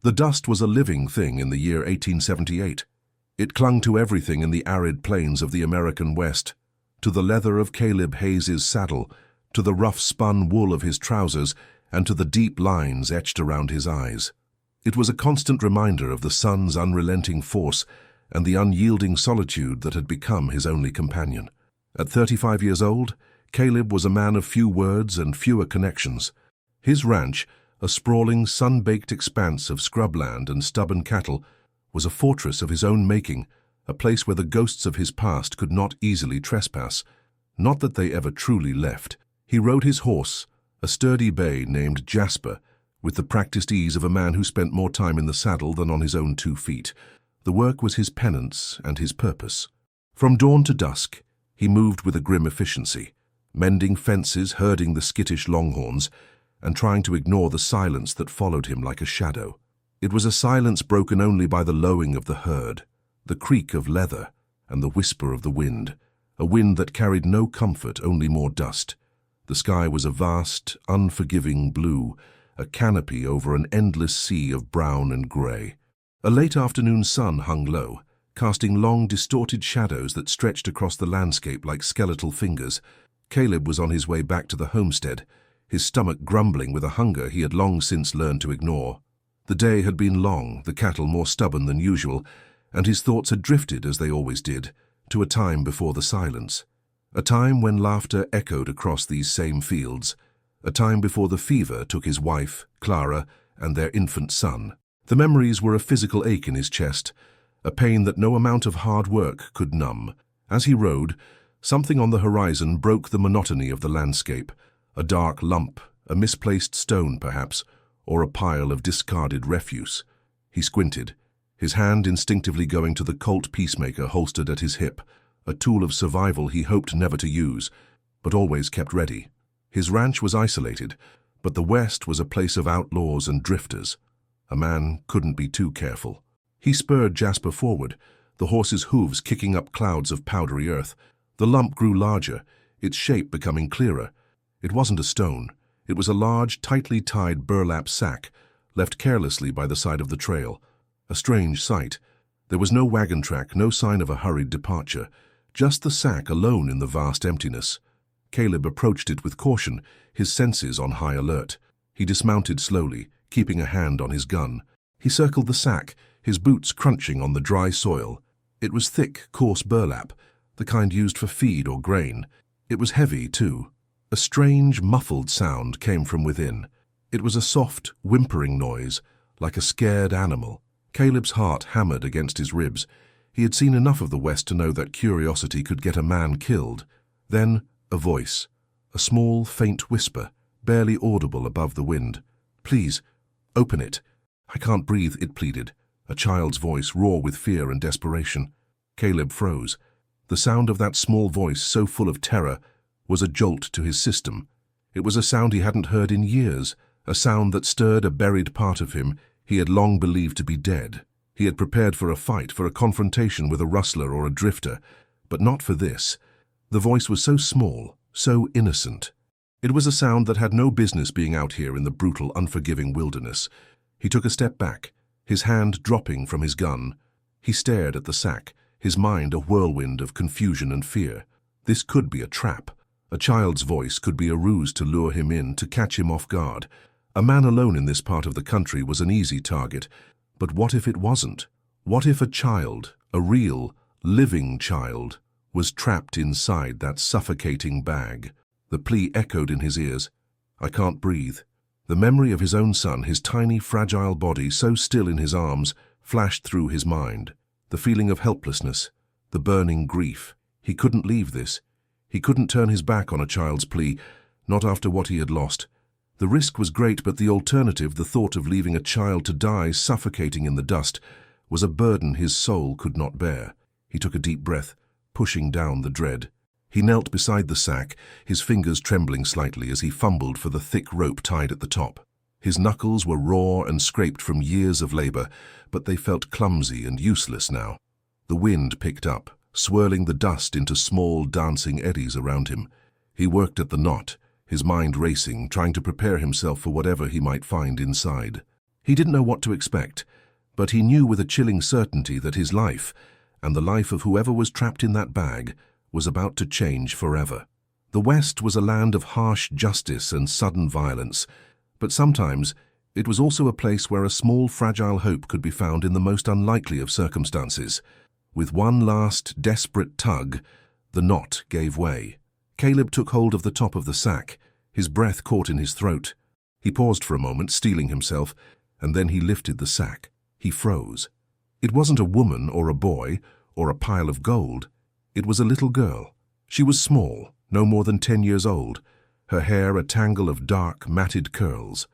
The dust was a living thing in the year 1878. It clung to everything in the arid plains of the American West, to the leather of Caleb Hayes's saddle, to the rough-spun wool of his trousers, and to the deep lines etched around his eyes. It was a constant reminder of the sun's unrelenting force and the unyielding solitude that had become his only companion. At 35 years old, Caleb was a man of few words and fewer connections. His ranch, a sprawling, sun-baked expanse of scrubland and stubborn cattle, was a fortress of his own making, a place where the ghosts of his past could not easily trespass. Not that they ever truly left. He rode his horse, a sturdy bay named Jasper, with the practiced ease of a man who spent more time in the saddle than on his own 2 feet. The work was his penance and his purpose. From dawn to dusk, he moved with a grim efficiency, mending fences, herding the skittish longhorns, and trying to ignore the silence that followed him like a shadow. It was a silence broken only by the lowing of the herd, the creak of leather, and the whisper of the wind, a wind that carried no comfort, only more dust. The sky was a vast, unforgiving blue, a canopy over an endless sea of brown and grey. A late afternoon sun hung low, casting long, distorted shadows that stretched across the landscape like skeletal fingers. Caleb was on his way back to the homestead, his stomach grumbling with a hunger he had long since learned to ignore. The day had been long, the cattle more stubborn than usual, and his thoughts had drifted, as they always did, to a time before the silence. A time when laughter echoed across these same fields. A time before the fever took his wife, Clara, and their infant son. The memories were a physical ache in his chest, a pain that no amount of hard work could numb. As he rode, something on the horizon broke the monotony of the landscape. A dark lump, a misplaced stone perhaps, or a pile of discarded refuse. He squinted, his hand instinctively going to the Colt peacemaker holstered at his hip, a tool of survival he hoped never to use, but always kept ready. His ranch was isolated, but the West was a place of outlaws and drifters. A man couldn't be too careful. He spurred Jasper forward, the horse's hooves kicking up clouds of powdery earth. The lump grew larger, its shape becoming clearer. It wasn't a stone. It was a large, tightly tied burlap sack, left carelessly by the side of the trail. A strange sight. There was no wagon track, no sign of a hurried departure, just the sack alone in the vast emptiness. Caleb approached it with caution, his senses on high alert. He dismounted slowly, keeping a hand on his gun. He circled the sack, his boots crunching on the dry soil. It was thick, coarse burlap, the kind used for feed or grain. It was heavy, too. A strange, muffled sound came from within. It was a soft, whimpering noise, like a scared animal. Caleb's heart hammered against his ribs. He had seen enough of the West to know that curiosity could get a man killed. Then, a voice, a small, faint whisper, barely audible above the wind. "Please, open it. I can't breathe," it pleaded, a child's voice raw with fear and desperation. Caleb froze. The sound of that small voice, so full of terror, was a jolt to his system. It was a sound he hadn't heard in years, a sound that stirred a buried part of him he had long believed to be dead. He had prepared for a fight, for a confrontation with a rustler or a drifter, but not for this. The voice was so small, so innocent. It was a sound that had no business being out here in the brutal, unforgiving wilderness. He took a step back, his hand dropping from his gun. He stared at the sack, his mind a whirlwind of confusion and fear. This could be a trap. A child's voice could be a ruse to lure him in, to catch him off guard. A man alone in this part of the country was an easy target. But what if it wasn't? What if a child, a real, living child, was trapped inside that suffocating bag? The plea echoed in his ears. "I can't breathe." The memory of his own son, his tiny, fragile body so still in his arms, flashed through his mind. The feeling of helplessness, the burning grief. He couldn't leave this. He couldn't turn his back on a child's plea, not after what he had lost. The risk was great, but the alternative, the thought of leaving a child to die suffocating in the dust, was a burden his soul could not bear. He took a deep breath, pushing down the dread. He knelt beside the sack, his fingers trembling slightly as he fumbled for the thick rope tied at the top. His knuckles were raw and scraped from years of labor, but they felt clumsy and useless now. The wind picked up, swirling the dust into small, dancing eddies around him. He worked at the knot, his mind racing, trying to prepare himself for whatever he might find inside. He didn't know what to expect, but he knew with a chilling certainty that his life, and the life of whoever was trapped in that bag, was about to change forever. The West was a land of harsh justice and sudden violence, but sometimes it was also a place where a small, fragile hope could be found in the most unlikely of circumstances. With one last, desperate tug, the knot gave way. Caleb took hold of the top of the sack, his breath caught in his throat. He paused for a moment, steeling himself, and then he lifted the sack. He froze. It wasn't a woman or a boy or a pile of gold. It was a little girl. She was small, no more than 10 years old, her hair a tangle of dark, matted curls.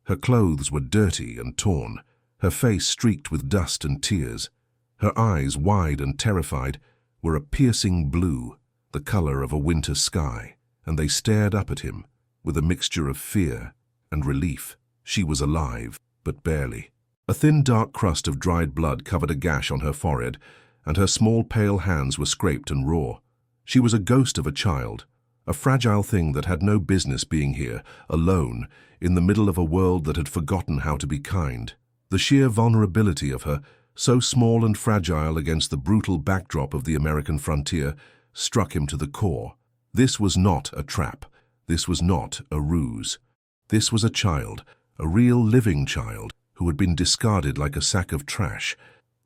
Her clothes were dirty and torn, her face streaked with dust and tears. Her eyes, wide and terrified, were a piercing blue, the color of a winter sky, and they stared up at him with a mixture of fear and relief. She was alive, but barely. A thin, dark crust of dried blood covered a gash on her forehead, and her small, pale hands were scraped and raw. She was a ghost of a child, a fragile thing that had no business being here, alone, in the middle of a world that had forgotten how to be kind. The sheer vulnerability of her, so small and fragile against the brutal backdrop of the American frontier, struck him to the core. This was not a trap. This was not a ruse. This was a child, a real living child, who had been discarded like a sack of trash.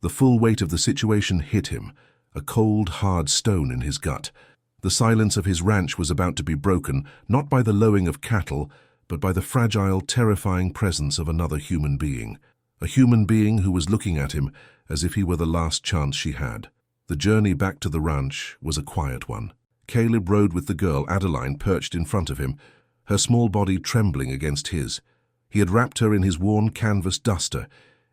The full weight of the situation hit him, a cold, hard stone in his gut. The silence of his ranch was about to be broken, not by the lowing of cattle, but by the fragile, terrifying presence of another human being. A human being who was looking at him as if he were the last chance she had. The journey back to the ranch was a quiet one. Caleb rode with the girl, Adeline, perched in front of him, her small body trembling against his. He had wrapped her in his worn canvas duster,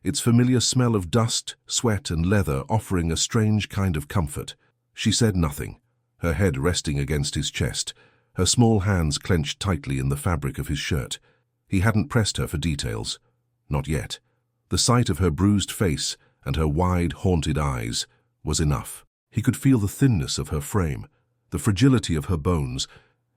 its familiar smell of dust, sweat, and leather offering a strange kind of comfort. She said nothing, her head resting against his chest, her small hands clenched tightly in the fabric of his shirt. He hadn't pressed her for details. Not yet. The sight of her bruised face and her wide, haunted eyes was enough. He could feel the thinness of her frame, the fragility of her bones,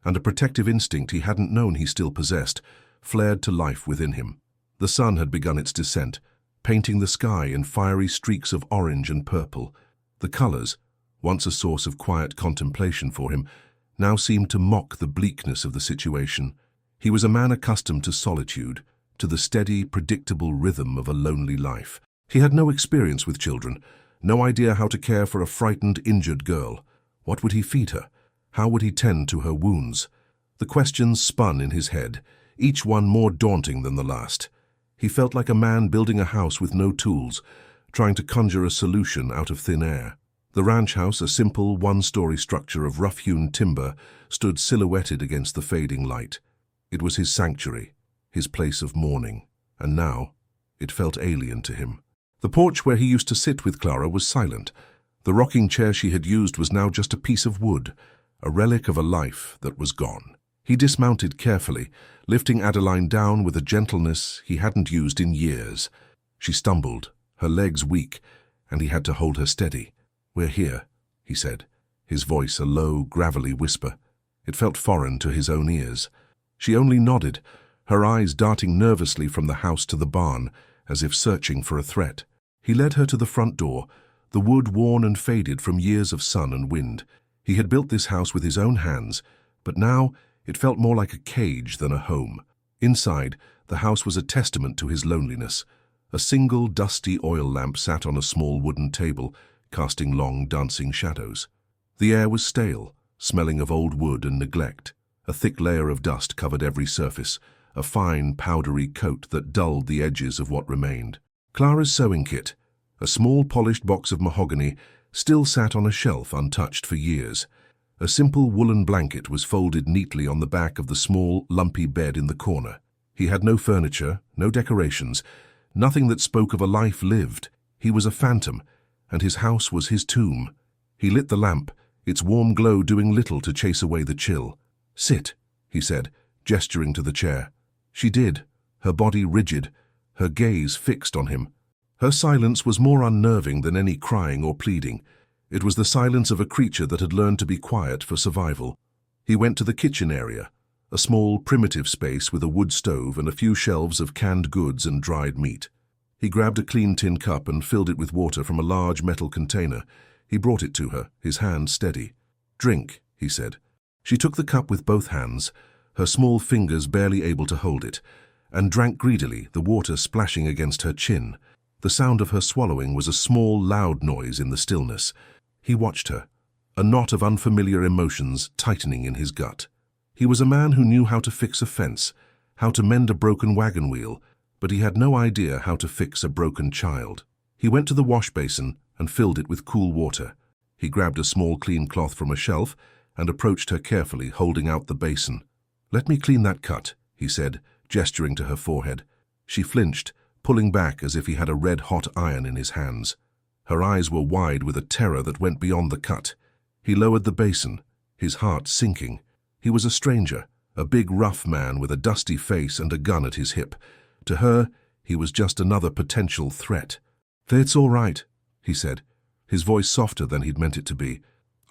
and a protective instinct he hadn't known he still possessed flared to life within him. The sun had begun its descent, painting the sky in fiery streaks of orange and purple. The colors, once a source of quiet contemplation for him, now seemed to mock the bleakness of the situation. He was a man accustomed to solitude, to the steady, predictable rhythm of a lonely life. He had no experience with children, no idea how to care for a frightened, injured girl. What would he feed her? How would he tend to her wounds? The questions spun in his head, each one more daunting than the last. He felt like a man building a house with no tools, trying to conjure a solution out of thin air. The ranch house, a simple, one-story structure of rough-hewn timber, stood silhouetted against the fading light. It was his sanctuary, his place of mourning, and now it felt alien to him. The porch where he used to sit with Clara was silent. The rocking chair she had used was now just a piece of wood, a relic of a life that was gone. He dismounted carefully, lifting Adeline down with a gentleness he hadn't used in years. She stumbled, her legs weak, and he had to hold her steady. "We're here," he said, his voice a low, gravelly whisper. It felt foreign to his own ears. She only nodded, her eyes darting nervously from the house to the barn, as if searching for a threat. He led her to the front door, the wood worn and faded from years of sun and wind. He had built this house with his own hands, but now it felt more like a cage than a home. Inside, the house was a testament to his loneliness. A single dusty oil lamp sat on a small wooden table, casting long, dancing shadows. The air was stale, smelling of old wood and neglect. A thick layer of dust covered every surface, a fine, powdery coat that dulled the edges of what remained. Clara's sewing kit, a small polished box of mahogany, still sat on a shelf untouched for years. A simple woolen blanket was folded neatly on the back of the small, lumpy bed in the corner. He had no furniture, no decorations, nothing that spoke of a life lived. He was a phantom, and his house was his tomb. He lit the lamp, its warm glow doing little to chase away the chill. "Sit," he said, gesturing to the chair. She did, her body rigid, her gaze fixed on him. Her silence was more unnerving than any crying or pleading. It was the silence of a creature that had learned to be quiet for survival. He went to the kitchen area, a small, primitive space with a wood stove and a few shelves of canned goods and dried meat. He grabbed a clean tin cup and filled it with water from a large metal container. He brought it to her, his hand steady. "Drink," he said. She took the cup with both hands, her small fingers barely able to hold it, and drank greedily, the water splashing against her chin. The sound of her swallowing was a small, loud noise in the stillness. He watched her, a knot of unfamiliar emotions tightening in his gut. He was a man who knew how to fix a fence, how to mend a broken wagon wheel, but he had no idea how to fix a broken child. He went to the wash basin and filled it with cool water. He grabbed a small clean cloth from a shelf and approached her carefully, holding out the basin. "Let me clean that cut," he said, gesturing to her forehead. She flinched, pulling back as if he had a red-hot iron in his hands. Her eyes were wide with a terror that went beyond the cut. He lowered the basin, his heart sinking. He was a stranger, a big rough man with a dusty face and a gun at his hip. To her, he was just another potential threat. "It's all right," he said, his voice softer than he'd meant it to be.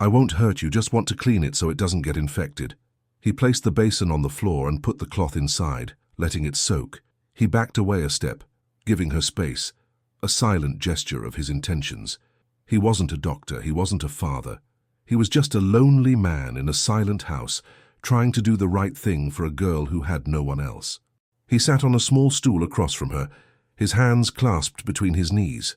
"I won't hurt you, just want to clean it so it doesn't get infected." He placed the basin on the floor and put the cloth inside, letting it soak. He backed away a step, giving her space, a silent gesture of his intentions. He wasn't a doctor, he wasn't a father. He was just a lonely man in a silent house, trying to do the right thing for a girl who had no one else. He sat on a small stool across from her, his hands clasped between his knees.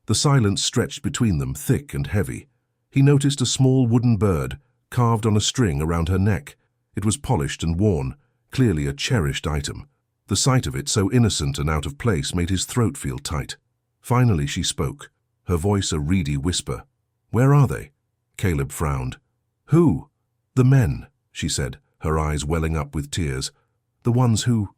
The silence stretched between them, thick and heavy. He noticed a small wooden bird, carved on a string around her neck. It was polished and worn, clearly a cherished item. The sight of it, so innocent and out of place, made his throat feel tight. Finally she spoke, her voice a reedy whisper. "Where are they?" Caleb frowned. "Who?" "The men," she said, her eyes welling up with tears. "The ones who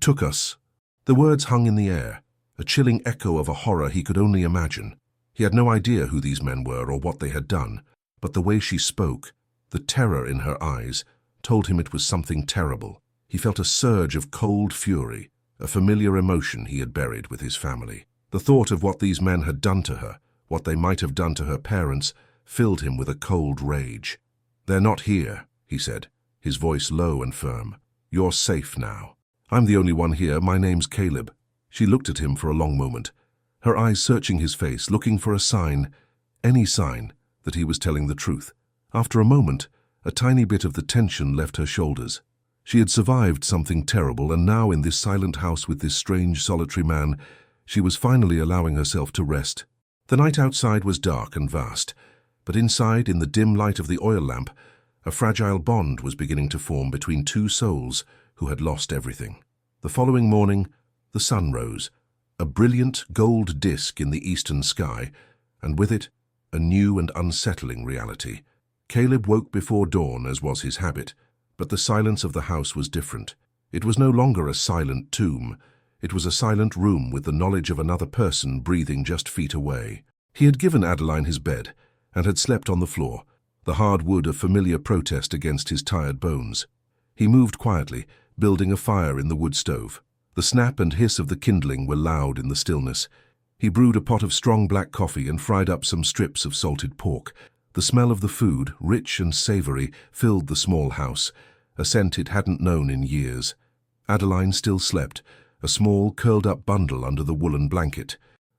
took us." The words hung in the air, a chilling echo of a horror he could only imagine. He had no idea who these men were or what they had done, but the way she spoke, the terror in her eyes, told him it was something terrible. He felt a surge of cold fury, a familiar emotion he had buried with his family. The thought of what these men had done to her, what they might have done to her parents, filled him with a cold rage. "They're not here," he said, his voice low and firm. "You're safe now. I'm the only one here. My name's Caleb." She looked at him for a long moment, her eyes searching his face, looking for a sign, any sign, that he was telling the truth. After a moment, a tiny bit of the tension left her shoulders. She had survived something terrible, and now in this silent house with this strange, solitary man, she was finally allowing herself to rest. The night outside was dark and vast, but inside, in the dim light of the oil lamp, a fragile bond was beginning to form between two souls who had lost everything. The following morning, the sun rose, a brilliant gold disk in the eastern sky, and with it, a new and unsettling reality. Caleb woke before dawn, as was his habit, but the silence of the house was different. It was no longer a silent tomb. It was a silent room with the knowledge of another person breathing just feet away. He had given Adeline his bed and had slept on the floor, the hard wood a familiar protest against his tired bones. He moved quietly, building a fire in the wood stove. The snap and hiss of the kindling were loud in the stillness. He brewed a pot of strong black coffee and fried up some strips of salted pork. The smell of the food, rich and savory, filled the small house, a scent it hadn't known in years. Adeline still slept, a small, curled-up bundle under the woolen blanket.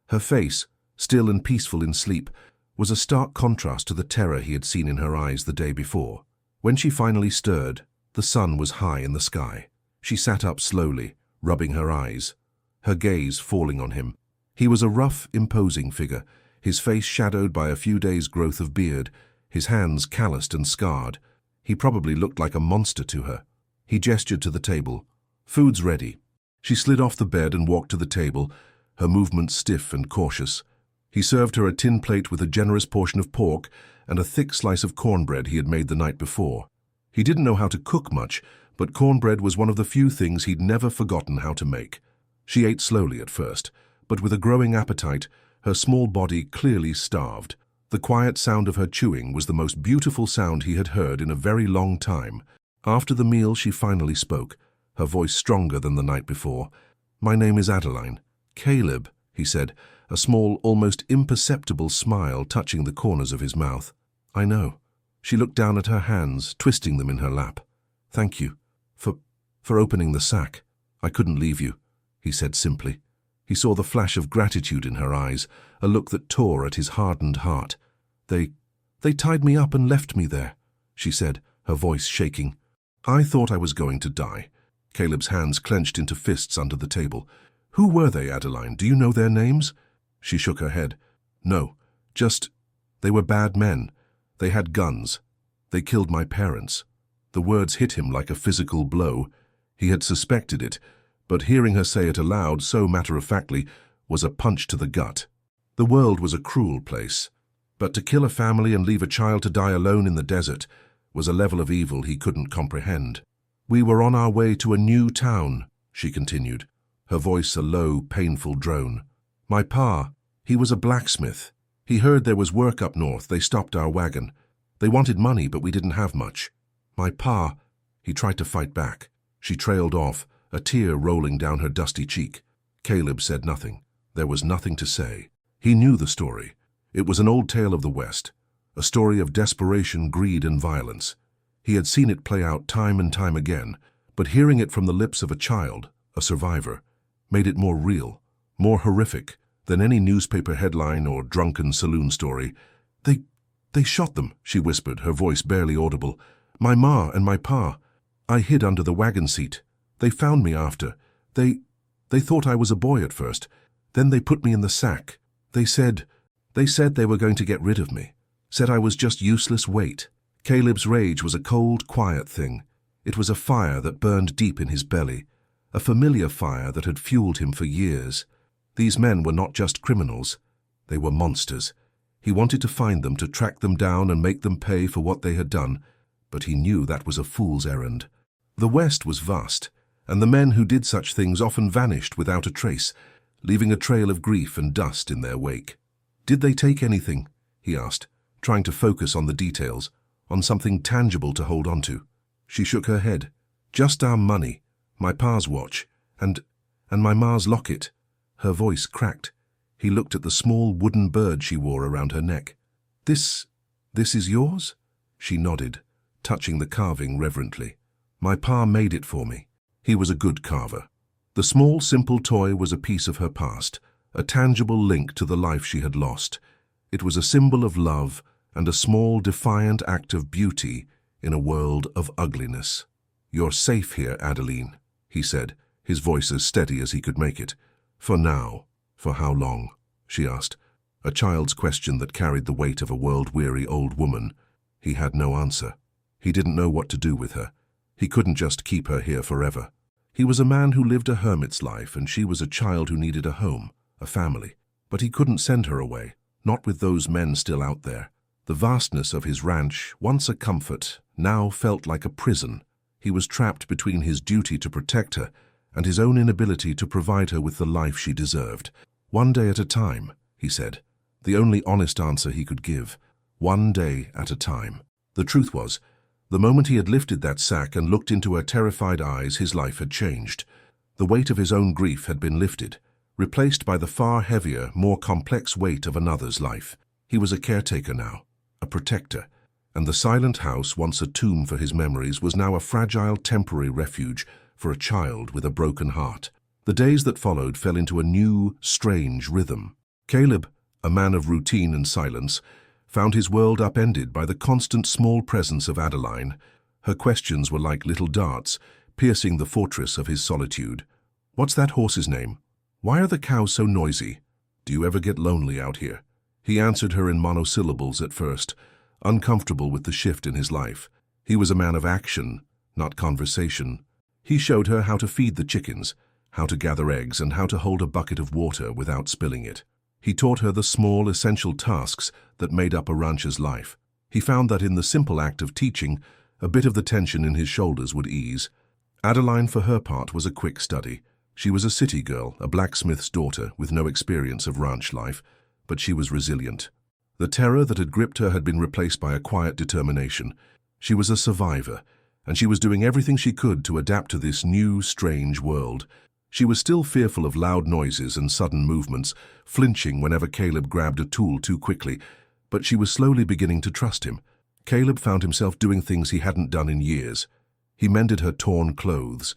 Her face, still and peaceful in sleep, was a stark contrast to the terror he had seen in her eyes the day before. When she finally stirred, the sun was high in the sky. She sat up slowly, rubbing her eyes, her gaze falling on him. He was a rough, imposing figure, his face shadowed by a few days' growth of beard, his hands calloused and scarred. He probably looked like a monster to her. He gestured to the table. "Food's ready." She slid off the bed and walked to the table, her movements stiff and cautious. He served her a tin plate with a generous portion of pork and a thick slice of cornbread he had made the night before. He didn't know how to cook much, but cornbread was one of the few things he'd never forgotten how to make. She ate slowly at first, but with a growing appetite, her small body clearly starved. The quiet sound of her chewing was the most beautiful sound he had heard in a very long time. After the meal, she finally spoke, her voice stronger than the night before. "My name is Adeline." "Caleb," he said, a small, almost imperceptible smile touching the corners of his mouth. "I know." She looked down at her hands, twisting them in her lap. "Thank you. For opening the sack. I couldn't leave you, he said simply. He saw the flash of gratitude in her eyes, a look that tore at his hardened heart. They tied me up and left me there, she said, her voice shaking. I thought I was going to die. Caleb's hands clenched into fists under the table. Who were they, Adeline? Do you know their names? She shook her head. No, just, they were bad men. They had guns. They killed my parents. The words hit him like a physical blow. He had suspected it, but hearing her say it aloud so matter-of-factly was a punch to the gut. The world was a cruel place, but to kill a family and leave a child to die alone in the desert was a level of evil he couldn't comprehend. We were on our way to a new town, she continued, her voice a low, painful drone. My pa, he was a blacksmith. He heard there was work up north. They stopped our wagon. They wanted money, but we didn't have much. My pa, he tried to fight back. She trailed off, a tear rolling down her dusty cheek. Caleb said nothing. There was nothing to say. He knew the story. It was an old tale of the West, a story of desperation, greed, and violence. He had seen it play out time and time again, but hearing it from the lips of a child, a survivor, made it more real, more horrific than any newspaper headline or drunken saloon story. They shot them, she whispered, her voice barely audible. My ma and my pa. I hid under the wagon seat. They found me after. They thought I was a boy at first. Then they put me in the sack. They said they were going to get rid of me. Said I was just useless weight. Caleb's rage was a cold, quiet thing. It was a fire that burned deep in his belly, a familiar fire that had fueled him for years. These men were not just criminals. They were monsters. He wanted to find them, to track them down and make them pay for what they had done, but he knew that was a fool's errand. The West was vast, and the men who did such things often vanished without a trace, leaving a trail of grief and dust in their wake. Did they take anything? He asked, trying to focus on the details, on something tangible to hold on to. She shook her head. Just our money, my pa's watch, and my ma's locket. Her voice cracked. He looked at the small wooden bird she wore around her neck. This is yours? She nodded, touching the carving reverently. My pa made it for me. He was a good carver. The small, simple toy was a piece of her past, a tangible link to the life she had lost. It was a symbol of love and a small, defiant act of beauty in a world of ugliness. You're safe here, Adeline, he said, his voice as steady as he could make it. For now. For how long? She asked, a child's question that carried the weight of a world-weary old woman. He had no answer. He didn't know what to do with her. He couldn't just keep her here forever. He was a man who lived a hermit's life, and she was a child who needed a home, a family. But he couldn't send her away, not with those men still out there. The vastness of his ranch, once a comfort, now felt like a prison. He was trapped between his duty to protect her and his own inability to provide her with the life she deserved. One day at a time, he said, the only honest answer he could give. One day at a time. The truth was, the moment he had lifted that sack and looked into her terrified eyes, his life had changed. The weight of his own grief had been lifted, replaced by the far heavier, more complex weight of another's life. He was a caretaker now, a protector, and the silent house, once a tomb for his memories, was now a fragile, temporary refuge for a child with a broken heart. The days that followed fell into a new, strange rhythm. Caleb, a man of routine and silence, found his world upended by the constant small presence of Adeline. Her questions were like little darts, piercing the fortress of his solitude. What's that horse's name? Why are the cows so noisy? Do you ever get lonely out here? He answered her in monosyllables at first, uncomfortable with the shift in his life. He was a man of action, not conversation. He showed her how to feed the chickens, how to gather eggs, and how to hold a bucket of water without spilling it. He taught her the small, essential tasks that made up a rancher's life. He found that in the simple act of teaching, a bit of the tension in his shoulders would ease. Adeline, for her part, was a quick study. She was a city girl, a blacksmith's daughter, with no experience of ranch life, but she was resilient. The terror that had gripped her had been replaced by a quiet determination. She was a survivor, and she was doing everything she could to adapt to this new, strange world. She was still fearful of loud noises and sudden movements, flinching whenever Caleb grabbed a tool too quickly, but she was slowly beginning to trust him. Caleb found himself doing things he hadn't done in years. He mended her torn clothes.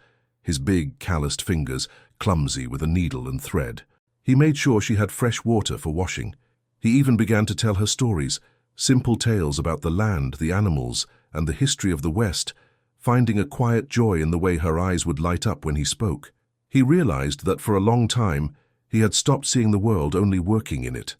his big, calloused fingers clumsy with a needle and thread. He made sure she had fresh water for washing. He even began to tell her stories, simple tales about the land, the animals, and the history of the West, finding a quiet joy in the way her eyes would light up when he spoke. He realized that for a long time he had stopped seeing the world, only working in it.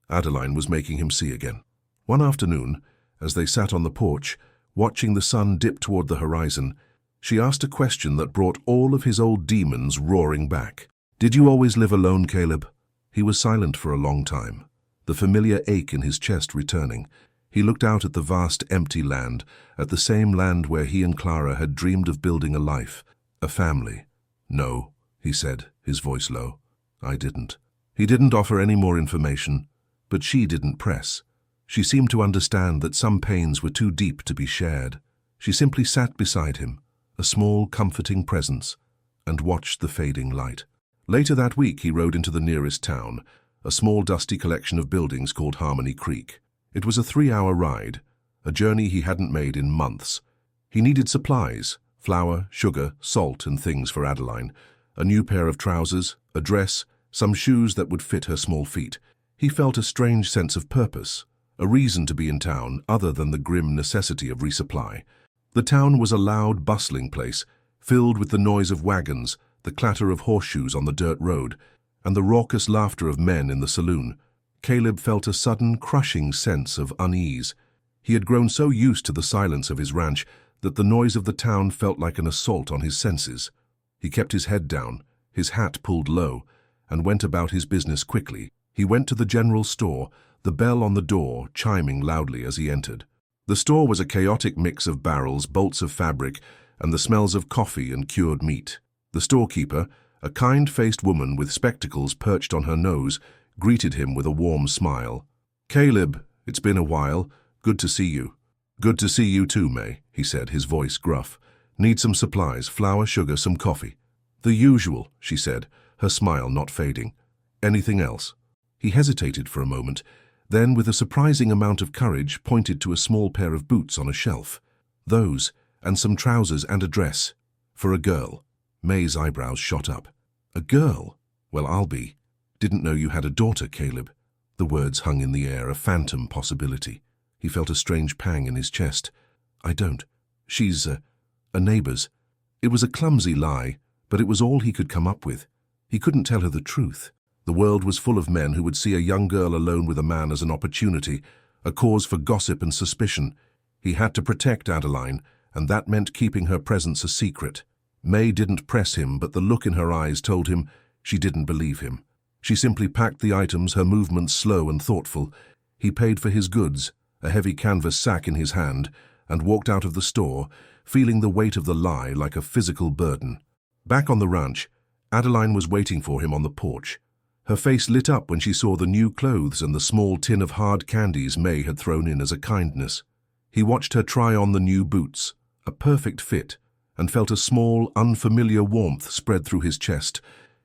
Adeline was making him see again. One afternoon, as they sat on the porch, watching the sun dip toward the horizon, she asked a question that brought all of his old demons roaring back. "Did you always live alone, Caleb?" He was silent for a long time, the familiar ache in his chest returning. He looked out at the vast empty land, at the same land where he and Clara had dreamed of building a life, a family. "No," he said, his voice low. "I didn't." He didn't offer any more information, but she didn't press. She seemed to understand that some pains were too deep to be shared. She simply sat beside him, a small, comforting presence, and watched the fading light. Later that week he rode into the nearest town, a small dusty collection of buildings called Harmony Creek. It was a 3-hour ride, a journey he hadn't made in months. He needed supplies, flour, sugar, salt, and things for Adeline, a new pair of trousers, a dress, some shoes that would fit her small feet. He felt a strange sense of purpose, a reason to be in town other than the grim necessity of resupply. The town was a loud, bustling place, filled with the noise of wagons, the clatter of horseshoes on the dirt road, and the raucous laughter of men in the saloon. Caleb felt a sudden, crushing sense of unease. He had grown so used to the silence of his ranch that the noise of the town felt like an assault on his senses. He kept his head down, his hat pulled low, and went about his business quickly. He went to the general store, the bell on the door chiming loudly as he entered. The store was a chaotic mix of barrels, bolts of fabric, and the smells of coffee and cured meat. The storekeeper, a kind-faced woman with spectacles perched on her nose, greeted him with a warm smile. "Caleb, it's been a while. Good to see you." "Good to see you too, May," he said, his voice gruff. "Need some supplies, flour, sugar, some coffee." "The usual," she said, her smile not fading. "Anything else?" He hesitated for a moment, then with a surprising amount of courage pointed to a small pair of boots on a shelf. "Those, and some trousers and a dress. For a girl." May's eyebrows shot up. "A girl? Well, I'll be. Didn't know you had a daughter, Caleb." The words hung in the air, a phantom possibility. He felt a strange pang in his chest. "I don't. She's a neighbor's." It was a clumsy lie, but it was all he could come up with. He couldn't tell her the truth. The world was full of men who would see a young girl alone with a man as an opportunity, a cause for gossip and suspicion. He had to protect Adeline, and that meant keeping her presence a secret. May didn't press him, but the look in her eyes told him she didn't believe him. She simply packed the items, her movements slow and thoughtful. He paid for his goods, a heavy canvas sack in his hand, and walked out of the store, feeling the weight of the lie like a physical burden. Back on the ranch, Adeline was waiting for him on the porch. Her face lit up when she saw the new clothes and the small tin of hard candies May had thrown in as a kindness. He watched her try on the new boots, a perfect fit, and felt a small, unfamiliar warmth spread through his chest.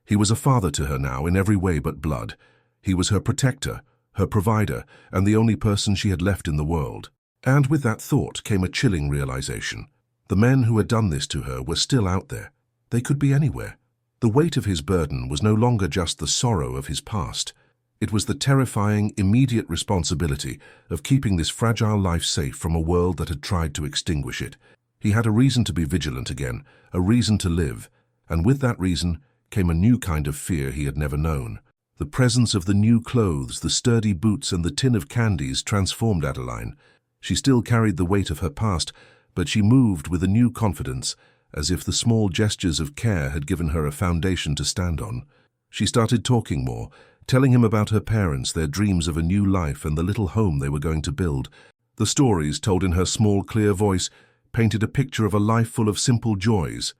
He was a father to her now in every way but blood. He was her protector, her provider, and the only person she had left in the world. And with that thought came a chilling realization. The men who had done this to her were still out there. They could be anywhere. The weight of his burden was no longer just the sorrow of his past. It was the terrifying, immediate responsibility of keeping this fragile life safe from a world that had tried to extinguish it. He had a reason to be vigilant again, a reason to live, and with that reason came a new kind of fear he had never known. The presence of the new clothes, the sturdy boots, and the tin of candies transformed Adeline. She still carried the weight of her past, but she moved with a new confidence, as if the small gestures of care had given her a foundation to stand on. She started talking more, telling him about her parents, their dreams of a new life, and the little home they were going to build. The stories, told in her small, clear voice, painted a picture of a life full of simple joys,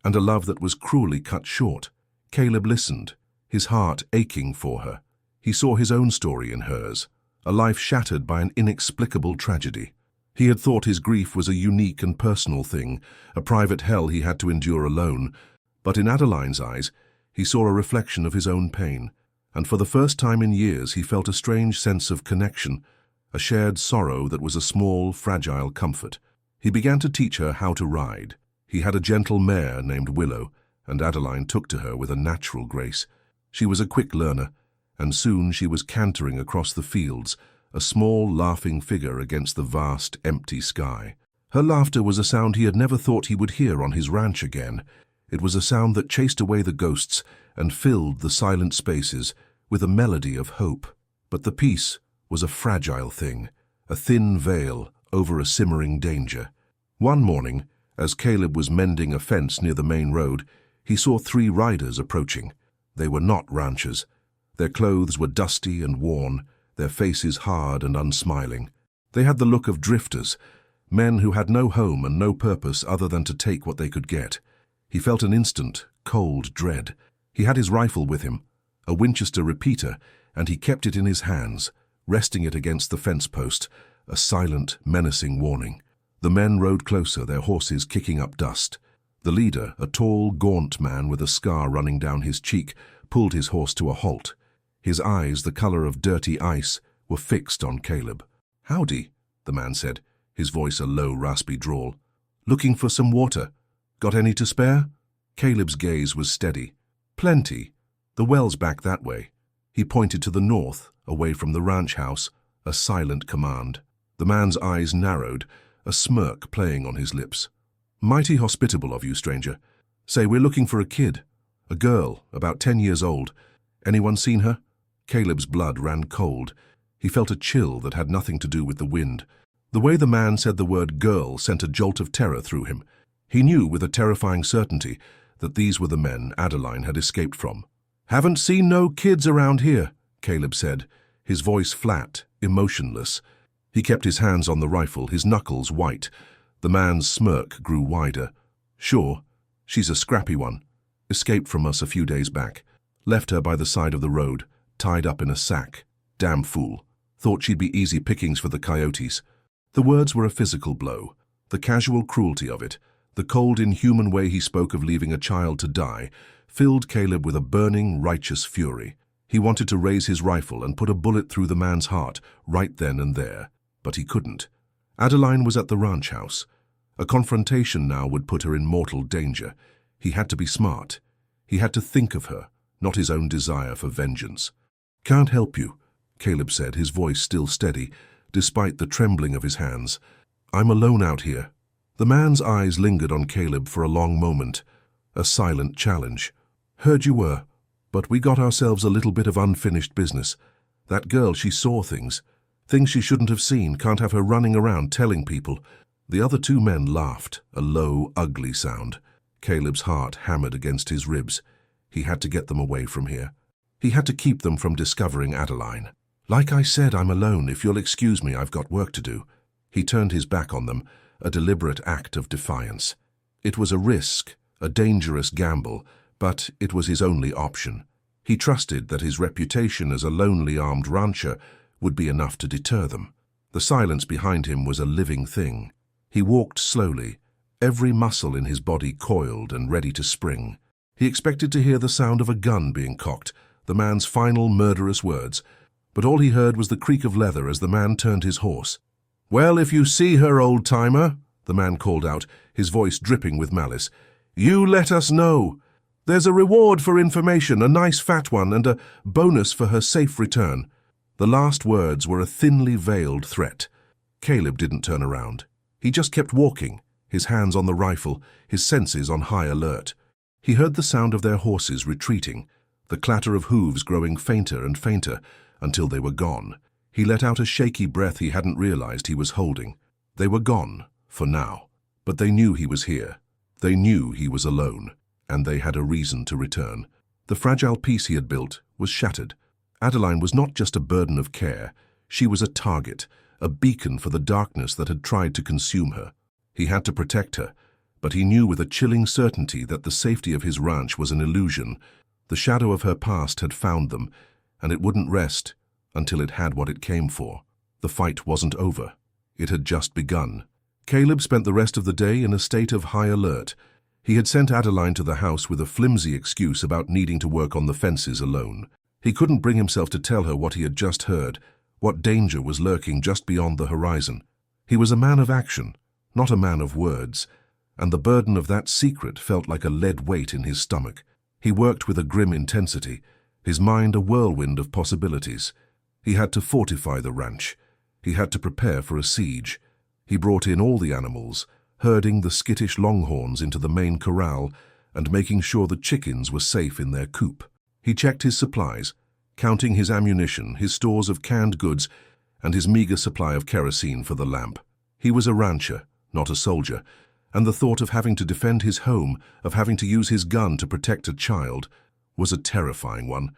and a love that was cruelly cut short. Caleb listened, his heart aching for her. He saw his own story in hers, a life shattered by an inexplicable tragedy. He had thought his grief was a unique and personal thing, a private hell he had to endure alone, but in Adeline's eyes, he saw a reflection of his own pain, and for the first time in years he felt a strange sense of connection, a shared sorrow that was a small, fragile comfort. He began to teach her how to ride. He had a gentle mare named Willow, and Adeline took to her with a natural grace. She was a quick learner, and soon she was cantering across the fields, a small, laughing figure against the vast, empty sky. Her laughter was a sound he had never thought he would hear on his ranch again. It was a sound that chased away the ghosts and filled the silent spaces with a melody of hope. But the peace was a fragile thing, a thin veil over a simmering danger. One morning, as Caleb was mending a fence near the main road, he saw 3 riders approaching. They were not ranchers. Their clothes were dusty and worn, their faces hard and unsmiling. They had the look of drifters, men who had no home and no purpose other than to take what they could get. He felt an instant, cold dread. He had his rifle with him, a Winchester repeater, and he kept it in his hands, resting it against the fence post, a silent, menacing warning. The men rode closer, their horses kicking up dust. The leader, a tall, gaunt man with a scar running down his cheek, pulled his horse to a halt. His eyes, the color of dirty ice, were fixed on Caleb. "Howdy," the man said, his voice a low, raspy drawl. "Looking for some water? Got any to spare?" Caleb's gaze was steady. "Plenty. The well's back that way." He pointed to the north, away from the ranch house, a silent command. The man's eyes narrowed, a smirk playing on his lips. "Mighty hospitable of you, stranger. Say, we're looking for a kid. A girl, about 10 years old. Anyone seen her?" Caleb's blood ran cold. He felt a chill that had nothing to do with the wind. The way the man said the word girl sent a jolt of terror through him. He knew with a terrifying certainty that these were the men Adeline had escaped from. "Haven't seen no kids around here," Caleb said, his voice flat, emotionless. He kept his hands on the rifle, his knuckles white. The man's smirk grew wider. "Sure, she's a scrappy one. Escaped from us a few days back. Left her by the side of the road, tied up in a sack. Damn fool. Thought she'd be easy pickings for the coyotes." The words were a physical blow. The casual cruelty of it, the cold, inhuman way he spoke of leaving a child to die, filled Caleb with a burning, righteous fury. He wanted to raise his rifle and put a bullet through the man's heart right then and there, but he couldn't. Adeline was at the ranch house. A confrontation now would put her in mortal danger. He had to be smart. He had to think of her, not his own desire for vengeance. "Can't help you," Caleb said, his voice still steady, despite the trembling of his hands. "I'm alone out here." The man's eyes lingered on Caleb for a long moment, a silent challenge. "Heard you were, but we got ourselves a little bit of unfinished business. That girl, she saw things she shouldn't have seen, can't have her running around telling people." The other 2 men laughed, a low, ugly sound. Caleb's heart hammered against his ribs. He had to get them away from here. He had to keep them from discovering Adeline. "Like I said, I'm alone. If you'll excuse me, I've got work to do." He turned his back on them, a deliberate act of defiance. It was a risk, a dangerous gamble, but it was his only option. He trusted that his reputation as a lonely armed rancher would be enough to deter them. The silence behind him was a living thing. He walked slowly, every muscle in his body coiled and ready to spring. He expected to hear the sound of a gun being cocked, the man's final murderous words, but all he heard was the creak of leather as the man turned his horse. "Well, if you see her, old-timer," the man called out, his voice dripping with malice, "you let us know. There's a reward for information, a nice fat one, and a bonus for her safe return." The last words were a thinly veiled threat. Caleb didn't turn around. He just kept walking, his hands on the rifle, his senses on high alert. He heard the sound of their horses retreating, the clatter of hooves growing fainter and fainter until they were gone. He let out a shaky breath he hadn't realized he was holding. They were gone, for now, but they knew he was here. They knew he was alone, and they had a reason to return. The fragile peace he had built was shattered. Adeline was not just a burden of care. She was a target, a beacon for the darkness that had tried to consume her. He had to protect her, but he knew with a chilling certainty that the safety of his ranch was an illusion. The shadow of her past had found them, and it wouldn't rest until it had what it came for. The fight wasn't over. It had just begun. Caleb spent the rest of the day in a state of high alert. He had sent Adeline to the house with a flimsy excuse about needing to work on the fences alone. He couldn't bring himself to tell her what he had just heard, what danger was lurking just beyond the horizon. He was a man of action, not a man of words. and the burden of that secret felt like a lead weight in his stomach. He worked with a grim intensity, his mind a whirlwind of possibilities. He had to fortify the ranch. He had to prepare for a siege. He brought in all the animals, herding the skittish longhorns into the main corral and making sure the chickens were safe in their coop. He checked his supplies, counting his ammunition, his stores of canned goods, and his meager supply of kerosene for the lamp. He was a rancher, not a soldier, and the thought of having to defend his home, of having to use his gun to protect a child, was a terrifying one.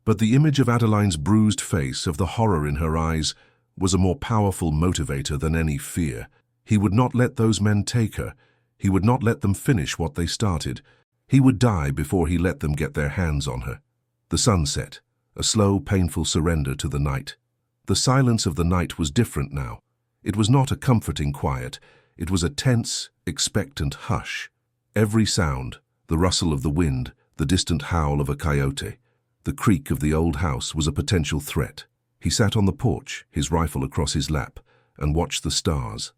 But the image of Adeline's bruised face, of the horror in her eyes, was a more powerful motivator than any fear. He would not let those men take her. He would not let them finish what they started. He would die before he let them get their hands on her. The sun set, a slow, painful surrender to the night. The silence of the night was different now. It was not a comforting quiet. It was a tense, expectant hush. Every sound, the rustle of the wind, the distant howl of a coyote, the creak of the old house was a potential threat. He sat on the porch, his rifle across his lap, and watched the stars,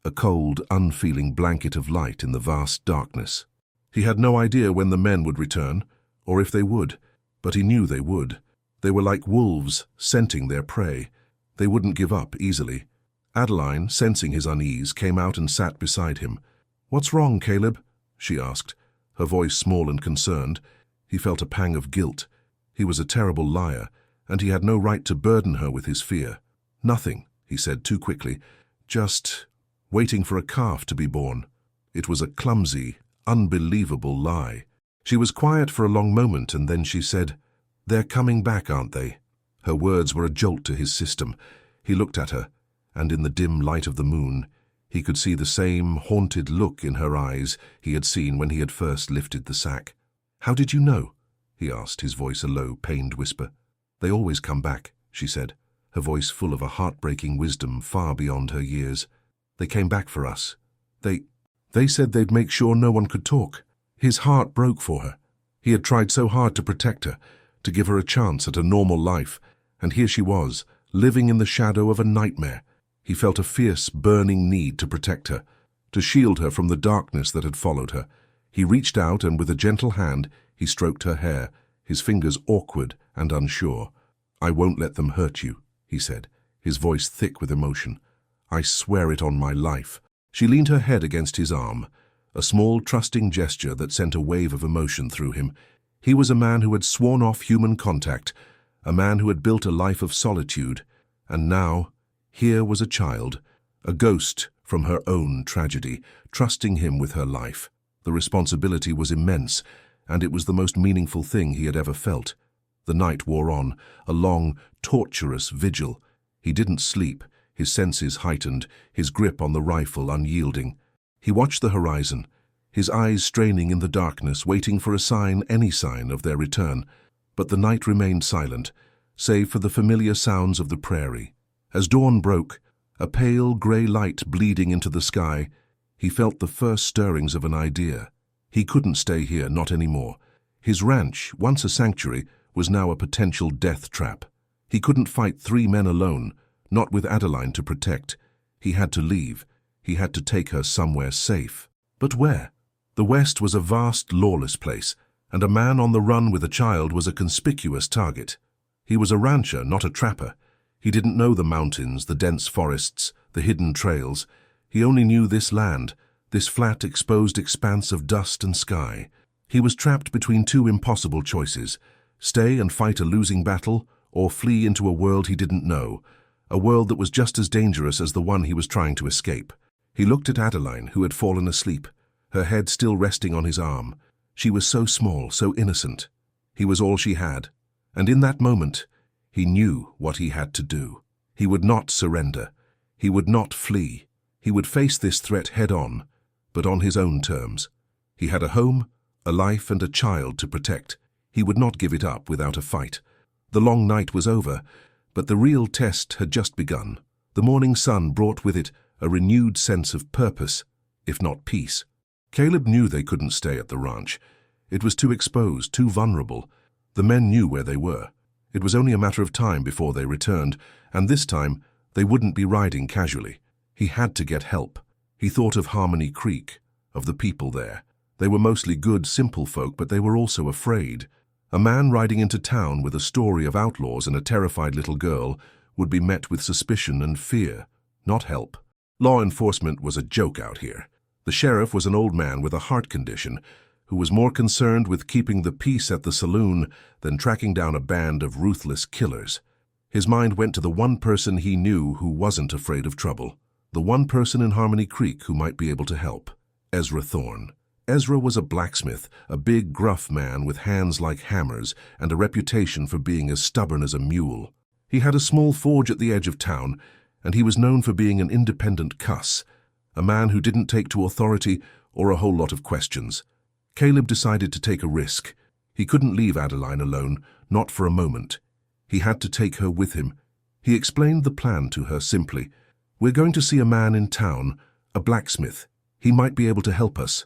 a cold, unfeeling blanket of light in the vast darkness. He had no idea when the men would return, or if they would, but he knew they would. They were like wolves, scenting their prey. They wouldn't give up easily. Adeline, sensing his unease, came out and sat beside him. "What's wrong, Caleb?" she asked, her voice small and concerned. He felt a pang of guilt. He was a terrible liar, and he had no right to burden her with his fear. "Nothing," he said too quickly. "Just waiting for a calf to be born." It was a clumsy, unbelievable lie. She was quiet for a long moment, and then she said, "They're coming back, aren't they?" Her words were a jolt to his system. He looked at her, and in the dim light of the moon, he could see the same haunted look in her eyes he had seen when he had first lifted the sack. "How did you know?" he asked, his voice a low, pained whisper. "They always come back," she said, her voice full of a heartbreaking wisdom far beyond her years. "They came back for us. They said they'd make sure no one could talk." His heart broke for her. He had tried so hard to protect her, to give her a chance at a normal life, and here she was, living in the shadow of a nightmare. He felt a fierce, burning need to protect her, to shield her from the darkness that had followed her. He reached out and with a gentle hand, he stroked her hair, his fingers awkward and unsure. "I won't let them hurt you," he said, his voice thick with emotion. "I swear it on my life." She leaned her head against his arm, a small, trusting gesture that sent a wave of emotion through him. He was a man who had sworn off human contact, a man who had built a life of solitude, and now, here was a child, a ghost from her own tragedy, trusting him with her life. The responsibility was immense, and it was the most meaningful thing he had ever felt. The night wore on, a long, torturous vigil. He didn't sleep, his senses heightened, his grip on the rifle unyielding. He watched the horizon, his eyes straining in the darkness, waiting for a sign, any sign, of their return. But the night remained silent, save for the familiar sounds of the prairie. As dawn broke, a pale grey light bleeding into the sky, he felt the first stirrings of an idea. He couldn't stay here, not anymore. His ranch, once a sanctuary, was now a potential death trap. He couldn't fight 3 men alone, not with Adeline to protect. He had to leave. He had to take her somewhere safe. But where? The West was a vast, lawless place, and a man on the run with a child was a conspicuous target. He was a rancher, not a trapper. He didn't know the mountains, the dense forests, the hidden trails. He only knew this land, this flat, exposed expanse of dust and sky. He was trapped between 2 impossible choices: stay and fight a losing battle, or flee into a world he didn't know, a world that was just as dangerous as the one he was trying to escape. He looked at Adeline, who had fallen asleep, her head still resting on his arm. She was so small, so innocent. He was all she had, and in that moment, he knew what he had to do. He would not surrender. He would not flee. He would face this threat head-on, but on his own terms. He had a home, a life, and a child to protect. He would not give it up without a fight. The long night was over, but the real test had just begun. The morning sun brought with it a renewed sense of purpose, if not peace. Caleb knew they couldn't stay at the ranch. It was too exposed, too vulnerable. The men knew where they were. It was only a matter of time before they returned, and this time they wouldn't be riding casually. He had to get help. He thought of Harmony Creek, of the people there. They were mostly good, simple folk, but they were also afraid. A man riding into town with a story of outlaws and a terrified little girl would be met with suspicion and fear, not help. Law enforcement was a joke out here. The sheriff was an old man with a heart condition who was more concerned with keeping the peace at the saloon than tracking down a band of ruthless killers. His mind went to the one person he knew who wasn't afraid of trouble, the one person in Harmony Creek who might be able to help, Ezra Thorne. Ezra was a blacksmith, a big, gruff man with hands like hammers and a reputation for being as stubborn as a mule. He had a small forge at the edge of town, and he was known for being an independent cuss, a man who didn't take to authority or a whole lot of questions. Caleb decided to take a risk. He couldn't leave Adeline alone, not for a moment. He had to take her with him. He explained the plan to her simply. "We're going to see a man in town, a blacksmith. He might be able to help us."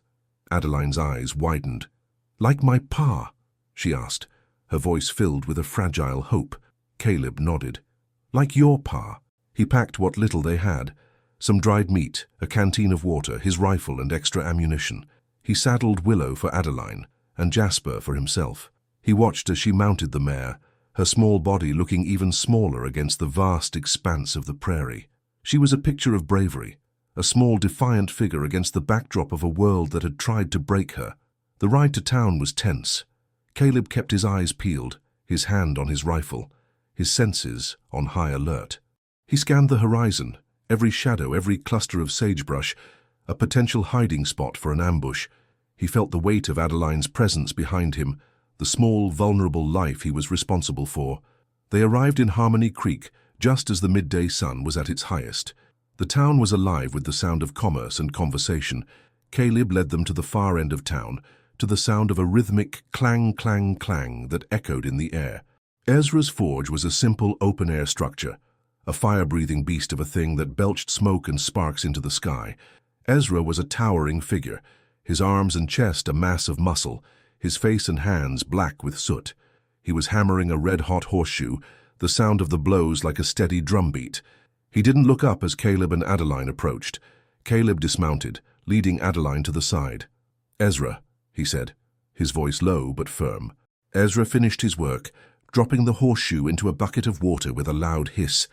Adeline's eyes widened. "Like my pa?" she asked, her voice filled with a fragile hope. Caleb nodded. "Like your pa." He packed what little they had, some dried meat, a canteen of water, his rifle and extra ammunition. He saddled Willow for Adeline and Jasper for himself. He watched as she mounted the mare, her small body looking even smaller against the vast expanse of the prairie. She was a picture of bravery, a small, defiant figure against the backdrop of a world that had tried to break her. The ride to town was tense. Caleb kept his eyes peeled, his hand on his rifle, his senses on high alert. He scanned the horizon, every shadow, every cluster of sagebrush, a potential hiding spot for an ambush. He felt the weight of Adeline's presence behind him, the small, vulnerable life he was responsible for. They arrived in Harmony Creek just as the midday sun was at its highest. The town was alive with the sound of commerce and conversation. Caleb led them to the far end of town, to the sound of a rhythmic clang, clang, clang that echoed in the air. Ezra's forge was a simple open-air structure, a fire-breathing beast of a thing that belched smoke and sparks into the sky. Ezra was a towering figure, his arms and chest a mass of muscle, his face and hands black with soot. He was hammering a red-hot horseshoe, the sound of the blows like a steady drumbeat. He didn't look up as Caleb and Adeline approached. Caleb dismounted, leading Adeline to the side. "Ezra," he said, his voice low but firm. Ezra finished his work, dropping the horseshoe into a bucket of water with a loud hiss.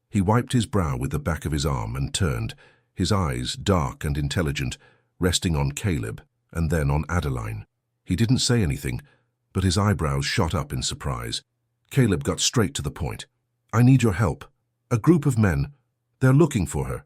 He wiped his brow with the back of his arm and turned, his eyes, dark and intelligent, resting on Caleb and then on Adeline. He didn't say anything, but his eyebrows shot up in surprise. Caleb got straight to the point. "I need your help. A group of men. They're looking for her.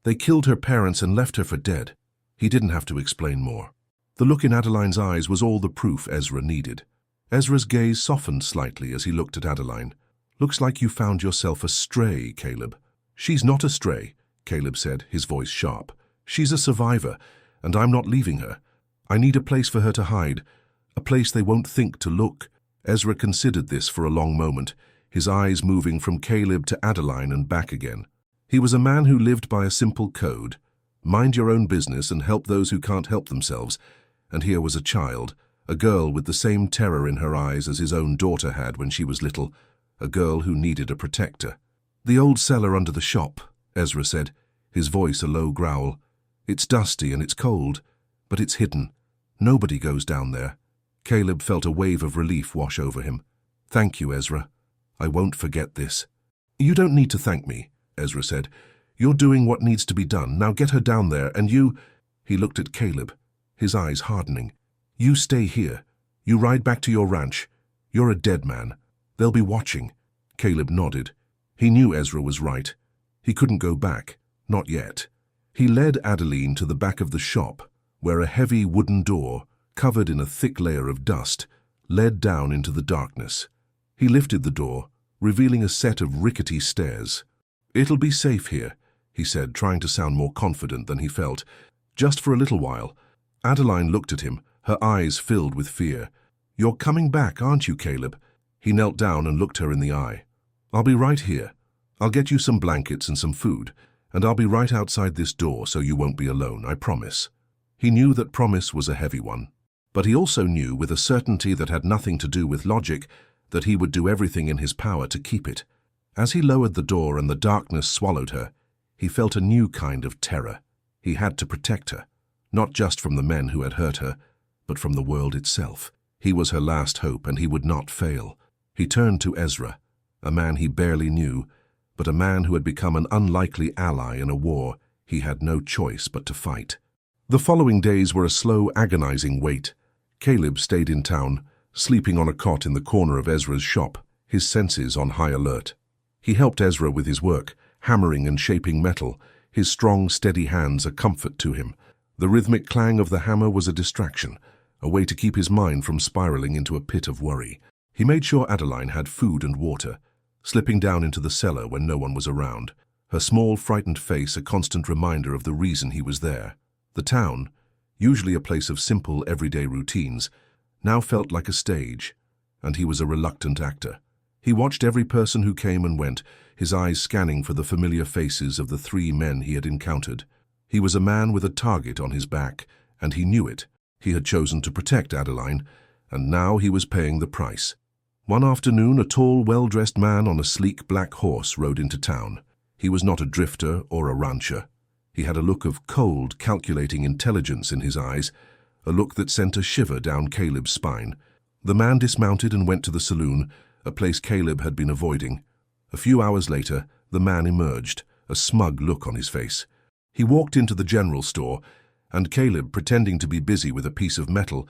They killed her parents and left her for dead." He didn't have to explain more. The look in Adeline's eyes was all the proof Ezra needed. Ezra's gaze softened slightly as he looked at Adeline. "Looks like you found yourself a stray, Caleb." "She's not a stray," Caleb said, his voice sharp. "She's a survivor, and I'm not leaving her. I need a place for her to hide, a place they won't think to look." Ezra considered this for a long moment, his eyes moving from Caleb to Adeline and back again. He was a man who lived by a simple code: mind your own business and help those who can't help themselves. And here was a child, a girl with the same terror in her eyes as his own daughter had when she was little, a girl who needed a protector. "The old cellar under the shop," Ezra said, his voice a low growl. "It's dusty and it's cold, but it's hidden. Nobody goes down there." Caleb felt a wave of relief wash over him. "Thank you, Ezra. I won't forget this." "You don't need to thank me," Ezra said. "You're doing what needs to be done. Now get her down there, and you—" He looked at Caleb, his eyes hardening. "You stay here. You ride back to your ranch. You're a dead man. They'll be watching." Caleb nodded. He knew Ezra was right. He couldn't go back, not yet. He led Adeline to the back of the shop, where a heavy wooden door, covered in a thick layer of dust, led down into the darkness. He lifted the door, revealing a set of rickety stairs. "It'll be safe here," he said, trying to sound more confident than he felt. "Just for a little while." Adeline looked at him, her eyes filled with fear. "You're coming back, aren't you, Caleb?" He knelt down and looked her in the eye. "I'll be right here. I'll get you some blankets and some food, and I'll be right outside this door so you won't be alone, I promise." He knew that promise was a heavy one, but he also knew with a certainty that had nothing to do with logic that he would do everything in his power to keep it. As he lowered the door and the darkness swallowed her, he felt a new kind of terror. He had to protect her. not just from the men who had hurt her, but from the world itself. He was her last hope, and he would not fail. He turned to Ezra, a man he barely knew, but a man who had become an unlikely ally in a war he had no choice but to fight. The following days were a slow, agonizing wait. Caleb stayed in town, sleeping on a cot in the corner of Ezra's shop, his senses on high alert. He helped Ezra with his work, hammering and shaping metal, his strong, steady hands a comfort to him. The rhythmic clang of the hammer was a distraction, a way to keep his mind from spiraling into a pit of worry. He made sure Adeline had food and water, slipping down into the cellar when no one was around, her small, frightened face a constant reminder of the reason he was there. The town, usually a place of simple, everyday routines, now felt like a stage, and he was a reluctant actor. He watched every person who came and went, his eyes scanning for the familiar faces of the 3 men he had encountered. He was a man with a target on his back, and he knew it. He had chosen to protect Adeline, and now he was paying the price. One afternoon, a tall, well-dressed man on a sleek black horse rode into town. He was not a drifter or a rancher. He had a look of cold, calculating intelligence in his eyes, a look that sent a shiver down Caleb's spine. The man dismounted and went to the saloon, a place Caleb had been avoiding. A few hours later, the man emerged, a smug look on his face. He walked into the general store, and Caleb, pretending to be busy with a piece of metal,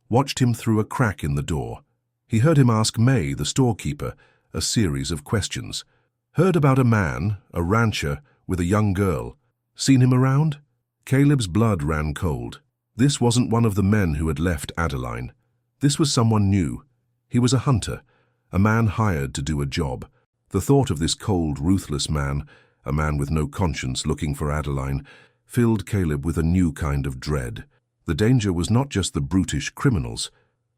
watched him through a crack in the door. He heard him ask May, the storekeeper, a series of questions. Heard about a man, a rancher, with a young girl. Seen him around? Caleb's blood ran cold. This wasn't one of the men who had left Adeline. This was someone new. He was a hunter, a man hired to do a job. The thought of this cold, ruthless man, a man with no conscience looking for Adeline, filled Caleb with a new kind of dread. The danger was not just the brutish criminals,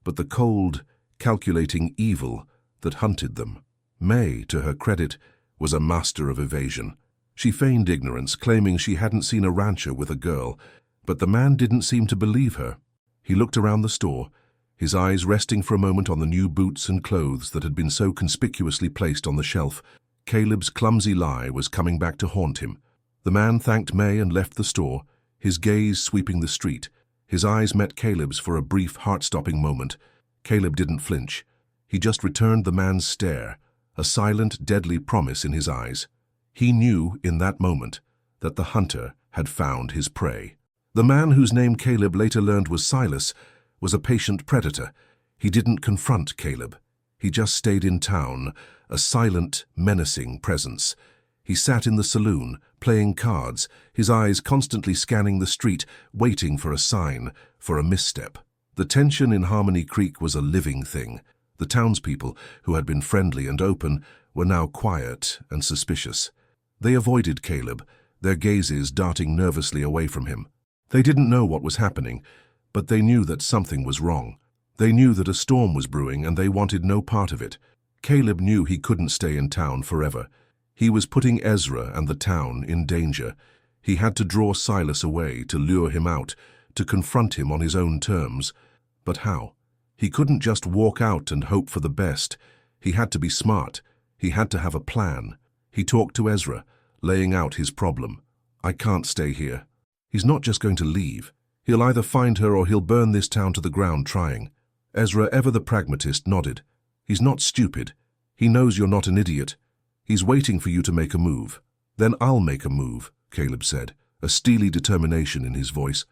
but the cold, calculating evil that hunted them. May, to her credit, was a master of evasion. She feigned ignorance, claiming she hadn't seen a rancher with a girl, but the man didn't seem to believe her. He looked around the store, his eyes resting for a moment on the new boots and clothes that had been so conspicuously placed on the shelf. Caleb's clumsy lie was coming back to haunt him. The man thanked May and left the store, his gaze sweeping the street. His eyes met Caleb's for a brief, heart-stopping moment. Caleb didn't flinch. He just returned the man's stare, a silent, deadly promise in his eyes. He knew, in that moment, that the hunter had found his prey. The man whose name Caleb later learned was Silas was a patient predator. He didn't confront Caleb. He just stayed in town, a silent, menacing presence. He sat in the saloon, playing cards, his eyes constantly scanning the street, waiting for a sign, for a misstep. The tension in Harmony Creek was a living thing. The townspeople, who had been friendly and open, were now quiet and suspicious. They avoided Caleb, their gazes darting nervously away from him. They didn't know what was happening, but they knew that something was wrong. They knew that a storm was brewing, and they wanted no part of it. Caleb knew he couldn't stay in town forever. He was putting Ezra and the town in danger. He had to draw Silas away, to lure him out, to confront him on his own terms. But how? He couldn't just walk out and hope for the best. He had to be smart. He had to have a plan. He talked to Ezra, laying out his problem. I can't stay here. He's not just going to leave. He'll either find her or he'll burn this town to the ground trying. Ezra, ever the pragmatist, nodded. He's not stupid. He knows you're not an idiot. He's waiting for you to make a move. Then I'll make a move, Caleb said, a steely determination in his voice.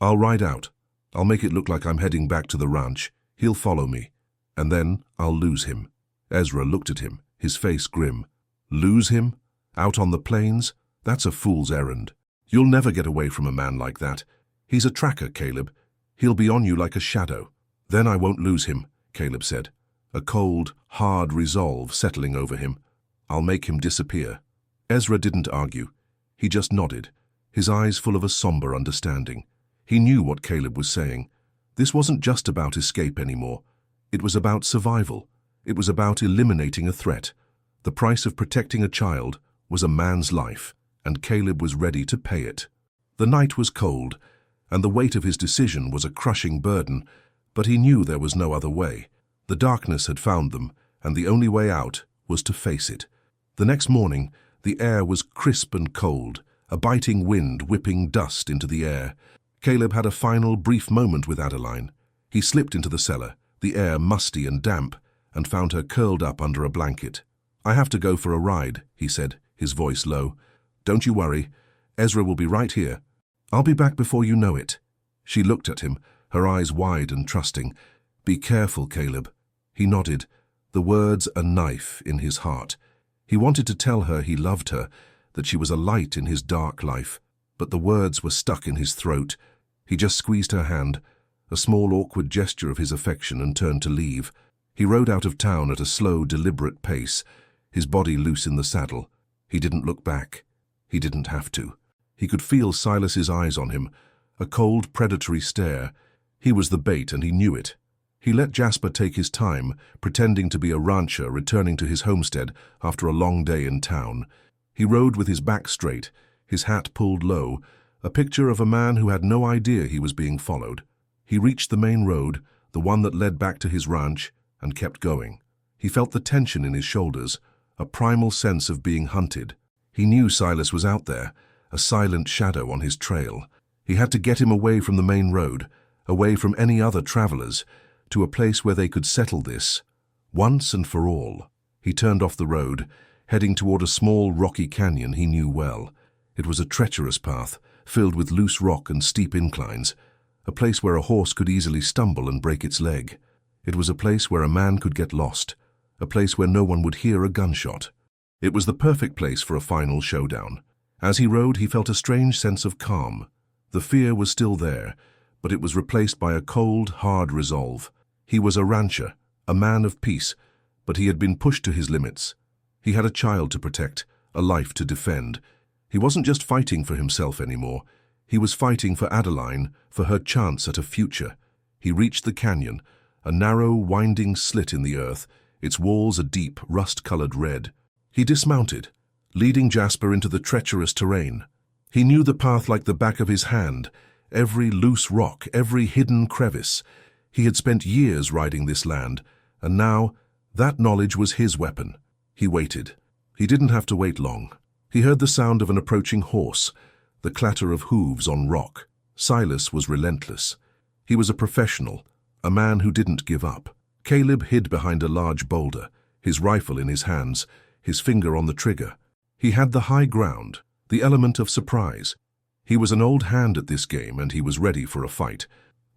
I'll ride out. I'll make it look like I'm heading back to the ranch. He'll follow me. And then I'll lose him. Ezra looked at him, his face grim. Lose him? Out on the plains? That's a fool's errand. You'll never get away from a man like that. He's a tracker, Caleb. He'll be on you like a shadow. Then I won't lose him, Caleb said, a cold, hard resolve settling over him. I'll make him disappear. Ezra didn't argue. He just nodded, his eyes full of a somber understanding. He knew what Caleb was saying. This wasn't just about escape anymore. It was about survival. It was about eliminating a threat. The price of protecting a child was a man's life, and Caleb was ready to pay it. The night was cold, and the weight of his decision was a crushing burden, but he knew there was no other way. The darkness had found them, and the only way out was to face it. The next morning, the air was crisp and cold, a biting wind whipping dust into the air. Caleb had a final, brief moment with Adeline. He slipped into the cellar, the air musty and damp, and found her curled up under a blanket. "I have to go for a ride," he said, his voice low. "Don't you worry. Ezra will be right here. I'll be back before you know it." She looked at him, her eyes wide and trusting. "Be careful, Caleb." He nodded, the words a knife in his heart. He wanted to tell her he loved her, that she was a light in his dark life, but the words were stuck in his throat. He just squeezed her hand, a small awkward gesture of his affection, and turned to leave. He rode out of town at a slow, deliberate pace, his body loose in the saddle. He didn't look back. He didn't have to. He could feel Silas's eyes on him, a cold, predatory stare. He was the bait, and he knew it. He let Jasper take his time, pretending to be a rancher returning to his homestead after a long day in town. He rode with his back straight, his hat pulled low, a picture of a man who had no idea he was being followed. He reached the main road, the one that led back to his ranch, and kept going. He felt the tension in his shoulders, a primal sense of being hunted. He knew Silas was out there, a silent shadow on his trail. He had to get him away from the main road, away from any other travelers, to a place where they could settle this, once and for all. He turned off the road, heading toward a small rocky canyon he knew well. It was a treacherous path, filled with loose rock and steep inclines, a place where a horse could easily stumble and break its leg. It was a place where a man could get lost, a place where no one would hear a gunshot. It was the perfect place for a final showdown. As he rode, he felt a strange sense of calm. The fear was still there, but it was replaced by a cold, hard resolve. He was a rancher, a man of peace, but he had been pushed to his limits. He had a child to protect, a life to defend. He wasn't just fighting for himself anymore. He was fighting for Adeline, for her chance at a future. He reached the canyon, a narrow, winding slit in the earth, its walls a deep, rust-colored red. He dismounted, leading Jasper into the treacherous terrain. He knew the path like the back of his hand, every loose rock, every hidden crevice. He had spent years riding this land, and now that knowledge was his weapon. He waited. He didn't have to wait long. He heard the sound of an approaching horse, the clatter of hooves on rock. Silas was relentless. He was a professional, a man who didn't give up. Caleb hid behind a large boulder, his rifle in his hands, his finger on the trigger. He had the high ground, the element of surprise. He was an old hand at this game, and he was ready for a fight.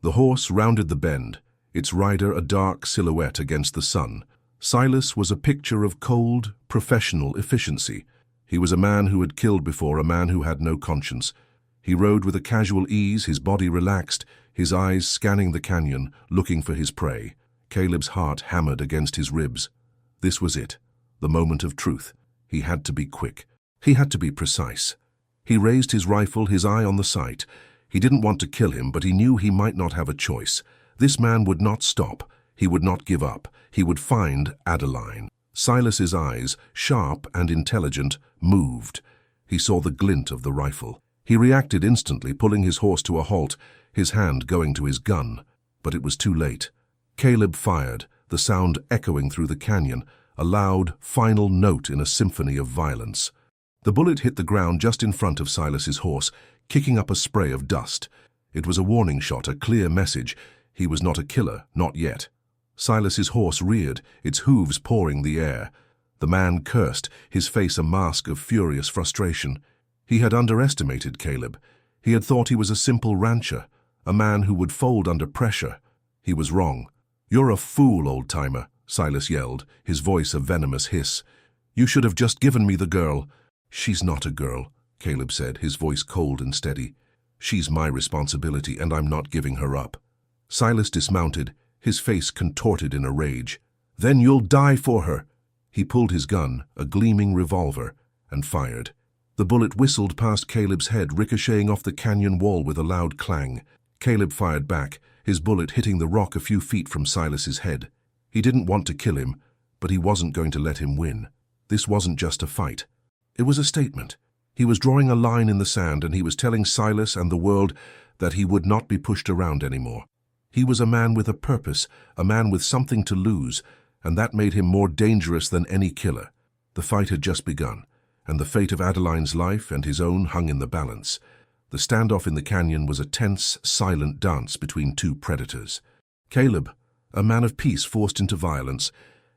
The horse rounded the bend, its rider a dark silhouette against the sun. Silas was a picture of cold, professional efficiency. He was a man who had killed before, a man who had no conscience. He rode with a casual ease, his body relaxed, his eyes scanning the canyon, looking for his prey. Caleb's heart hammered against his ribs. This was it, the moment of truth. He had to be quick. He had to be precise. He raised his rifle, his eye on the sight. He didn't want to kill him, but he knew he might not have a choice. This man would not stop. He would not give up. He would find Adeline. Silas's eyes, sharp and intelligent, moved. He saw the glint of the rifle. He reacted instantly, pulling his horse to a halt, his hand going to his gun. But it was too late. Caleb fired, the sound echoing through the canyon, a loud, final note in a symphony of violence. The bullet hit the ground just in front of Silas's horse, kicking up a spray of dust. It was a warning shot, a clear message. He was not a killer, not yet. Silas's horse reared, its hooves pawing the air. The man cursed, his face a mask of furious frustration. He had underestimated Caleb. He had thought he was a simple rancher, a man who would fold under pressure. He was wrong. "You're a fool, old-timer," Silas yelled, his voice a venomous hiss. "You should have just given me the girl." "She's not a girl," Caleb said, his voice cold and steady. "She's my responsibility, and I'm not giving her up." Silas dismounted, his face contorted in a rage. "Then you'll die for her." He pulled his gun, a gleaming revolver, and fired. The bullet whistled past Caleb's head, ricocheting off the canyon wall with a loud clang. Caleb fired back, his bullet hitting the rock a few feet from Silas's head. He didn't want to kill him, but he wasn't going to let him win. This wasn't just a fight. It was a statement. He was drawing a line in the sand, and he was telling Silas and the world that he would not be pushed around anymore. He was a man with a purpose, a man with something to lose, and that made him more dangerous than any killer. The fight had just begun, and the fate of Adeline's life and his own hung in the balance. The standoff in the canyon was a tense, silent dance between two predators. Caleb, a man of peace forced into violence,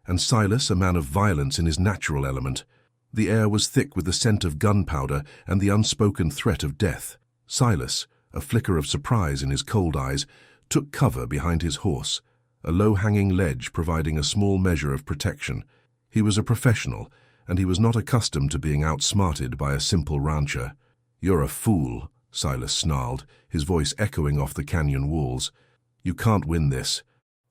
and Silas, a man of violence in his natural element. The air was thick with the scent of gunpowder and the unspoken threat of death. Silas, a flicker of surprise in his cold eyes, took cover behind his horse, a low-hanging ledge providing a small measure of protection. He was a professional, and he was not accustomed to being outsmarted by a simple rancher. "You're a fool," Silas snarled, his voice echoing off the canyon walls. "You can't win this.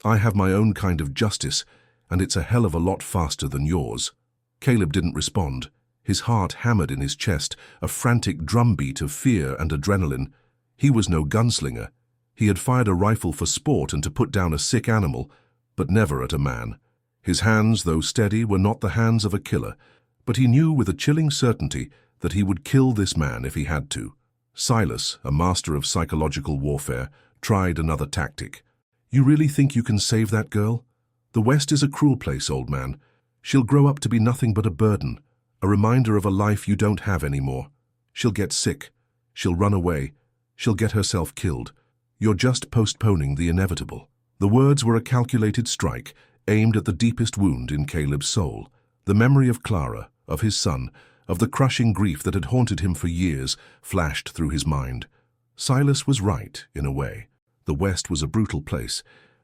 I have my own kind of justice, and it's a hell of a lot faster than yours." Caleb didn't respond. His heart hammered in his chest, a frantic drumbeat of fear and adrenaline. He was no gunslinger. He had fired a rifle for sport and to put down a sick animal, but never at a man. His hands, though steady, were not the hands of a killer, but he knew with a chilling certainty that he would kill this man if he had to. Silas, a master of psychological warfare, tried another tactic. "You really think you can save that girl? The West is a cruel place, old man. She'll grow up to be nothing but a burden, a reminder of a life you don't have anymore. She'll get sick. She'll run away. She'll get herself killed. You're just postponing the inevitable." The words were a calculated strike, aimed at the deepest wound in Caleb's soul. The memory of Clara, of his son, of the crushing grief that had haunted him for years, flashed through his mind. Silas was right, in a way. The West was a brutal place,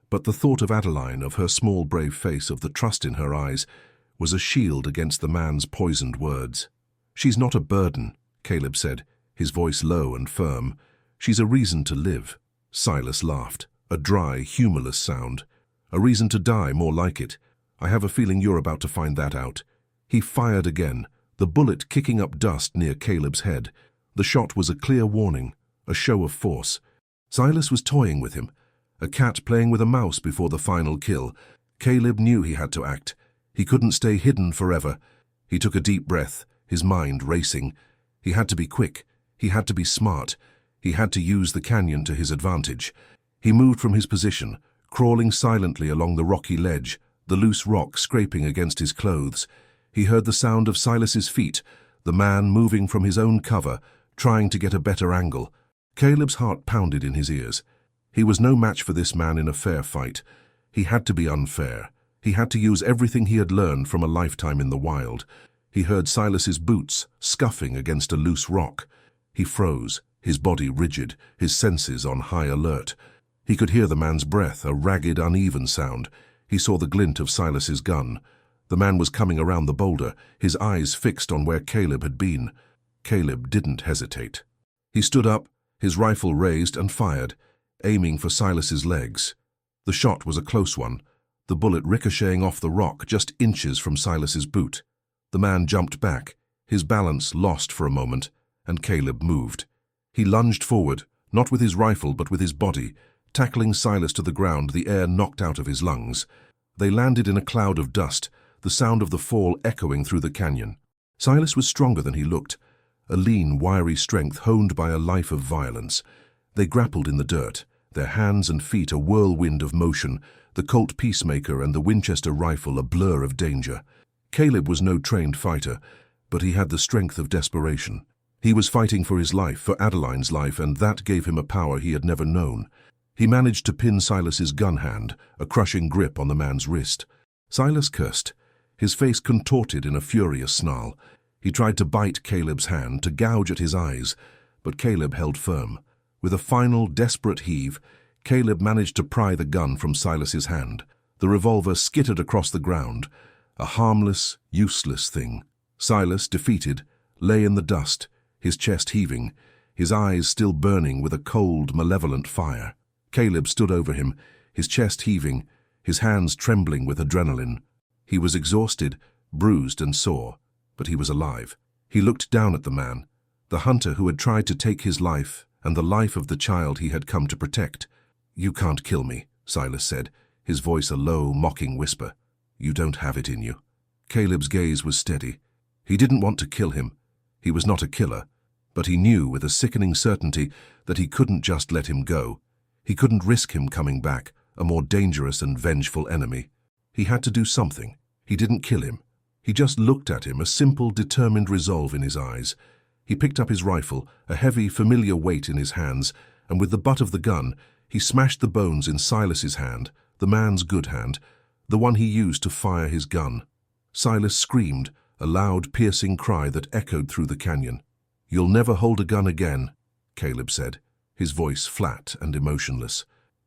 but the thought of Adeline, of her small brave face, of the trust in her eyes, was a shield against the man's poisoned words. "She's not a burden," Caleb said, his voice low and firm. "She's a reason to live." Silas laughed, a dry, humorless sound. "A reason to die, more like it. I have a feeling you're about to find that out." He fired again, the bullet kicking up dust near Caleb's head. The shot was a clear warning, a show of force. Silas was toying with him, a cat playing with a mouse before the final kill. Caleb knew he had to act. He couldn't stay hidden forever. He took a deep breath, his mind racing. He had to be quick. He had to be smart. He had to use the canyon to his advantage. He moved from his position, crawling silently along the rocky ledge, the loose rock scraping against his clothes. He heard the sound of Silas's feet, the man moving from his own cover, trying to get a better angle. Caleb's heart pounded in his ears. He was no match for this man in a fair fight. He had to be unfair. He had to use everything he had learned from a lifetime in the wild. He heard Silas's boots scuffing against a loose rock. He froze, his body rigid, his senses on high alert. He could hear the man's breath, a ragged, uneven sound. He saw the glint of Silas's gun. The man was coming around the boulder, his eyes fixed on where Caleb had been. Caleb didn't hesitate. He stood up, his rifle raised, and fired, aiming for Silas's legs. The shot was a close one, the bullet ricocheting off the rock just inches from Silas's boot. The man jumped back, his balance lost for a moment, and Caleb moved. He lunged forward, not with his rifle but with his body, tackling Silas to the ground, the air knocked out of his lungs. They landed in a cloud of dust, the sound of the fall echoing through the canyon. Silas was stronger than he looked, a lean, wiry strength honed by a life of violence. They grappled in the dirt, their hands and feet a whirlwind of motion, the Colt Peacemaker and the Winchester rifle a blur of danger. Caleb was no trained fighter, but he had the strength of desperation. He was fighting for his life, for Adeline's life, and that gave him a power he had never known. He managed to pin Silas's gun hand, a crushing grip on the man's wrist. Silas cursed, his face contorted in a furious snarl. He tried to bite Caleb's hand, to gouge at his eyes, but Caleb held firm. With a final, desperate heave, Caleb managed to pry the gun from Silas's hand. The revolver skittered across the ground, a harmless, useless thing. Silas, defeated, lay in the dust, his chest heaving, his eyes still burning with a cold, malevolent fire. Caleb stood over him, his chest heaving, his hands trembling with adrenaline. He was exhausted, bruised and sore, but he was alive. He looked down at the man, the hunter who had tried to take his life and the life of the child he had come to protect. "You can't kill me," Silas said, his voice a low, mocking whisper. "You don't have it in you." Caleb's gaze was steady. He didn't want to kill him. He was not a killer, but he knew with a sickening certainty that he couldn't just let him go. He couldn't risk him coming back, a more dangerous and vengeful enemy. He had to do something. He didn't kill him. He just looked at him, a simple, determined resolve in his eyes. He picked up his rifle, a heavy, familiar weight in his hands, and with the butt of the gun, he smashed the bones in Silas's hand, the man's good hand, the one he used to fire his gun. Silas screamed, a loud, piercing cry that echoed through the canyon. "You'll never hold a gun again," Caleb said, his voice flat and emotionless.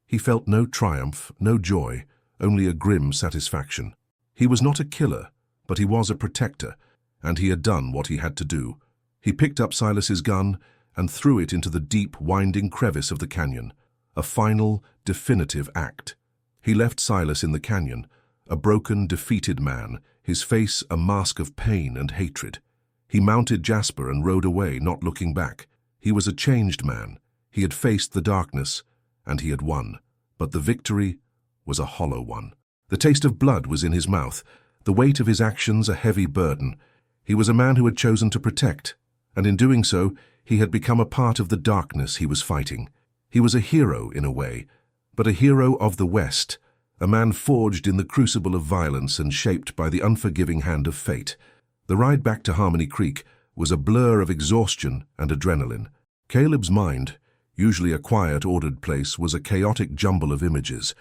He felt no triumph, no joy, only a grim satisfaction. He was not a killer, but he was a protector, and he had done what he had to do. He picked up Silas's gun and threw it into the deep, winding crevice of the canyon, a final, definitive act. He left Silas in the canyon, a broken, defeated man, his face a mask of pain and hatred. He mounted Jasper and rode away, not looking back. He was a changed man. He had faced the darkness, and he had won. But the victory was a hollow one. The taste of blood was in his mouth, the weight of his actions a heavy burden. He was a man who had chosen to protect, and in doing so, he had become a part of the darkness he was fighting. He was a hero in a way, but a hero of the West, a man forged in the crucible of violence and shaped by the unforgiving hand of fate. The ride back to Harmony Creek was a blur of exhaustion and adrenaline. Caleb's mind, usually a quiet, ordered place, was a chaotic jumble of images.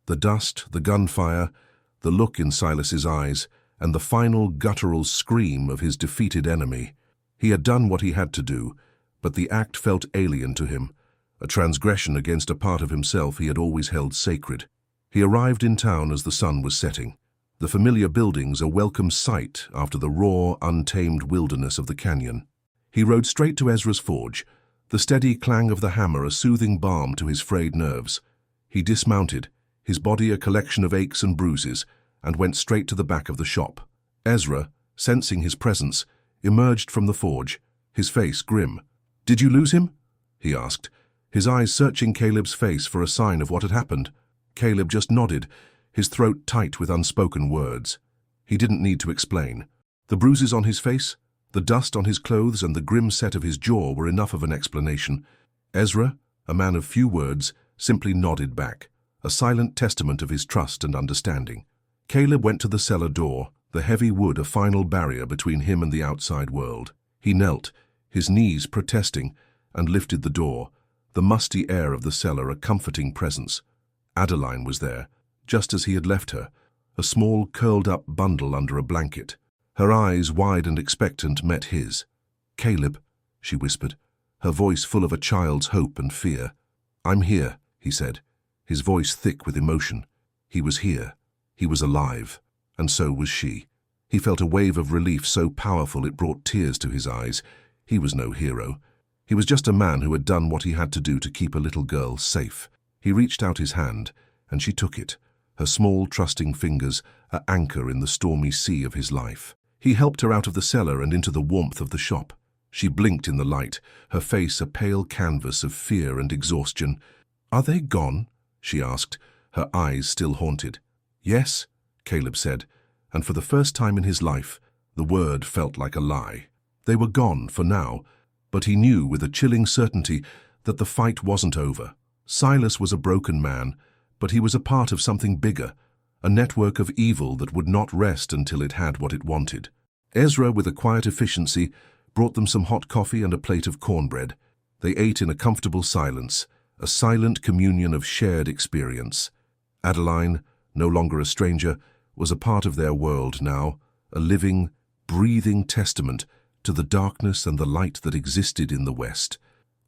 The dust, the gunfire, the look in Silas's eyes, and the final guttural scream of his defeated enemy. He had done what he had to do, but the act felt alien to him, a transgression against a part of himself he had always held sacred. He arrived in town as the sun was setting. The familiar buildings a welcome sight after the raw, untamed wilderness of the canyon. He rode straight to Ezra's forge, the steady clang of the hammer a soothing balm to his frayed nerves. He dismounted, his body a collection of aches and bruises, and went straight to the back of the shop. Ezra, sensing his presence, emerged from the forge, his face grim. "Did you lose him?" he asked, his eyes searching Caleb's face for a sign of what had happened. Caleb just nodded, his throat tight with unspoken words. He didn't need to explain. The bruises on his face, the dust on his clothes, and the grim set of his jaw were enough of an explanation. Ezra, a man of few words, simply nodded back, a silent testament of his trust and understanding. Caleb went to the cellar door, the heavy wood a final barrier between him and the outside world. He knelt, his knees protesting, and lifted the door, the musty air of the cellar a comforting presence. Adeline was there, just as he had left her, a small curled-up bundle under a blanket. Her eyes, wide and expectant, met his. "Caleb," she whispered, her voice full of a child's hope and fear. "I'm here," he said, his voice thick with emotion. He was here. He was alive, and so was she. He felt a wave of relief so powerful it brought tears to his eyes. He was no hero. He was just a man who had done what he had to do to keep a little girl safe. He reached out his hand, and she took it, her small, trusting fingers an anchor in the stormy sea of his life. He helped her out of the cellar and into the warmth of the shop. She blinked in the light, her face a pale canvas of fear and exhaustion. "Are they gone?" she asked, her eyes still haunted. "Yes," Caleb said, and for the first time in his life, the word felt like a lie. They were gone for now, but he knew with a chilling certainty that the fight wasn't over. Silas was a broken man, but he was a part of something bigger, a network of evil that would not rest until it had what it wanted. Ezra, with a quiet efficiency, brought them some hot coffee and a plate of cornbread. They ate in a comfortable silence, a silent communion of shared experience. Adeline, no longer a stranger, was a part of their world now, a living, breathing testament to the darkness and the light that existed in the West.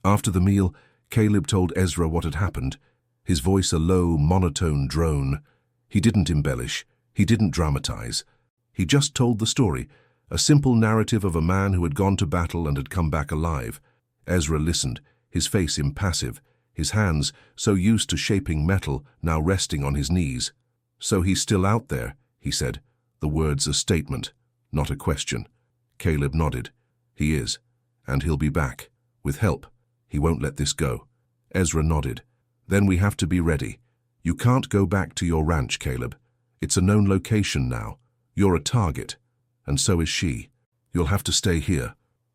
After the meal, Caleb told Ezra what had happened, his voice a low, monotone drone. He didn't embellish, he didn't dramatize. He just told the story, a simple narrative of a man who had gone to battle and had come back alive. Ezra listened, his face impassive, his hands, so used to shaping metal, now resting on his knees. "So he's still out there," he said, the words a statement, not a question. Caleb nodded. "He is, and he'll be back, with help. He won't let this go." Ezra nodded. "Then we have to be ready. You can't go back to your ranch, Caleb. It's a known location now. You're a target, and so is she. You'll have to stay here."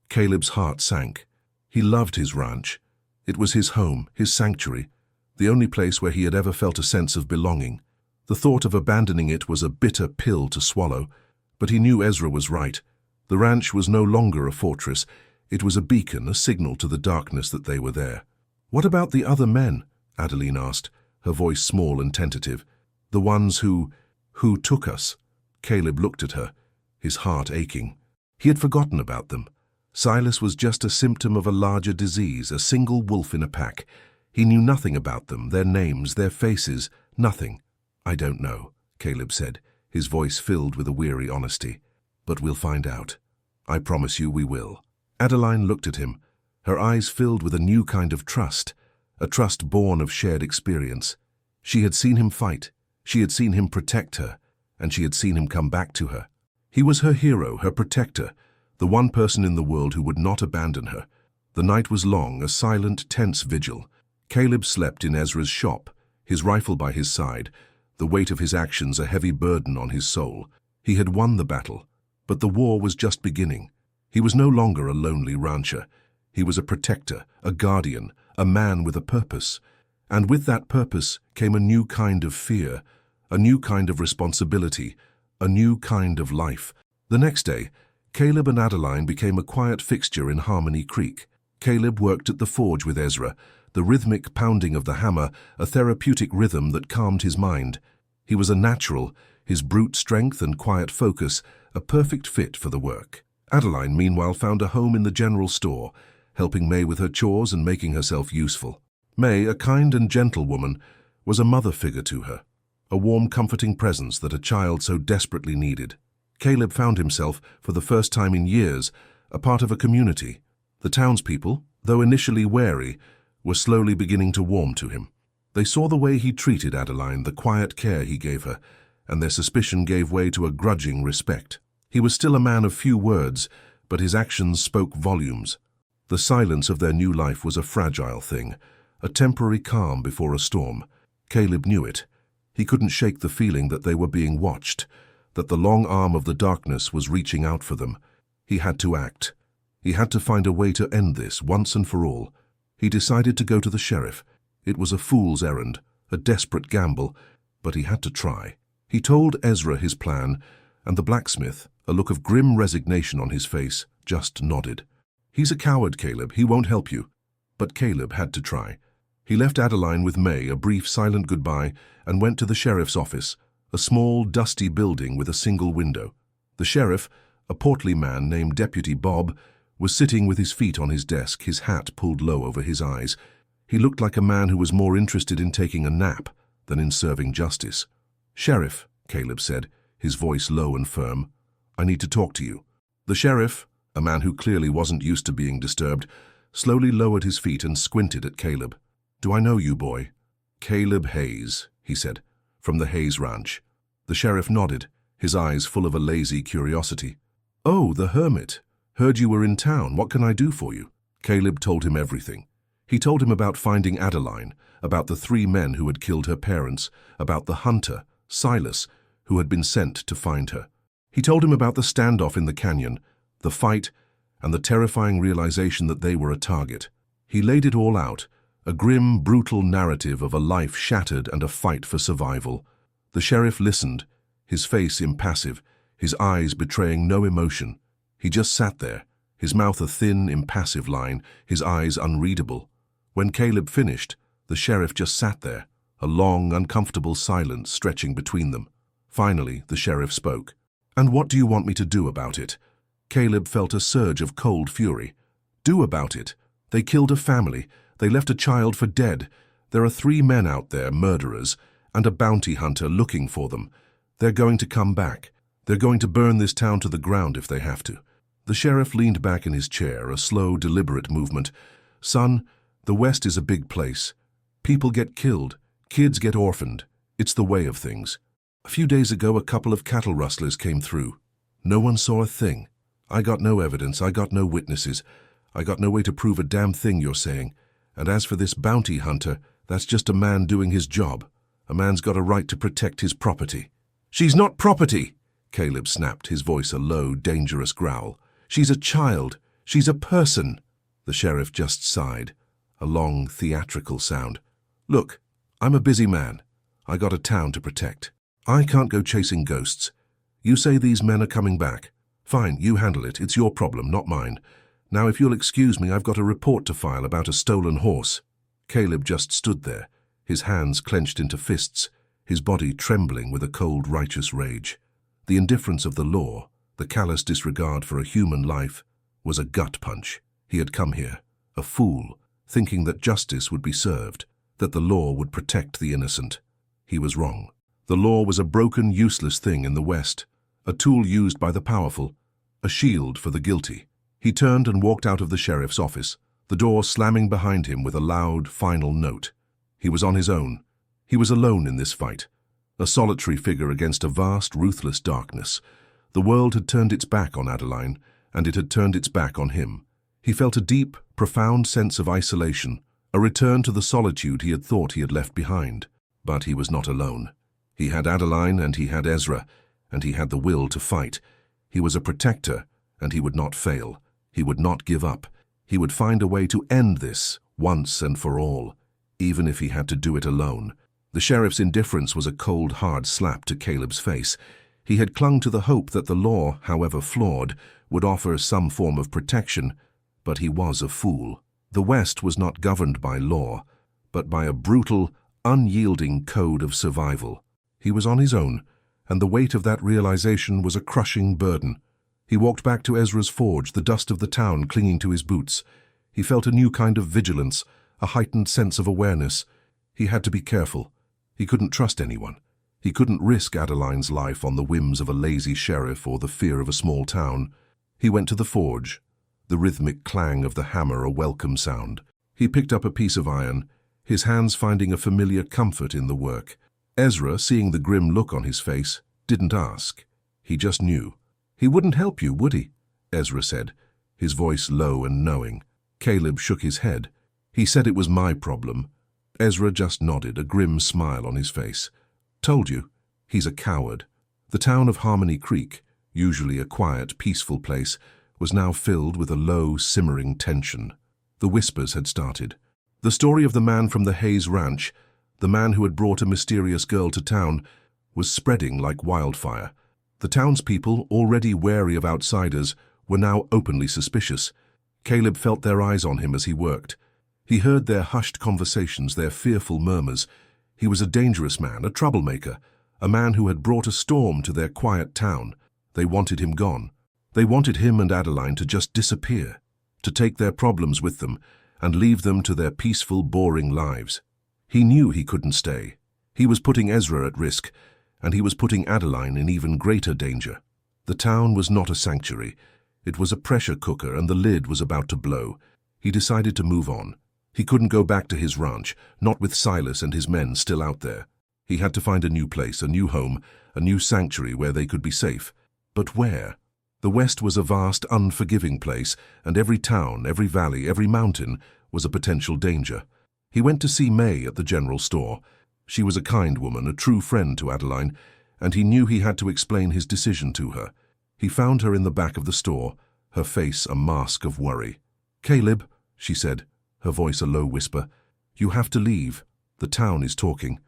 Caleb's heart sank. He loved his ranch. It was his home, his sanctuary, the only place where he had ever felt a sense of belonging. The thought of abandoning it was a bitter pill to swallow, but he knew Ezra was right. The ranch was no longer a fortress. It was a beacon, a signal to the darkness that they were there. "What about the other men?" Adeline asked, her voice small and tentative. "The ones who took us?" Caleb looked at her, his heart aching. He had forgotten about them. Silas was just a symptom of a larger disease, a single wolf in a pack. He knew nothing about them, their names, their faces, nothing. "I don't know," Caleb said, his voice filled with a weary honesty. "But we'll find out. I promise you we will." Adeline looked at him, her eyes filled with a new kind of trust, a trust born of shared experience. She had seen him fight, she had seen him protect her, and she had seen him come back to her. He was her hero, her protector, the one person in the world who would not abandon her. The night was long, a silent, tense vigil. Caleb slept in Ezra's shop, his rifle by his side, the weight of his actions a heavy burden on his soul. He had won the battle, but the war was just beginning. He was no longer a lonely rancher. He was a protector, a guardian, a man with a purpose. And with that purpose came a new kind of fear, a new kind of responsibility, a new kind of life. The next day, Caleb and Adeline became a quiet fixture in Harmony Creek. Caleb worked at the forge with Ezra, the rhythmic pounding of the hammer, a therapeutic rhythm that calmed his mind. He was a natural, his brute strength and quiet focus, a perfect fit for the work. Adeline, meanwhile, found a home in the general store, helping May with her chores and making herself useful. May, a kind and gentle woman, was a mother figure to her, a warm, comforting presence that a child so desperately needed. Caleb found himself, for the first time in years, a part of a community. The townspeople, though initially wary, were slowly beginning to warm to him. They saw the way he treated Adeline, the quiet care he gave her, and their suspicion gave way to a grudging respect. He was still a man of few words, but his actions spoke volumes. The silence of their new life was a fragile thing, a temporary calm before a storm. Caleb knew it. He couldn't shake the feeling that they were being watched, that the long arm of the darkness was reaching out for them. He had to act. He had to find a way to end this once and for all. He decided to go to the sheriff. It was a fool's errand, a desperate gamble, but he had to try. He told Ezra his plan, and the blacksmith, a look of grim resignation on his face, just nodded. "He's a coward, Caleb. He won't help you." But Caleb had to try. He left Adeline with May, a brief, silent goodbye, and went to the sheriff's office, a small, dusty building with a single window. The sheriff, a portly man named Deputy Bob, was sitting with his feet on his desk, his hat pulled low over his eyes. He looked like a man who was more interested in taking a nap than in serving justice. "Sheriff," Caleb said, his voice low and firm, "I need to talk to you." The sheriff, a man who clearly wasn't used to being disturbed, slowly lowered his feet and squinted at Caleb. "Do I know you, boy?" "Caleb Hayes," he said, "from the Hayes Ranch." The sheriff nodded, his eyes full of a lazy curiosity. "Oh, the hermit. Heard you were in town. What can I do for you?" Caleb told him everything. He told him about finding Adeline, about the 3 men who had killed her parents, about the hunter, Silas, who had been sent to find her. He told him about the standoff in the canyon, the fight, and the terrifying realization that they were a target. He laid it all out, a grim, brutal narrative of a life shattered and a fight for survival. The sheriff listened, his face impassive, his eyes betraying no emotion. He just sat there, his mouth a thin, impassive line, his eyes unreadable. When Caleb finished, the sheriff just sat there, a long, uncomfortable silence stretching between them. Finally, the sheriff spoke. "And what do you want me to do about it?" Caleb felt a surge of cold fury. "Do about it? They killed a family. They left a child for dead. There are 3 men out there, murderers, and a bounty hunter looking for them. They're going to come back. They're going to burn this town to the ground if they have to." The sheriff leaned back in his chair, a slow, deliberate movement. "Son, the West is a big place. People get killed. Kids get orphaned. It's the way of things. A few days ago, a couple of cattle rustlers came through. No one saw a thing. I got no evidence. I got no witnesses. I got no way to prove a damn thing you're saying. And as for this bounty hunter, that's just a man doing his job. A man's got a right to protect his property." "She's not property," Caleb snapped, his voice a low, dangerous growl. "She's a child. She's a person." The sheriff just sighed, a long, theatrical sound. "Look, I'm a busy man. I got a town to protect. I can't go chasing ghosts. You say these men are coming back. Fine, you handle it. It's your problem, not mine. Now, if you'll excuse me, I've got a report to file about a stolen horse." Caleb just stood there, his hands clenched into fists, his body trembling with a cold, righteous rage. The indifference of the law, the callous disregard for a human life, was a gut punch. He had come here, a fool, thinking that justice would be served, that the law would protect the innocent. He was wrong. The law was a broken, useless thing in the West, a tool used by the powerful, a shield for the guilty. He turned and walked out of the sheriff's office, the door slamming behind him with a loud, final note. He was on his own. He was alone in this fight, a solitary figure against a vast, ruthless darkness. The world had turned its back on Adeline, and it had turned its back on him. He felt a deep, profound sense of isolation, a return to the solitude he had thought he had left behind. But he was not alone. He had Adeline and he had Ezra, and he had the will to fight. He was a protector, and he would not fail. He would not give up. He would find a way to end this, once and for all, even if he had to do it alone. The sheriff's indifference was a cold, hard slap to Caleb's face. He had clung to the hope that the law, however flawed, would offer some form of protection, but he was a fool. The West was not governed by law, but by a brutal, unyielding code of survival. He was on his own, and the weight of that realization was a crushing burden. He walked back to Ezra's forge, the dust of the town clinging to his boots. He felt a new kind of vigilance, a heightened sense of awareness. He had to be careful. He couldn't trust anyone. He couldn't risk Adeline's life on the whims of a lazy sheriff or the fear of a small town. He went to the forge, the rhythmic clang of the hammer a welcome sound. He picked up a piece of iron, his hands finding a familiar comfort in the work. Ezra, seeing the grim look on his face, didn't ask. He just knew. "He wouldn't help you, would he?" Ezra said, his voice low and knowing. Caleb shook his head. "He said it was my problem." Ezra just nodded, a grim smile on his face. "Told you, he's a coward." The town of Harmony Creek, usually a quiet, peaceful place, was now filled with a low, simmering tension. The whispers had started. The story of the man from the Hayes Ranch, the man who had brought a mysterious girl to town, was spreading like wildfire. The townspeople, already wary of outsiders, were now openly suspicious. Caleb felt their eyes on him as he worked. He heard their hushed conversations, their fearful murmurs. He was a dangerous man, a troublemaker, a man who had brought a storm to their quiet town. They wanted him gone. They wanted him and Adeline to just disappear, to take their problems with them and leave them to their peaceful, boring lives. He knew he couldn't stay. He was putting Ezra at risk, and he was putting Adeline in even greater danger. The town was not a sanctuary. It was a pressure cooker, and the lid was about to blow. He decided to move on. He couldn't go back to his ranch, not with Silas and his men still out there. He had to find a new place, a new home, a new sanctuary where they could be safe. But where? The West was a vast, unforgiving place, and every town, every valley, every mountain was a potential danger. He went to see May at the general store. She was a kind woman, a true friend to Adeline, and he knew he had to explain his decision to her. He found her in the back of the store, her face a mask of worry. "Caleb," she said, her voice a low whisper, "you have to leave. The town is talking.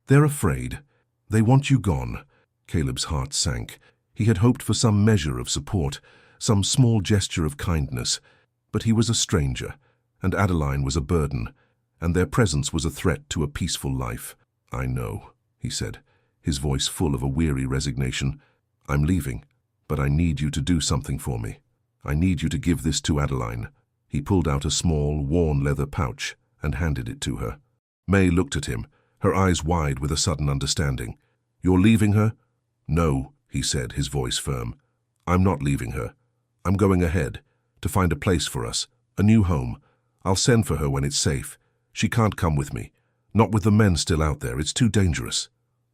They're afraid. They want you gone." Caleb's heart sank. He had hoped for some measure of support, some small gesture of kindness, but he was a stranger, and Adeline was a burden, and their presence was a threat to a peaceful life. "I know," he said, his voice full of a weary resignation. "I'm leaving, but I need you to do something for me. I need you to give this to Adeline." He pulled out a small, worn leather pouch and handed it to her. May looked at him, her eyes wide with a sudden understanding. "You're leaving her?" "No," he said, his voice firm. "I'm not leaving her. I'm going ahead, to find a place for us, a new home. I'll send for her when it's safe. She can't come with me. Not with the men still out there. It's too dangerous."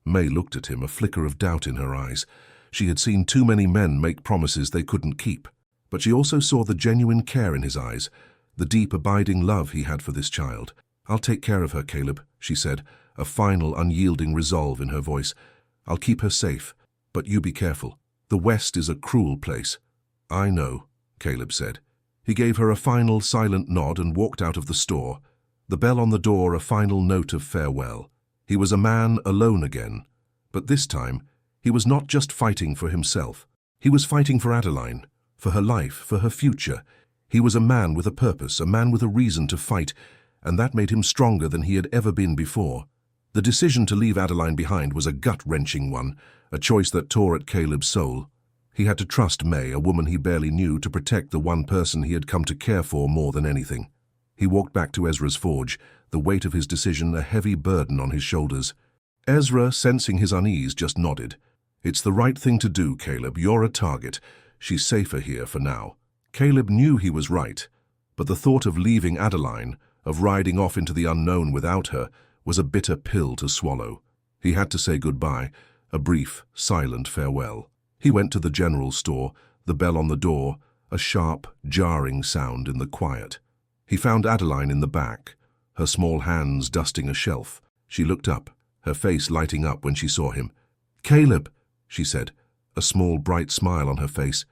May looked at him, a flicker of doubt in her eyes. She had seen too many men make promises they couldn't keep. But she also saw the genuine care in his eyes, the deep, abiding love he had for this child. "I'll take care of her, Caleb," she said, a final, unyielding resolve in her voice. "I'll keep her safe, but you be careful. The West is a cruel place." "I know," Caleb said. He gave her a final, silent nod and walked out of the store, the bell on the door a final note of farewell. He was a man alone again, but this time he was not just fighting for himself. He was fighting for Adeline, for her life, for her future. He was a man with a purpose, a man with a reason to fight, and that made him stronger than he had ever been before. The decision to leave Adeline behind was a gut-wrenching one, a choice that tore at Caleb's soul. He had to trust May, a woman he barely knew, to protect the one person he had come to care for more than anything. He walked back to Ezra's forge, the weight of his decision a heavy burden on his shoulders. Ezra, sensing his unease, just nodded. "It's the right thing to do, Caleb. You're a target. She's safer here for now." Caleb knew he was right, but the thought of leaving Adeline, of riding off into the unknown without her, was a bitter pill to swallow. He had to say goodbye, a brief, silent farewell. He went to the general store, the bell on the door, a sharp, jarring sound in the quiet. He found Adeline in the back, her small hands dusting a shelf. She looked up, her face lighting up when she saw him. "Caleb," she said, a small bright smile on her face.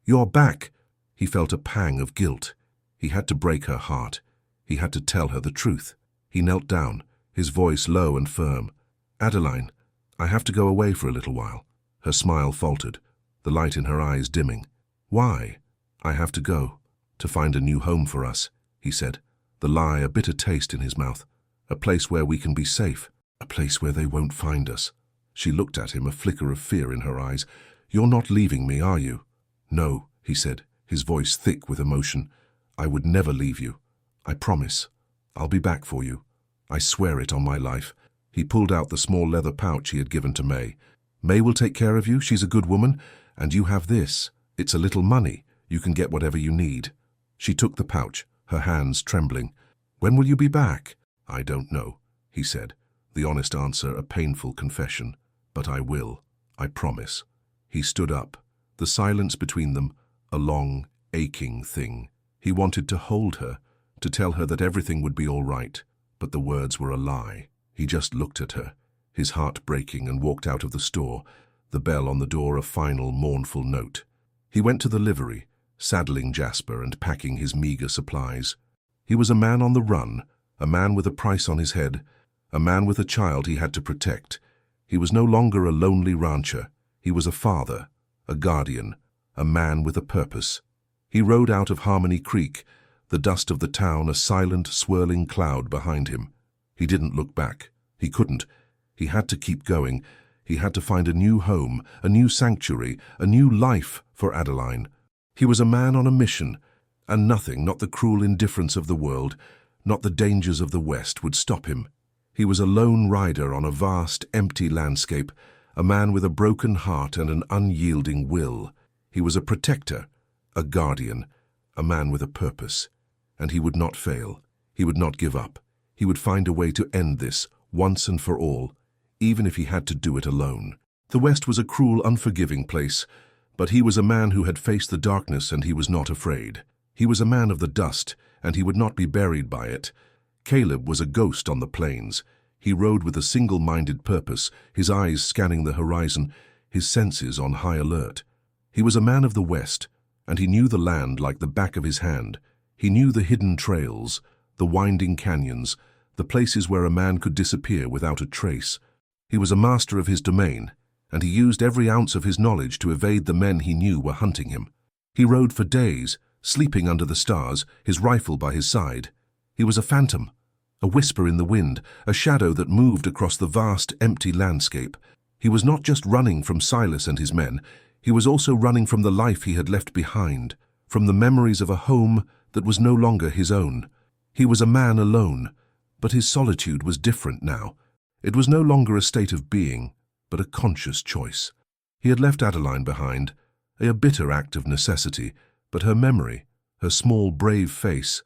"You're back." He felt a pang of guilt. He had to break her heart. He had to tell her the truth. He knelt down, his voice low and firm. "Adeline, I have to go away for a little while." Her smile faltered, the light in her eyes dimming. "Why?" "I have to go, to find a new home for us," he said, the lie a bitter taste in his mouth. "A place where we can be safe, a place where they won't find us." She looked at him, a flicker of fear in her eyes. "You're not leaving me, are you?" "No," he said, his voice thick with emotion. "I would never leave you. I promise. I'll be back for you. I swear it on my life." He pulled out the small leather pouch he had given to May. "May will take care of you. She's a good woman. And you have this. It's a little money. You can get whatever you need." She took the pouch, her hands trembling. "When will you be back?" "I don't know," he said, the honest answer a painful confession. "But I will. I promise." He stood up, the silence between them a long, aching thing. He wanted to hold her, to tell her that everything would be all right, but the words were a lie. He just looked at her, his heart breaking, and walked out of the store, the bell on the door a final, mournful note. He went to the livery, saddling Jasper and packing his meager supplies. He was a man on the run, a man with a price on his head, a man with a child he had to protect. He was no longer a lonely rancher. He was a father, a guardian, a man with a purpose. He rode out of Harmony Creek, the dust of the town a silent, swirling cloud behind him. He didn't look back. He couldn't. He had to keep going. He had to find a new home, a new sanctuary, a new life for Adeline. He was a man on a mission, and nothing, not the cruel indifference of the world, not the dangers of the West, would stop him. He was a lone rider on a vast, empty landscape, a man with a broken heart and an unyielding will. He was a protector, a guardian, a man with a purpose. And he would not fail. He would not give up. He would find a way to end this, once and for all, even if he had to do it alone. The West was a cruel, unforgiving place, but he was a man who had faced the darkness, and he was not afraid. He was a man of the dust, and he would not be buried by it. Caleb was a ghost on the plains. He rode with a single-minded purpose, his eyes scanning the horizon, his senses on high alert. He was a man of the West, and he knew the land like the back of his hand. He knew the hidden trails, the winding canyons, the places where a man could disappear without a trace. He was a master of his domain, and he used every ounce of his knowledge to evade the men he knew were hunting him. He rode for days, sleeping under the stars, his rifle by his side. He was a phantom, a whisper in the wind, a shadow that moved across the vast, empty landscape. He was not just running from Silas and his men, he was also running from the life he had left behind, from the memories of a home that was no longer his own. He was a man alone, but his solitude was different now. It was no longer a state of being, but a conscious choice. He had left Adeline behind, a bitter act of necessity, but her memory, her small, brave face,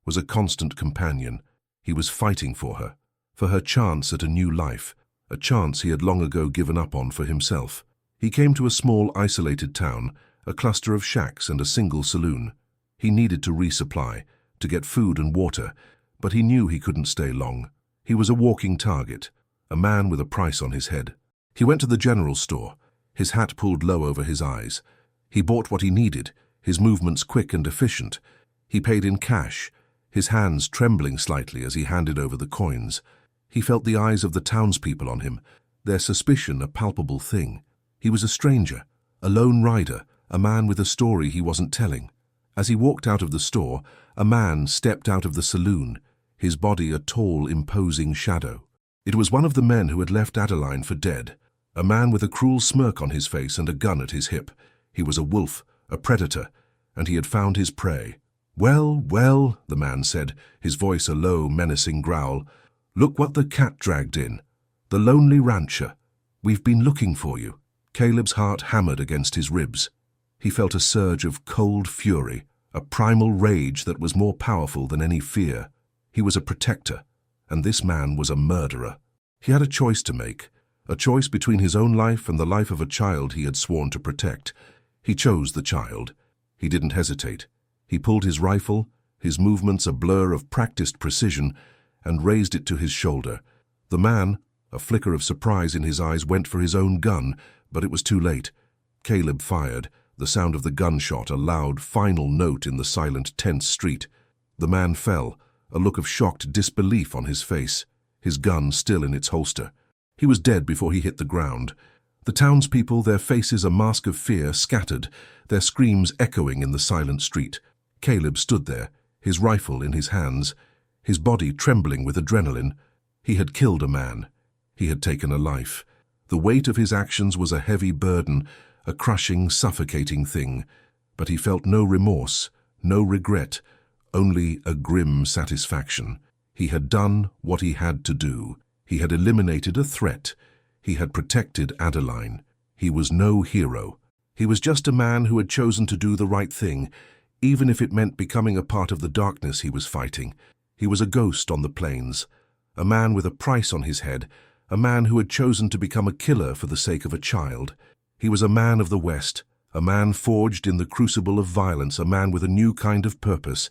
was a constant companion. He was fighting for her chance at a new life, a chance he had long ago given up on for himself. He came to a small, isolated town, a cluster of shacks and a single saloon. He needed to resupply, to get food and water, but he knew he couldn't stay long. He was a walking target, a man with a price on his head. He went to the general store, his hat pulled low over his eyes. He bought what he needed, his movements quick and efficient. He paid in cash, his hands trembling slightly as he handed over the coins. He felt the eyes of the townspeople on him, their suspicion a palpable thing. He was a stranger, a lone rider, a man with a story he wasn't telling. As he walked out of the store, a man stepped out of the saloon, his body a tall, imposing shadow. It was one of the men who had left Adeline for dead, a man with a cruel smirk on his face and a gun at his hip. He was a wolf, a predator, and he had found his prey. "Well, well," the man said, his voice a low, menacing growl. "Look what the cat dragged in. The lonely rancher. We've been looking for you." Caleb's heart hammered against his ribs. He felt a surge of cold fury, a primal rage that was more powerful than any fear. He was a protector, and this man was a murderer. He had a choice to make, a choice between his own life and the life of a child he had sworn to protect. He chose the child. He didn't hesitate. He pulled his rifle, his movements a blur of practiced precision, and raised it to his shoulder. The man, a flicker of surprise in his eyes, went for his own gun, but it was too late. Caleb fired, the sound of the gunshot a loud, final note in the silent, tense street. The man fell, a look of shocked disbelief on his face, his gun still in its holster. He was dead before he hit the ground. The townspeople, their faces a mask of fear, scattered, their screams echoing in the silent street. Caleb stood there, his rifle in his hands, his body trembling with adrenaline. He had killed a man. He had taken a life. The weight of his actions was a heavy burden, a crushing, suffocating thing. But he felt no remorse, no regret, only a grim satisfaction. He had done what he had to do. He had eliminated a threat. He had protected Adeline. He was no hero. He was just a man who had chosen to do the right thing, even if it meant becoming a part of the darkness he was fighting. He was a ghost on the plains, a man with a price on his head, a man who had chosen to become a killer for the sake of a child. He was a man of the West, a man forged in the crucible of violence, a man with a new kind of purpose,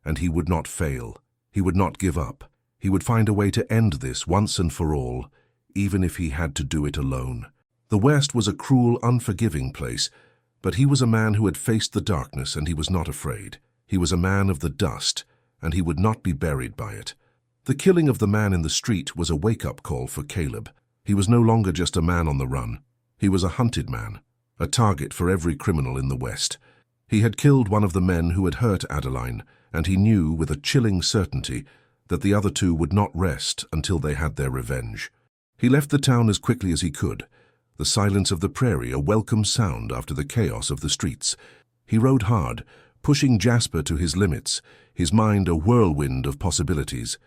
and he would not fail. He would not give up. He would find a way to end this once and for all, even if he had to do it alone. The West was a cruel, unforgiving place, but he was a man who had faced the darkness, and he was not afraid. He was a man of the dust, and he would not be buried by it. The killing of the man in the street was a wake-up call for Caleb. He was no longer just a man on the run. He was a hunted man, a target for every criminal in the West. He had killed one of the men who had hurt Adeline, and he knew with a chilling certainty that the other two would not rest until they had their revenge. He left the town as quickly as he could, the silence of the prairie a welcome sound after the chaos of the streets. He rode hard, pushing Jasper to his limits, his mind a whirlwind of possibilities.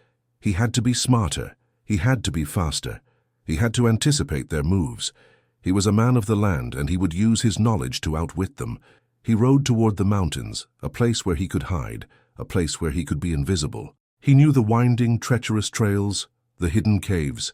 He had to be smarter. He had to be faster. He had to anticipate their moves. He was a man of the land, and he would use his knowledge to outwit them. He rode toward the mountains, a place where he could hide, a place where he could be invisible. He knew the winding, treacherous trails, the hidden caves,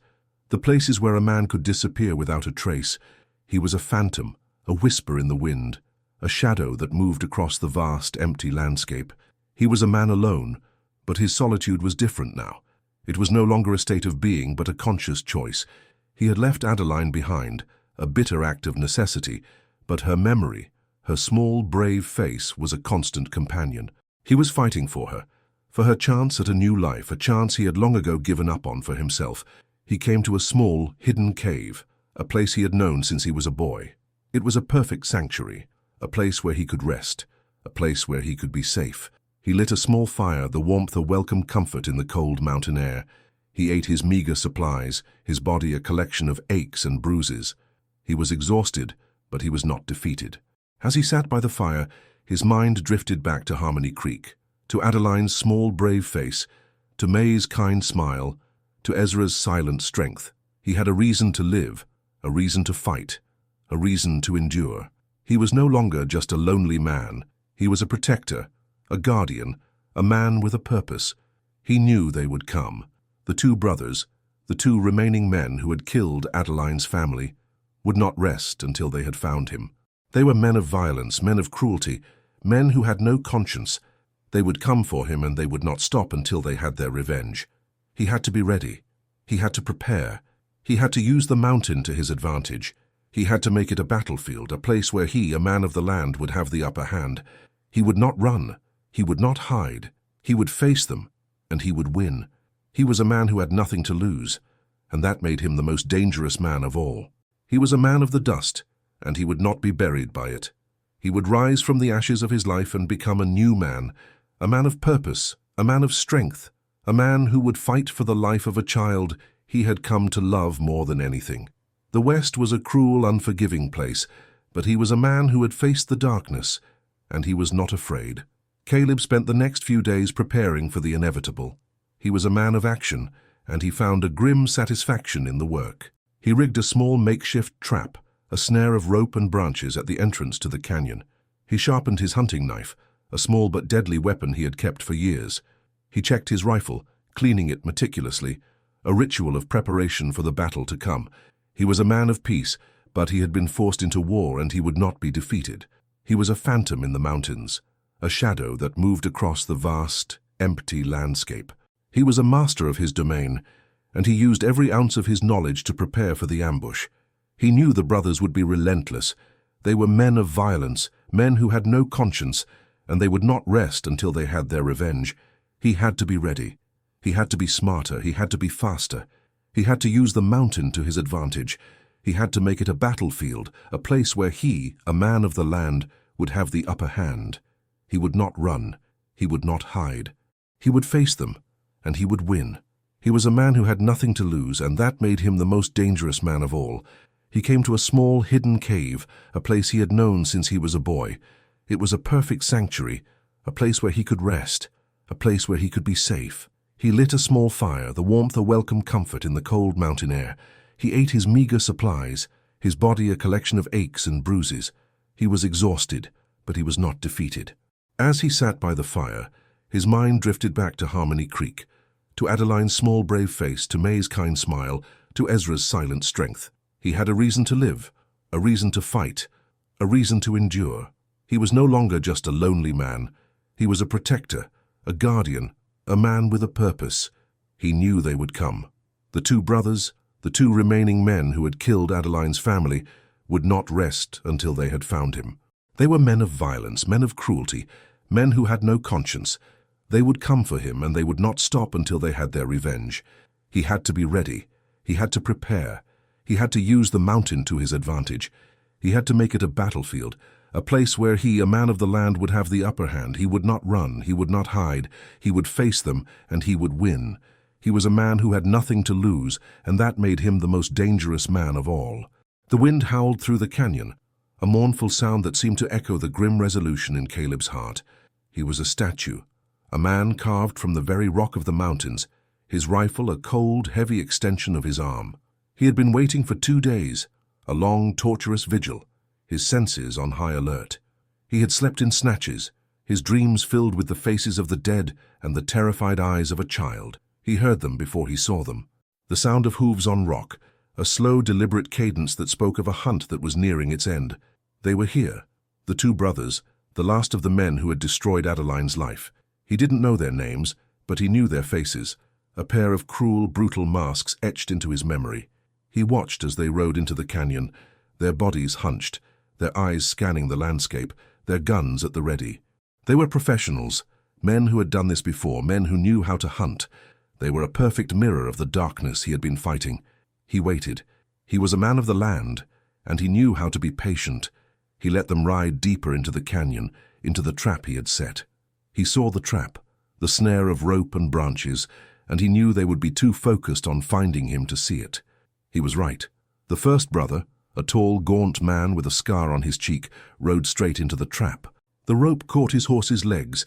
the places where a man could disappear without a trace. He was a phantom, a whisper in the wind, a shadow that moved across the vast, empty landscape. He was a man alone, but his solitude was different now. It was no longer a state of being, but a conscious choice. He had left Adeline behind, a bitter act of necessity, but her memory, her small, brave face, was a constant companion. He was fighting for her chance at a new life, a chance he had long ago given up on for himself. He came to a small, hidden cave, a place he had known since he was a boy. It was a perfect sanctuary, a place where he could rest, a place where he could be safe. He lit a small fire, the warmth a welcome comfort in the cold mountain air. He ate his meager supplies, his body a collection of aches and bruises. He was exhausted, but he was not defeated. As he sat by the fire, his mind drifted back to Harmony Creek, to Adeline's small, brave face, to May's kind smile, to Ezra's silent strength. He had a reason to live, a reason to fight, a reason to endure. He was no longer just a lonely man. He was a protector, a guardian, a man with a purpose. He knew they would come. The two brothers, the two remaining men who had killed Adeline's family, would not rest until they had found him. They were men of violence, men of cruelty, men who had no conscience. They would come for him, and they would not stop until they had their revenge. He had to be ready. He had to prepare. He had to use the mountain to his advantage. He had to make it a battlefield, a place where he, a man of the land, would have the upper hand. He would not run. He would not hide. He would face them, and he would win. He was a man who had nothing to lose, and that made him the most dangerous man of all. He was a man of the dust, and he would not be buried by it. He would rise from the ashes of his life and become a new man, a man of purpose, a man of strength, a man who would fight for the life of a child he had come to love more than anything. The West was a cruel, unforgiving place, but he was a man who had faced the darkness, and he was not afraid. Caleb spent the next few days preparing for the inevitable. He was a man of action, and he found a grim satisfaction in the work. He rigged a small makeshift trap, a snare of rope and branches at the entrance to the canyon. He sharpened his hunting knife, a small but deadly weapon he had kept for years. He checked his rifle, cleaning it meticulously, a ritual of preparation for the battle to come. He was a man of peace, but he had been forced into war and he would not be defeated. He was a phantom in the mountains, a shadow that moved across the vast, empty landscape. He was a master of his domain, and he used every ounce of his knowledge to prepare for the ambush. He knew the brothers would be relentless. They were men of violence, men who had no conscience, and they would not rest until they had their revenge. He had to be ready. He had to be smarter. He had to be faster. He had to use the mountain to his advantage. He had to make it a battlefield, a place where he, a man of the land, would have the upper hand. He would not run. He would not hide. He would face them, and he would win. He was a man who had nothing to lose, and that made him the most dangerous man of all. He came to a small, hidden cave, a place he had known since he was a boy. It was a perfect sanctuary, a place where he could rest, a place where he could be safe. He lit a small fire, the warmth a welcome comfort in the cold mountain air. He ate his meager supplies, his body a collection of aches and bruises. He was exhausted, but he was not defeated. As he sat by the fire, his mind drifted back to Harmony Creek, to Adeline's small brave face, to May's kind smile, to Ezra's silent strength. He had a reason to live, a reason to fight, a reason to endure. He was no longer just a lonely man. He was a protector, a guardian, a man with a purpose. He knew they would come. The two brothers, the two remaining men who had killed Adeline's family, would not rest until they had found him. They were men of violence, men of cruelty, men who had no conscience. They would come for him, and they would not stop until they had their revenge. He had to be ready. He had to prepare. He had to use the mountain to his advantage. He had to make it a battlefield, a place where he, a man of the land, would have the upper hand. He would not run. He would not hide. He would face them, and he would win. He was a man who had nothing to lose, and that made him the most dangerous man of all. The wind howled through the canyon, a mournful sound that seemed to echo the grim resolution in Caleb's heart. He was a statue, a man carved from the very rock of the mountains, his rifle a cold, heavy extension of his arm. He had been waiting for 2 days, a long, torturous vigil, his senses on high alert. He had slept in snatches, his dreams filled with the faces of the dead and the terrified eyes of a child. He heard them before he saw them. The sound of hooves on rock, a slow, deliberate cadence that spoke of a hunt that was nearing its end. They were here, the two brothers, the last of the men who had destroyed Adeline's life. He didn't know their names, but he knew their faces, a pair of cruel, brutal masks etched into his memory. He watched as they rode into the canyon, their bodies hunched, their eyes scanning the landscape, their guns at the ready. They were professionals, men who had done this before, men who knew how to hunt. They were a perfect mirror of the darkness he had been fighting. He waited. He was a man of the land, and he knew how to be patient. He let them ride deeper into the canyon, into the trap he had set. He saw the trap, the snare of rope and branches, and he knew they would be too focused on finding him to see it. He was right. The first brother, a tall, gaunt man with a scar on his cheek, rode straight into the trap. The rope caught his horse's legs,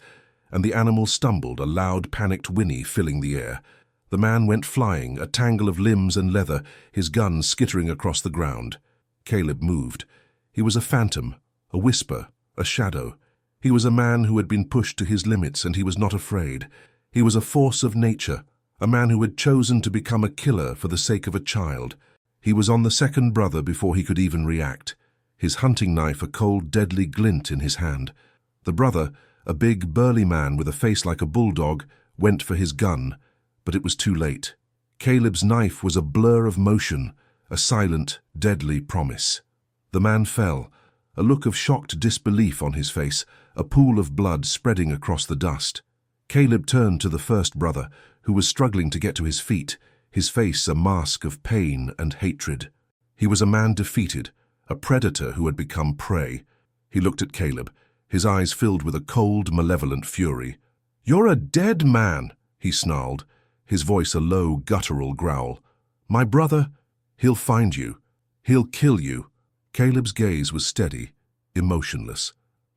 and the animal stumbled, a loud, panicked whinny filling the air. The man went flying, a tangle of limbs and leather, his gun skittering across the ground. Caleb moved. He was a phantom, a whisper, a shadow. He was a man who had been pushed to his limits, and he was not afraid. He was a force of nature, a man who had chosen to become a killer for the sake of a child. He was on the second brother before he could even react, his hunting knife a cold, deadly glint in his hand. The brother, a big, burly man with a face like a bulldog, went for his gun, but it was too late. Caleb's knife was a blur of motion, a silent, deadly promise. The man fell, a look of shocked disbelief on his face, a pool of blood spreading across the dust. Caleb turned to the first brother, who was struggling to get to his feet, his face a mask of pain and hatred. He was a man defeated, a predator who had become prey. He looked at Caleb, his eyes filled with a cold, malevolent fury. "You're a dead man," he snarled, his voice a low, guttural growl. "My brother, he'll find you. He'll kill you." Caleb's gaze was steady, emotionless.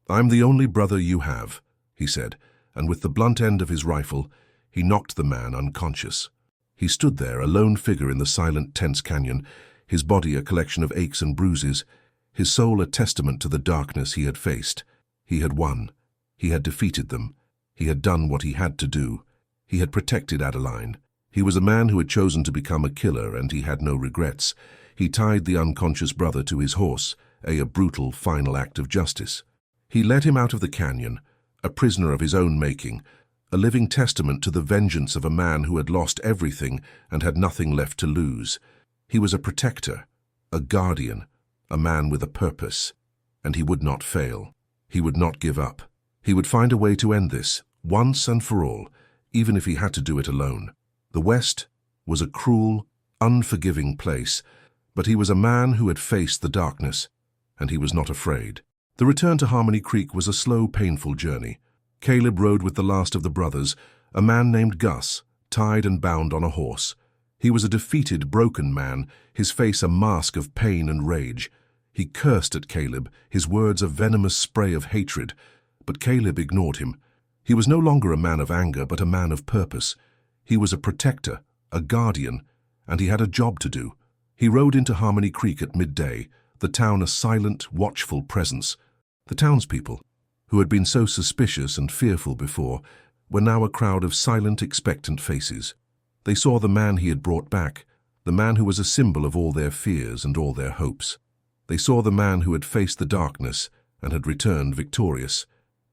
"I'm the only brother you have," he said, and with the blunt end of his rifle, he knocked the man unconscious. He stood there, a lone figure in the silent, tense canyon, his body a collection of aches and bruises, his soul a testament to the darkness he had faced. He had won. He had defeated them. He had done what he had to do. He had protected Adeline. He was a man who had chosen to become a killer, and he had no regrets. He tied the unconscious brother to his horse, a brutal final act of justice. He led him out of the canyon, a prisoner of his own making, a living testament to the vengeance of a man who had lost everything and had nothing left to lose. He was a protector, a guardian, a man with a purpose, and he would not fail. He would not give up. He would find a way to end this, once and for all, even if he had to do it alone. The West was a cruel, unforgiving place, but he was a man who had faced the darkness, and he was not afraid. The return to Harmony Creek was a slow, painful journey. Caleb rode with the last of the brothers, a man named Gus, tied and bound on a horse. He was a defeated, broken man, his face a mask of pain and rage. He cursed at Caleb, his words a venomous spray of hatred, but Caleb ignored him. He was no longer a man of anger, but a man of purpose. He was a protector, a guardian, and he had a job to do. He rode into Harmony Creek at midday, the town a silent, watchful presence. The townspeople, who had been so suspicious and fearful before, were now a crowd of silent, expectant faces. They saw the man he had brought back, the man who was a symbol of all their fears and all their hopes. They saw the man who had faced the darkness and had returned victorious.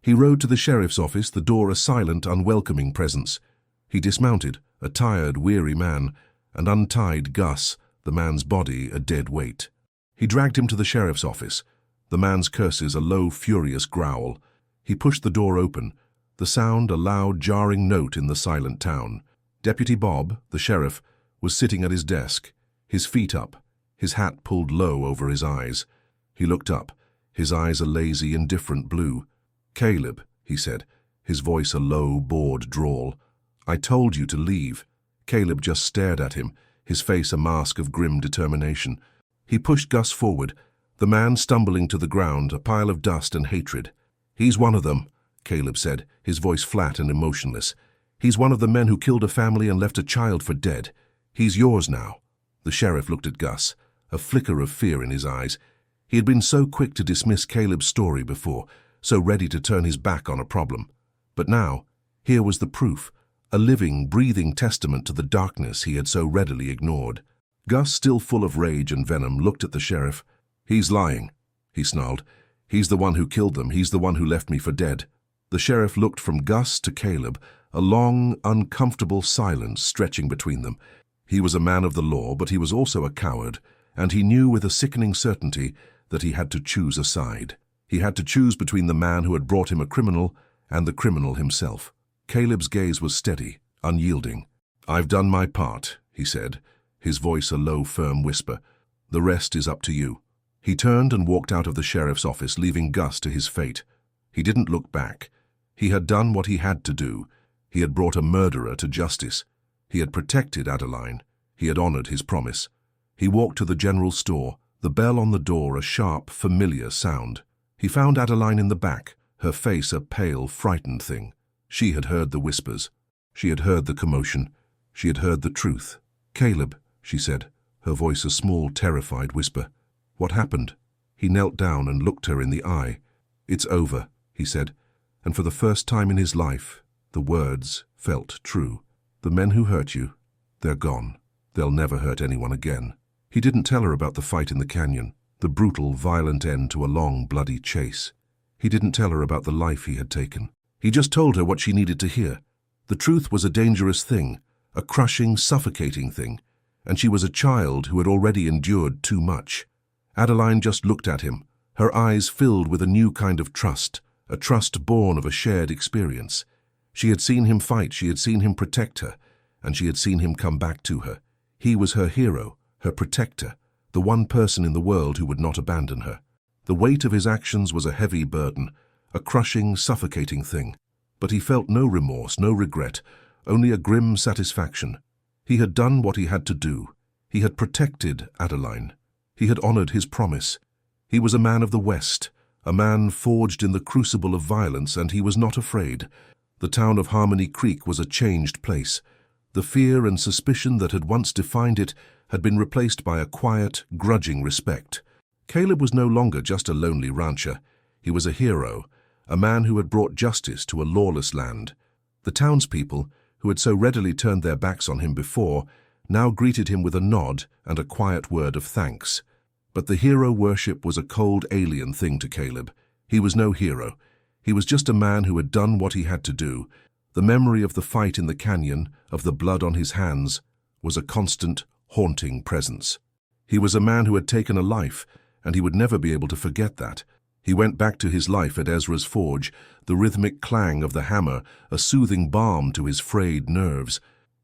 He rode to the sheriff's office, the door a silent, unwelcoming presence. He dismounted, a tired, weary man, and untied Gus, the man's body a dead weight. He dragged him to the sheriff's office, the man's curses a low, furious growl. He pushed the door open, the sound a loud, jarring note in the silent town. Deputy Bob, the sheriff, was sitting at his desk, his feet up, his hat pulled low over his eyes. He looked up, his eyes a lazy, indifferent blue. "Caleb," he said, his voice a low, bored drawl. "I told you to leave." Caleb just stared at him, his face a mask of grim determination. He pushed Gus forward, the man stumbling to the ground, a pile of dust and hatred. "He's one of them," Caleb said, his voice flat and emotionless. "He's one of the men who killed a family and left a child for dead. He's yours now." The sheriff looked at Gus, a flicker of fear in his eyes. He had been so quick to dismiss Caleb's story before, so ready to turn his back on a problem. But now, here was the proof, a living, breathing testament to the darkness he had so readily ignored. Gus, still full of rage and venom, looked at the sheriff. "He's lying," he snarled. "He's the one who killed them. He's the one who left me for dead." The sheriff looked from Gus to Caleb, a long, uncomfortable silence stretching between them. He was a man of the law, but he was also a coward, and he knew with a sickening certainty that he had to choose a side. He had to choose between the man who had brought him a criminal and the criminal himself. Caleb's gaze was steady, unyielding. "I've done my part," he said, his voice a low, firm whisper. "The rest is up to you." He turned and walked out of the sheriff's office, leaving Gus to his fate. He didn't look back. He had done what he had to do. He had brought a murderer to justice. He had protected Adeline. He had honored his promise. He walked to the general store, the bell on the door a sharp, familiar sound. He found Adeline in the back, her face a pale, frightened thing. She had heard the whispers. She had heard the commotion. She had heard the truth. "Caleb," she said, her voice a small, terrified whisper. "What happened?" He knelt down and looked her in the eye. "It's over," he said, and for the first time in his life, the words felt true. "The men who hurt you, they're gone. They'll never hurt anyone again." He didn't tell her about the fight in the canyon, the brutal, violent end to a long, bloody chase. He didn't tell her about the life he had taken. He just told her what she needed to hear. The truth was a dangerous thing, a crushing, suffocating thing, and she was a child who had already endured too much. Adeline just looked at him, her eyes filled with a new kind of trust, a trust born of a shared experience. She had seen him fight, she had seen him protect her, and she had seen him come back to her. He was her hero, her protector, the one person in the world who would not abandon her. The weight of his actions was a heavy burden, a crushing, suffocating thing. But he felt no remorse, no regret, only a grim satisfaction. He had done what he had to do. He had protected Adeline. He had honored his promise. He was a man of the West, a man forged in the crucible of violence, and he was not afraid. The town of Harmony Creek was a changed place. The fear and suspicion that had once defined it had been replaced by a quiet, grudging respect. Caleb was no longer just a lonely rancher. He was a hero, a man who had brought justice to a lawless land. The townspeople, who had so readily turned their backs on him before, now greeted him with a nod and a quiet word of thanks. But the hero worship was a cold, alien thing to Caleb. He was no hero. He was just a man who had done what he had to do. The memory of the fight in the canyon, of the blood on his hands, was a constant, haunting presence. He was a man who had taken a life, and he would never be able to forget that. He went back to his life at Ezra's forge, the rhythmic clang of the hammer, a soothing balm to his frayed nerves.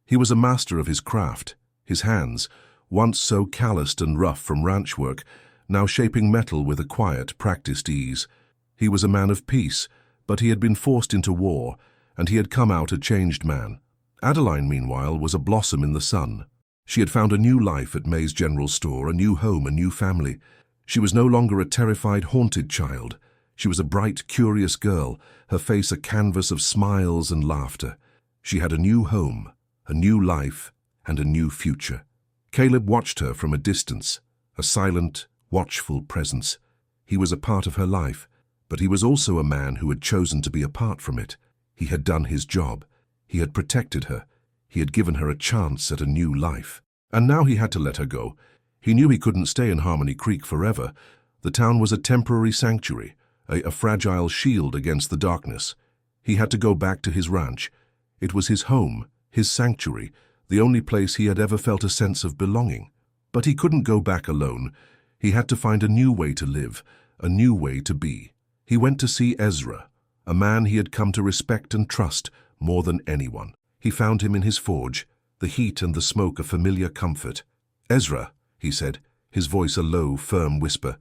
He was a master of his craft. His hands, once so calloused and rough from ranch work, now shaping metal with a quiet, practiced ease. He was a man of peace, but he had been forced into war, and he had come out a changed man. Adeline, meanwhile, was a blossom in the sun. She had found a new life at May's General Store, a new home, a new family. She was no longer a terrified, haunted child. She was a bright, curious girl, her face a canvas of smiles and laughter. She had a new home, a new life, and a new future. Caleb watched her from a distance, a silent, watchful presence. He was a part of her life, but he was also a man who had chosen to be apart from it. He had done his job. He had protected her. He had given her a chance at a new life. And now he had to let her go. He knew he couldn't stay in Harmony Creek forever. The town was a temporary sanctuary, a fragile shield against the darkness. He had to go back to his ranch. It was his home, his sanctuary, the only place he had ever felt a sense of belonging. But he couldn't go back alone. He had to find a new way to live, a new way to be. He went to see Ezra, a man he had come to respect and trust more than anyone. He found him in his forge, the heat and the smoke a familiar comfort. "Ezra," he said, his voice a low, firm whisper,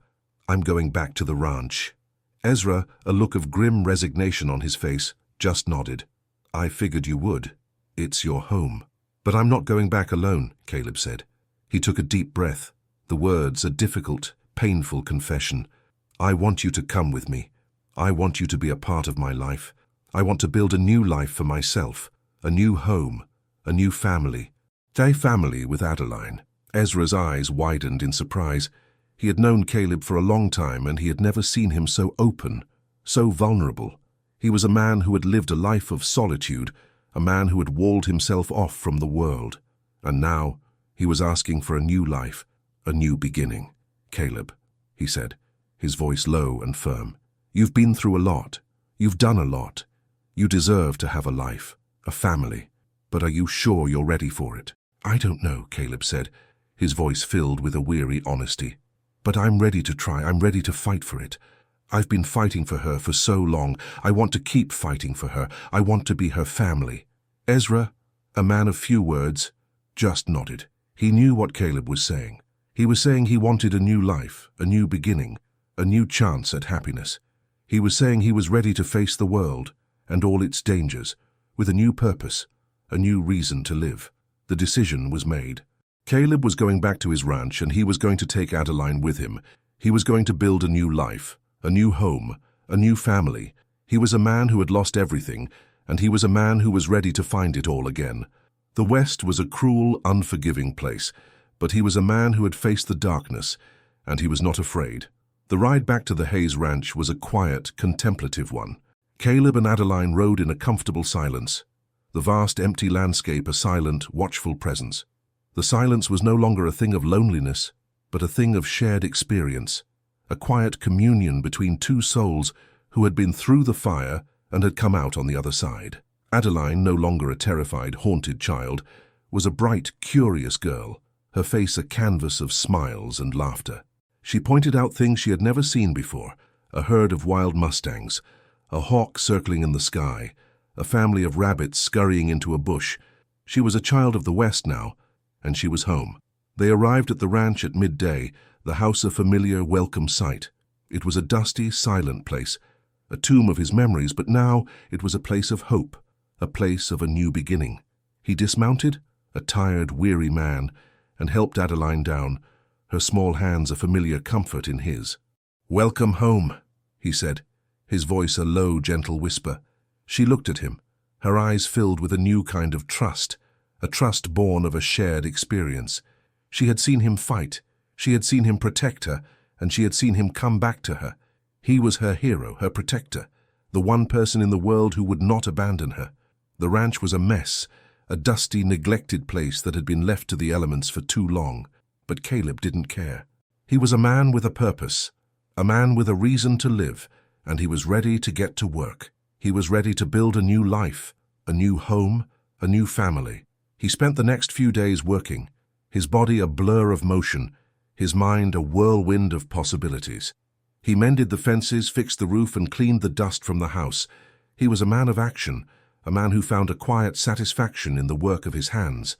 "I'm going back to the ranch." Ezra, a look of grim resignation on his face, just nodded. "I figured you would. It's your home." "But I'm not going back alone," Caleb said. He took a deep breath, the words a difficult, painful confession. "I want you to come with me. I want you to be a part of my life. I want to build a new life for myself, a new home, a new family." A family with Adeline. Ezra's eyes widened in surprise. He had known Caleb for a long time, and he had never seen him so open, so vulnerable. He was a man who had lived a life of solitude, a man who had walled himself off from the world. And now he was asking for a new life, a new beginning. "Caleb," he said, his voice low and firm, "you've been through a lot. You've done a lot. You deserve to have a life, a family. But are you sure you're ready for it?" "I don't know," Caleb said, his voice filled with a weary honesty. "But I'm ready to try. I'm ready to fight for it. I've been fighting for her for so long. I want to keep fighting for her. I want to be her family." Ezra, a man of few words, just nodded. He knew what Caleb was saying. He was saying he wanted a new life, a new beginning, a new chance at happiness. He was saying he was ready to face the world and all its dangers, with a new purpose, a new reason to live. The decision was made. Caleb was going back to his ranch, and he was going to take Adeline with him. He was going to build a new life, a new home, a new family. He was a man who had lost everything, and he was a man who was ready to find it all again. The West was a cruel, unforgiving place, but he was a man who had faced the darkness, and he was not afraid. The ride back to the Hayes Ranch was a quiet, contemplative one. Caleb and Adeline rode in a comfortable silence, the vast empty landscape a silent, watchful presence. The silence was no longer a thing of loneliness, but a thing of shared experience, a quiet communion between two souls who had been through the fire and had come out on the other side. Adeline, no longer a terrified, haunted child, was a bright, curious girl, her face a canvas of smiles and laughter. She pointed out things she had never seen before, a herd of wild mustangs, a hawk circling in the sky, a family of rabbits scurrying into a bush. She was a child of the West now, and she was home. They arrived at the ranch at midday, the house a familiar, welcome sight. It was a dusty, silent place, a tomb of his memories, but now it was a place of hope, a place of a new beginning. He dismounted, a tired, weary man, and helped Adeline down, her small hands a familiar comfort in his. "Welcome home," he said, his voice a low, gentle whisper. She looked at him, her eyes filled with a new kind of trust, a trust born of a shared experience. She had seen him fight, she had seen him protect her, and she had seen him come back to her. He was her hero, her protector, the one person in the world who would not abandon her. The ranch was a mess, a dusty, neglected place that had been left to the elements for too long. But Caleb didn't care. He was a man with a purpose, a man with a reason to live, and he was ready to get to work. He was ready to build a new life, a new home, a new family. He spent the next few days working, his body a blur of motion, his mind a whirlwind of possibilities. He mended the fences, fixed the roof, and cleaned the dust from the house. He was a man of action, a man who found a quiet satisfaction in the work of his hands.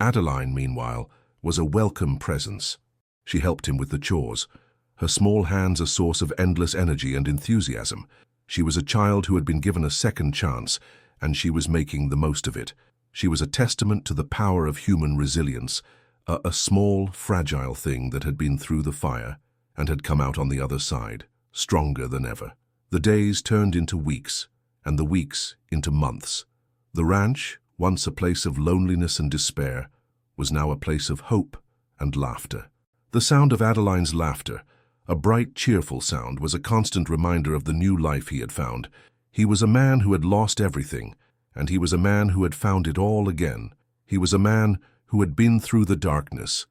Adeline, meanwhile, was a welcome presence. She helped him with the chores, her small hands a source of endless energy and enthusiasm. She was a child who had been given a second chance, and she was making the most of it. She was a testament to the power of human resilience, a small, fragile thing that had been through the fire and had come out on the other side, stronger than ever. The days turned into weeks, and the weeks into months. The ranch, once a place of loneliness and despair, was now a place of hope and laughter. The sound of Adeline's laughter, a bright, cheerful sound, was a constant reminder of the new life he had found. He was a man who had lost everything, and he was a man who had found it all again. He was a man who had been through the darkness,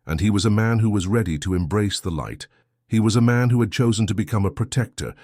and he was a man who was ready to embrace the light. He was a man who had chosen to become a protector,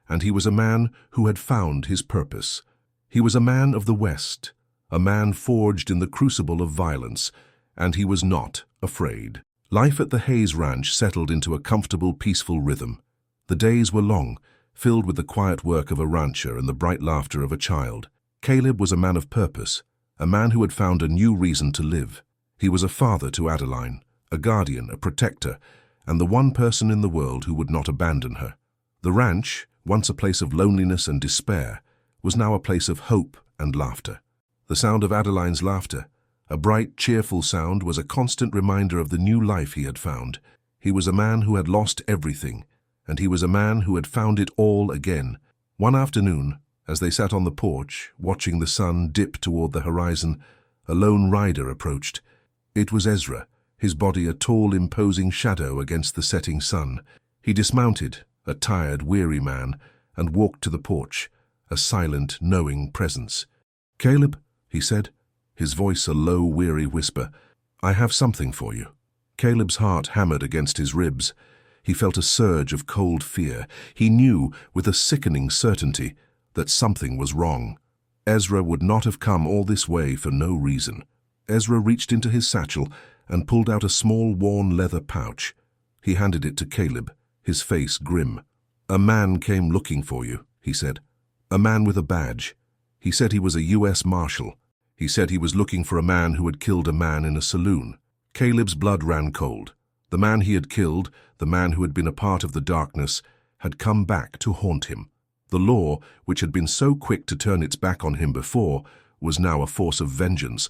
and he was a man who had found his purpose. He was a man of the West, a man forged in the crucible of violence, and he was not afraid. Life at the Hayes Ranch settled into a comfortable, peaceful rhythm. The days were long, filled with the quiet work of a rancher and the bright laughter of a child. Caleb was a man of purpose, a man who had found a new reason to live. He was a father to Adeline, a guardian, a protector, and the one person in the world who would not abandon her. The ranch, once a place of loneliness and despair, was now a place of hope and laughter. The sound of Adeline's laughter, a bright, cheerful sound, was a constant reminder of the new life he had found. He was a man who had lost everything, and he was a man who had found it all again. One afternoon, as they sat on the porch, watching the sun dip toward the horizon, a lone rider approached. It was Ezra, his body a tall, imposing shadow against the setting sun. He dismounted, a tired, weary man, and walked to the porch, a silent, knowing presence. "Caleb," he said, his voice a low, weary whisper, "I have something for you." Caleb's heart hammered against his ribs. He felt a surge of cold fear. He knew, with a sickening certainty, that something was wrong. Ezra would not have come all this way for no reason. Ezra reached into his satchel and pulled out a small, worn leather pouch. He handed it to Caleb, his face grim. "A man came looking for you," he said. "A man with a badge. He said he was a U.S. Marshal. He said he was looking for a man who had killed a man in a saloon." Caleb's blood ran cold. The man he had killed, the man who had been a part of the darkness, had come back to haunt him. The law, which had been so quick to turn its back on him before, was now a force of vengeance,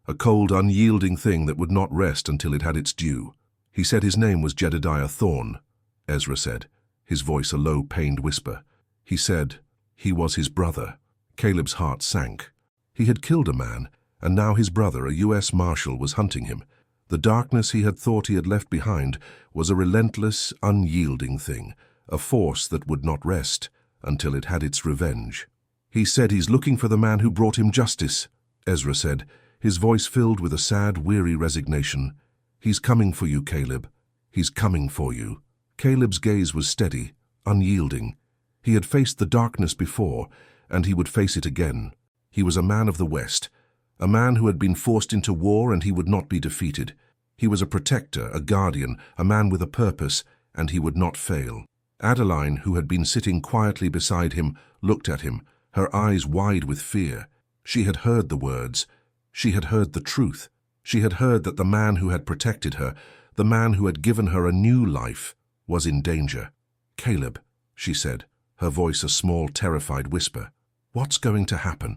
a cold, unyielding thing that would not rest until it had its due. "He said his name was Jedediah Thorne," Ezra said, his voice a low, pained whisper. "He said he was his brother." Caleb's heart sank. He had killed a man, and now his brother, a U.S. Marshal, was hunting him. The darkness he had thought he had left behind was a relentless, unyielding thing, a force that would not rest until it had its revenge. "He said he's looking for the man who brought him justice," Ezra said, his voice filled with a sad, weary resignation. "He's coming for you, Caleb. He's coming for you." Caleb's gaze was steady, unyielding. He had faced the darkness before, and he would face it again. He was a man of the West, a man who had been forced into war, and he would not be defeated. He was a protector, a guardian, a man with a purpose, and he would not fail. Adeline, who had been sitting quietly beside him, looked at him, her eyes wide with fear. She had heard the words. She had heard the truth. She had heard that the man who had protected her, the man who had given her a new life, was in danger. "Caleb," she said, her voice a small, terrified whisper. "What's going to happen?"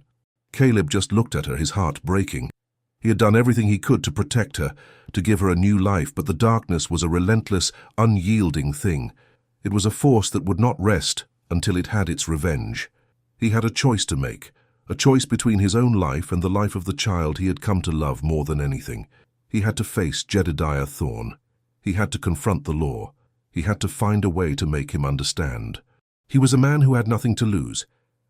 Caleb just looked at her, his heart breaking. He had done everything he could to protect her, to give her a new life, but the darkness was a relentless, unyielding thing. It was a force that would not rest until it had its revenge. He had a choice to make, a choice between his own life and the life of the child he had come to love more than anything. He had to face Jedediah Thorne. He had to confront the law. He had to find a way to make him understand. He was a man who had nothing to lose,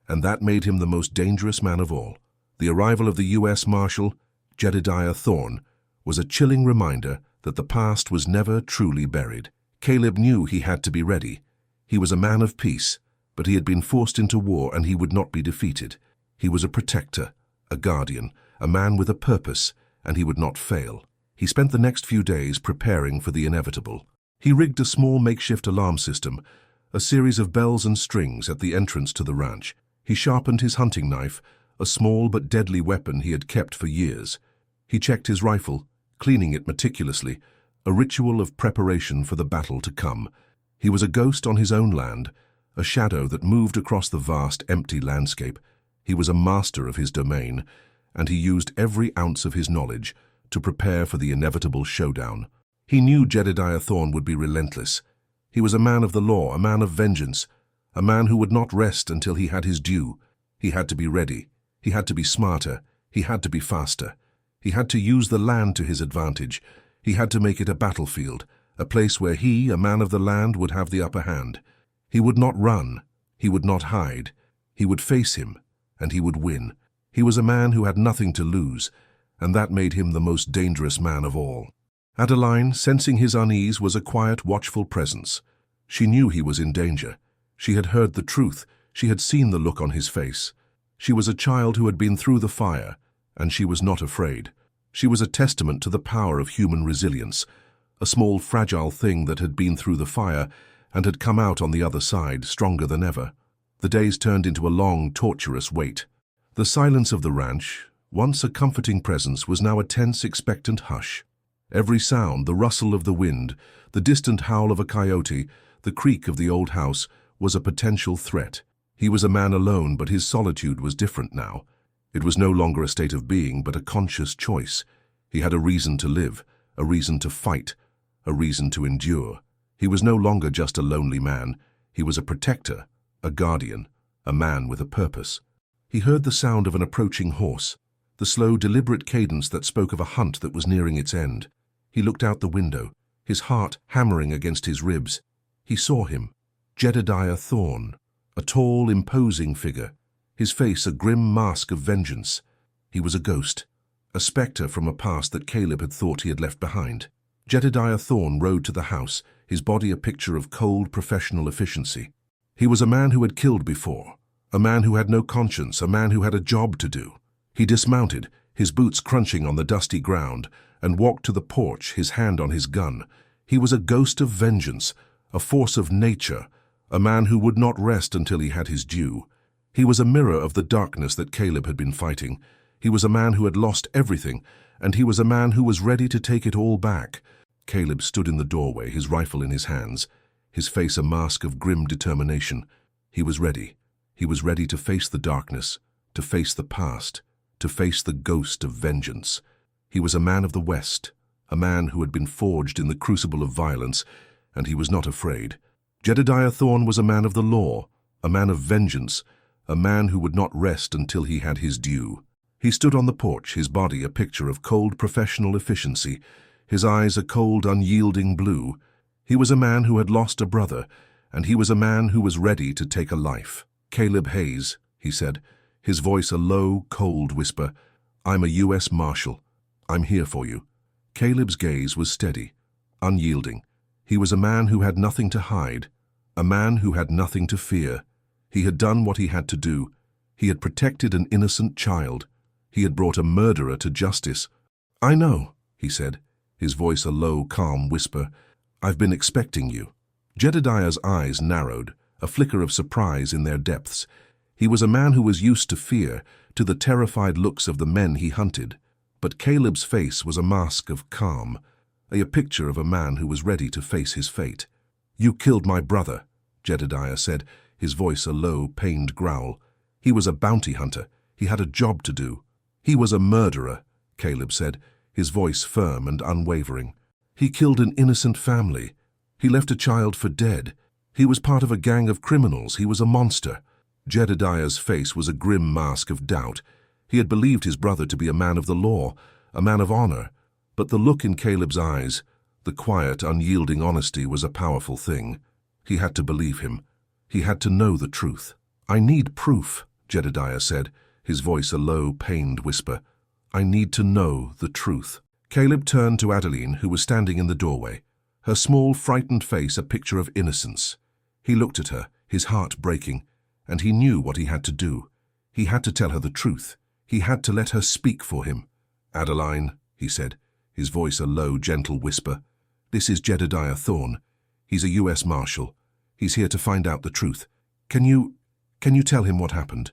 and that made him the most dangerous man of all. The arrival of the U.S. Marshal, Jedediah Thorne, was a chilling reminder that the past was never truly buried. Caleb knew he had to be ready. He was a man of peace, but he had been forced into war and he would not be defeated. He was a protector, a guardian, a man with a purpose, and he would not fail. He spent the next few days preparing for the inevitable. He rigged a small makeshift alarm system, a series of bells and strings at the entrance to the ranch. He sharpened his hunting knife, a small but deadly weapon he had kept for years. He checked his rifle, cleaning it meticulously, a ritual of preparation for the battle to come. He was a ghost on his own land, a shadow that moved across the vast, empty landscape. He was a master of his domain, and he used every ounce of his knowledge to prepare for the inevitable showdown. He knew Jedediah Thorne would be relentless. He was a man of the law, a man of vengeance, a man who would not rest until he had his due. He had to be ready. He had to be smarter. He had to be faster. He had to use the land to his advantage. He had to make it a battlefield, a place where he, a man of the land, would have the upper hand. He would not run. He would not hide. He would face him, and he would win. He was a man who had nothing to lose, and that made him the most dangerous man of all. Adeline, sensing his unease, was a quiet, watchful presence. She knew he was in danger. She had heard the truth. She had seen the look on his face. She was a child who had been through the fire, and she was not afraid. She was a testament to the power of human resilience, a small, fragile thing that had been through the fire and had come out on the other side, stronger than ever. The days turned into a long, torturous wait. The silence of the ranch, once a comforting presence, was now a tense, expectant hush. Every sound, the rustle of the wind, the distant howl of a coyote, the creak of the old house, was a potential threat. He was a man alone, but his solitude was different now. It was no longer a state of being, but a conscious choice. He had a reason to live, a reason to fight, a reason to endure. He was no longer just a lonely man. He was a protector, a guardian, a man with a purpose. He heard the sound of an approaching horse, the slow, deliberate cadence that spoke of a hunt that was nearing its end. He looked out the window, his heart hammering against his ribs. He saw him, Jedediah Thorne, a tall, imposing figure, his face a grim mask of vengeance. He was a ghost, a spectre from a past that Caleb had thought he had left behind. Jedediah Thorne rode to the house, his body a picture of cold, professional efficiency. He was a man who had killed before, a man who had no conscience, a man who had a job to do. He dismounted, his boots crunching on the dusty ground, and walked to the porch, his hand on his gun. He was a ghost of vengeance, a force of nature, a man who would not rest until he had his due. He was a mirror of the darkness that Caleb had been fighting. He was a man who had lost everything, and he was a man who was ready to take it all back. Caleb stood in the doorway, his rifle in his hands, his face a mask of grim determination. He was ready. He was ready to face the darkness, to face the past, to face the ghost of vengeance. He was a man of the West, a man who had been forged in the crucible of violence, and he was not afraid. Jedediah Thorne was a man of the law, a man of vengeance, a man who would not rest until he had his due. He stood on the porch, his body a picture of cold professional efficiency, his eyes a cold, unyielding blue. He was a man who had lost a brother, and he was a man who was ready to take a life. "Caleb Hayes," he said, his voice a low, cold whisper. "I'm a U.S. Marshal. I'm here for you." Caleb's gaze was steady, unyielding. He was a man who had nothing to hide, a man who had nothing to fear. He had done what he had to do. He had protected an innocent child. He had brought a murderer to justice. "I know," he said, his voice a low, calm whisper. "I've been expecting you." Jedediah's eyes narrowed, a flicker of surprise in their depths. He was a man who was used to fear, to the terrified looks of the men he hunted. But Caleb's face was a mask of calm, a picture of a man who was ready to face his fate. "You killed my brother," Jedediah said, his voice a low, pained growl. He was a bounty hunter. He had a job to do. He was a murderer, Caleb said, his voice firm and unwavering. He killed an innocent family. He left a child for dead. He was part of a gang of criminals. He was a monster. Jedediah's face was a grim mask of doubt. He had believed his brother to be a man of the law, a man of honor. But the look in Caleb's eyes, the quiet, unyielding honesty, was a powerful thing. He had to believe him. He had to know the truth. "I need proof," Jedediah said, his voice a low, pained whisper. "I need to know the truth." Caleb turned to Adeline, who was standing in the doorway, her small, frightened face a picture of innocence. He looked at her, his heart breaking, and he knew what he had to do. He had to tell her the truth. He had to let her speak for him. "Adeline," he said, his voice a low, gentle whisper, "this is Jedediah Thorne. He's a U.S. Marshal. He's here to find out the truth. Can you tell him what happened?"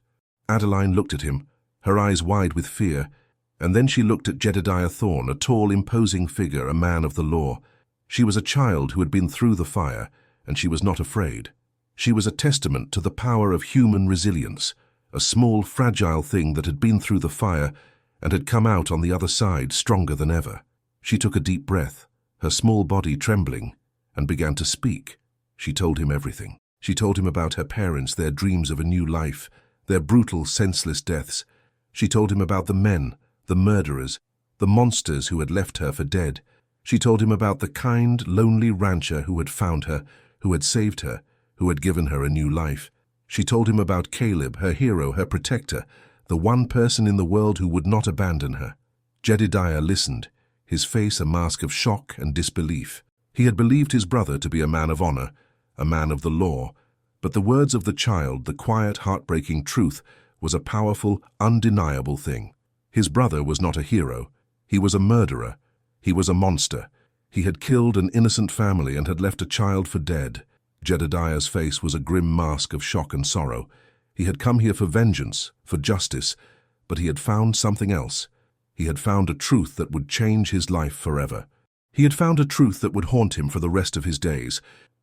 Adeline looked at him, her eyes wide with fear, and then she looked at Jedediah Thorne, a tall, imposing figure, a man of the law. She was a child who had been through the fire, and she was not afraid. She was a testament to the power of human resilience, a small, fragile thing that had been through the fire and had come out on the other side stronger than ever. She took a deep breath, her small body trembling, and began to speak. She told him everything. She told him about her parents, their dreams of a new life, their brutal, senseless deaths. She told him about the men, the murderers, the monsters who had left her for dead. She told him about the kind, lonely rancher who had found her, who had saved her, who had given her a new life. She told him about Caleb, her hero, her protector, the one person in the world who would not abandon her. Jedediah listened, his face a mask of shock and disbelief. He had believed his brother to be a man of honor, a man of the law, but the words of the child, the quiet, heartbreaking truth, was a powerful, undeniable thing. His brother was not a hero. He was a murderer. He was a monster. He had killed an innocent family and had left a child for dead. Jedediah's face was a grim mask of shock and sorrow. He had come here for vengeance, for justice, but he had found something else. He had found a truth that would change his life forever. He had found a truth that would haunt him for the rest of his days.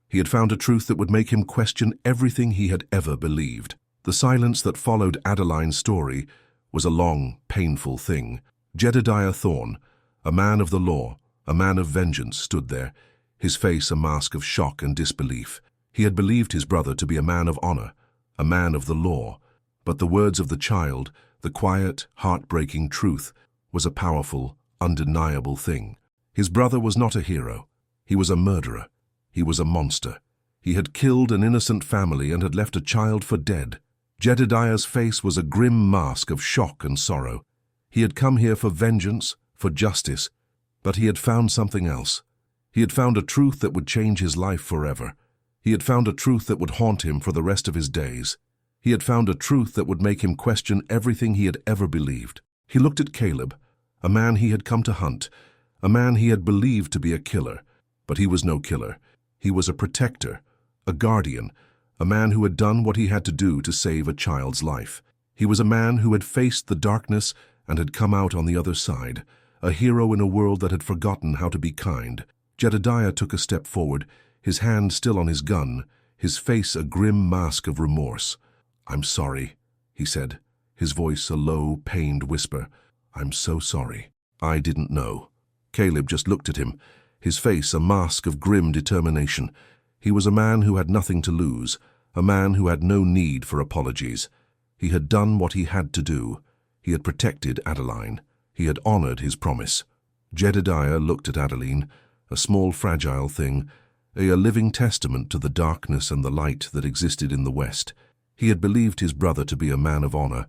He had found a truth that would make him question everything he had ever believed. The silence that followed Adeline's story was a long, painful thing. Jedediah Thorne, a man of the law, a man of vengeance, stood there, his face a mask of shock and disbelief. He had believed his brother to be a man of honor, a man of the law, but the words of the child, the quiet, heartbreaking truth, was a powerful, undeniable thing. His brother was not a hero. He was a murderer. He was a monster. He had killed an innocent family and had left a child for dead. Jedediah's face was a grim mask of shock and sorrow. He had come here for vengeance, for justice, but he had found something else. He had found a truth that would change his life forever. He had found a truth that would haunt him for the rest of his days. He had found a truth that would make him question everything he had ever believed. He looked at Caleb, a man he had come to hunt, a man he had believed to be a killer. But he was no killer. He was a protector, a guardian, a man who had done what he had to do to save a child's life. He was a man who had faced the darkness and had come out on the other side, a hero in a world that had forgotten how to be kind. Jedediah took a step forward, his hand still on his gun, his face a grim mask of remorse. "I'm sorry," he said, his voice a low, pained whisper. "I'm so sorry. I didn't know." Caleb just looked at him, his face a mask of grim determination. He was a man who had nothing to lose, a man who had no need for apologies. He had done what he had to do. He had protected Adeline. He had honored his promise. Jedediah looked at Adeline, a small, fragile thing, a living testament to the darkness and the light that existed in the West. He had believed his brother to be a man of honor,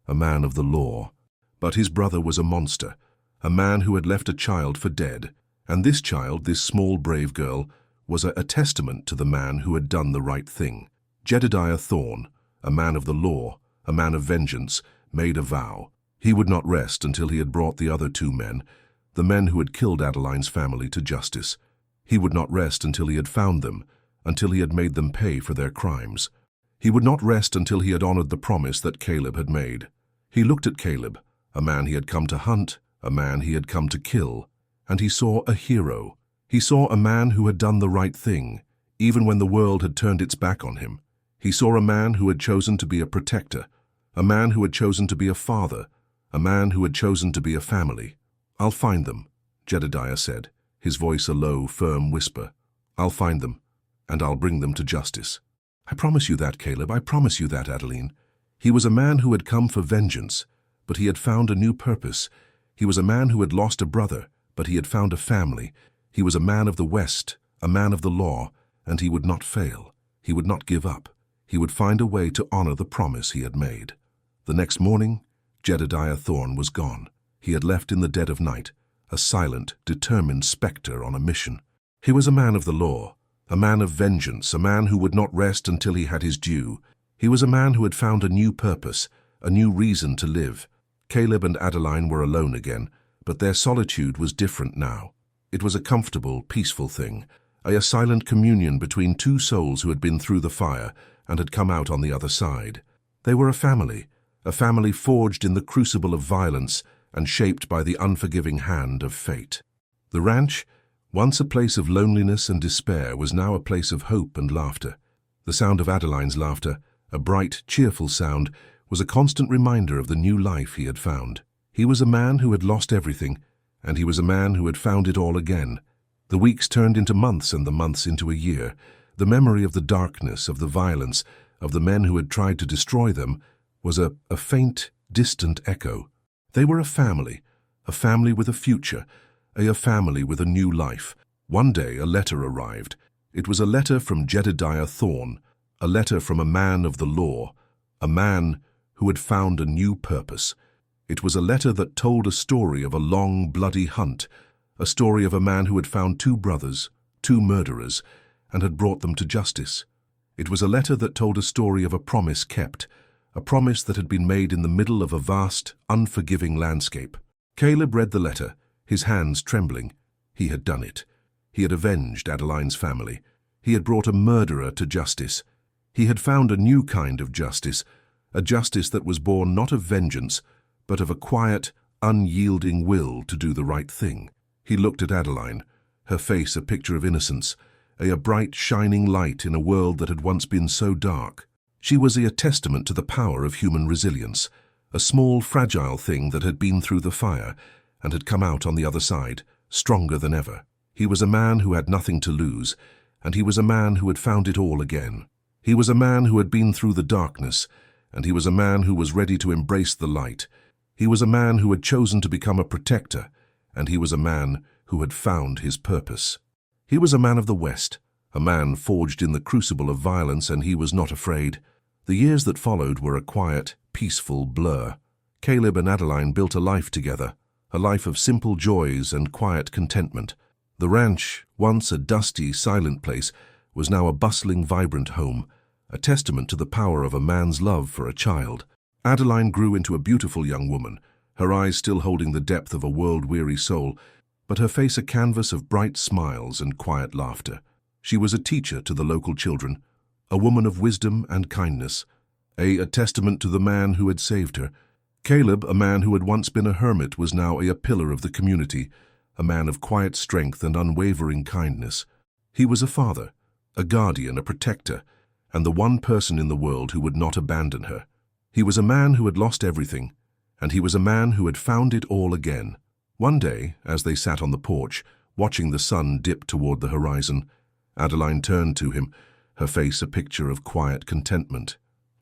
a man of the law. But his brother was a monster, a man who had left a child for dead. And this child, this small, brave girl, was a testament to the man who had done the right thing. Jedediah Thorne, a man of the law, a man of vengeance, made a vow. He would not rest until he had brought the other two men, the men who had killed Adeline's family, to justice. He would not rest until he had found them, until he had made them pay for their crimes. He would not rest until he had honored the promise that Caleb had made. He looked at Caleb, a man he had come to hunt, a man he had come to kill, and he saw a hero. He saw a man who had done the right thing, Even when the world had turned its back on him, he saw a man who had chosen to be a protector, a man who had chosen to be a father, a man who had chosen to be a family. "I'll find them," Jedediah said, his voice a low, firm whisper. "I'll find them, and I'll bring them to justice." "I promise you that, Caleb, I promise you that, Adeline." He was a man who had come for vengeance, but he had found a new purpose. He was a man who had lost a brother, but he had found a family. He was a man of the West, a man of the law, and he would not fail. He would not give up. He would find a way to honor the promise he had made. The next morning, Jedediah Thorne was gone. He had left in the dead of night, a silent, determined specter on a mission. He was a man of the law, a man of vengeance, a man who would not rest until he had his due. He was a man who had found a new purpose, a new reason to live. Caleb and Adeline were alone again, but their solitude was different now. It was a comfortable, peaceful thing, a silent communion between two souls who had been through the fire and had come out on the other side. They were a family forged in the crucible of violence and shaped by the unforgiving hand of fate. The ranch, once a place of loneliness and despair, was now a place of hope and laughter. The sound of Adeline's laughter, a bright, cheerful sound, was a constant reminder of the new life he had found. He was a man who had lost everything, and he was a man who had found it all again. The weeks turned into months and the months into a year. The memory of the darkness, of the violence, of the men who had tried to destroy them, was a faint, distant echo. They were a family with a future, a family with a new life. One day a letter arrived. It was a letter from Jedediah Thorne, a letter from a man of the law, a man who had found a new purpose. It was a letter that told a story of a long, bloody hunt, a story of a man who had found two brothers, two murderers, and had brought them to justice. It was a letter that told a story of a promise kept, a promise that had been made in the middle of a vast, unforgiving landscape. Caleb read the letter, his hands trembling. He had done it. He had avenged Adeline's family. He had brought a murderer to justice. He had found a new kind of justice, a justice that was born not of vengeance, but of a quiet, unyielding will to do the right thing. He looked at Adeline, her face a picture of innocence, a bright, shining light in a world that had once been so dark. She was a testament to the power of human resilience, a small, fragile thing that had been through the fire and had come out on the other side, stronger than ever. He was a man who had nothing to lose, and he was a man who had found it all again. He was a man who had been through the darkness, and he was a man who was ready to embrace the light. He was a man who had chosen to become a protector, and he was a man who had found his purpose. He was a man of the West, a man forged in the crucible of violence, and he was not afraid. The years that followed were a quiet, peaceful blur. Caleb and Adeline built a life together, a life of simple joys and quiet contentment. The ranch, once a dusty, silent place, was now a bustling, vibrant home, a testament to the power of a man's love for a child. Adeline grew into a beautiful young woman, her eyes still holding the depth of a world-weary soul, but her face a canvas of bright smiles and quiet laughter. She was a teacher to the local children, a woman of wisdom and kindness, a testament to the man who had saved her. Caleb, a man who had once been a hermit, was now a pillar of the community, a man of quiet strength and unwavering kindness. He was a father, a guardian, a protector, and the one person in the world who would not abandon her. He was a man who had lost everything, and he was a man who had found it all again. One day, as they sat on the porch, watching the sun dip toward the horizon, Adeline turned to him, her face a picture of quiet contentment.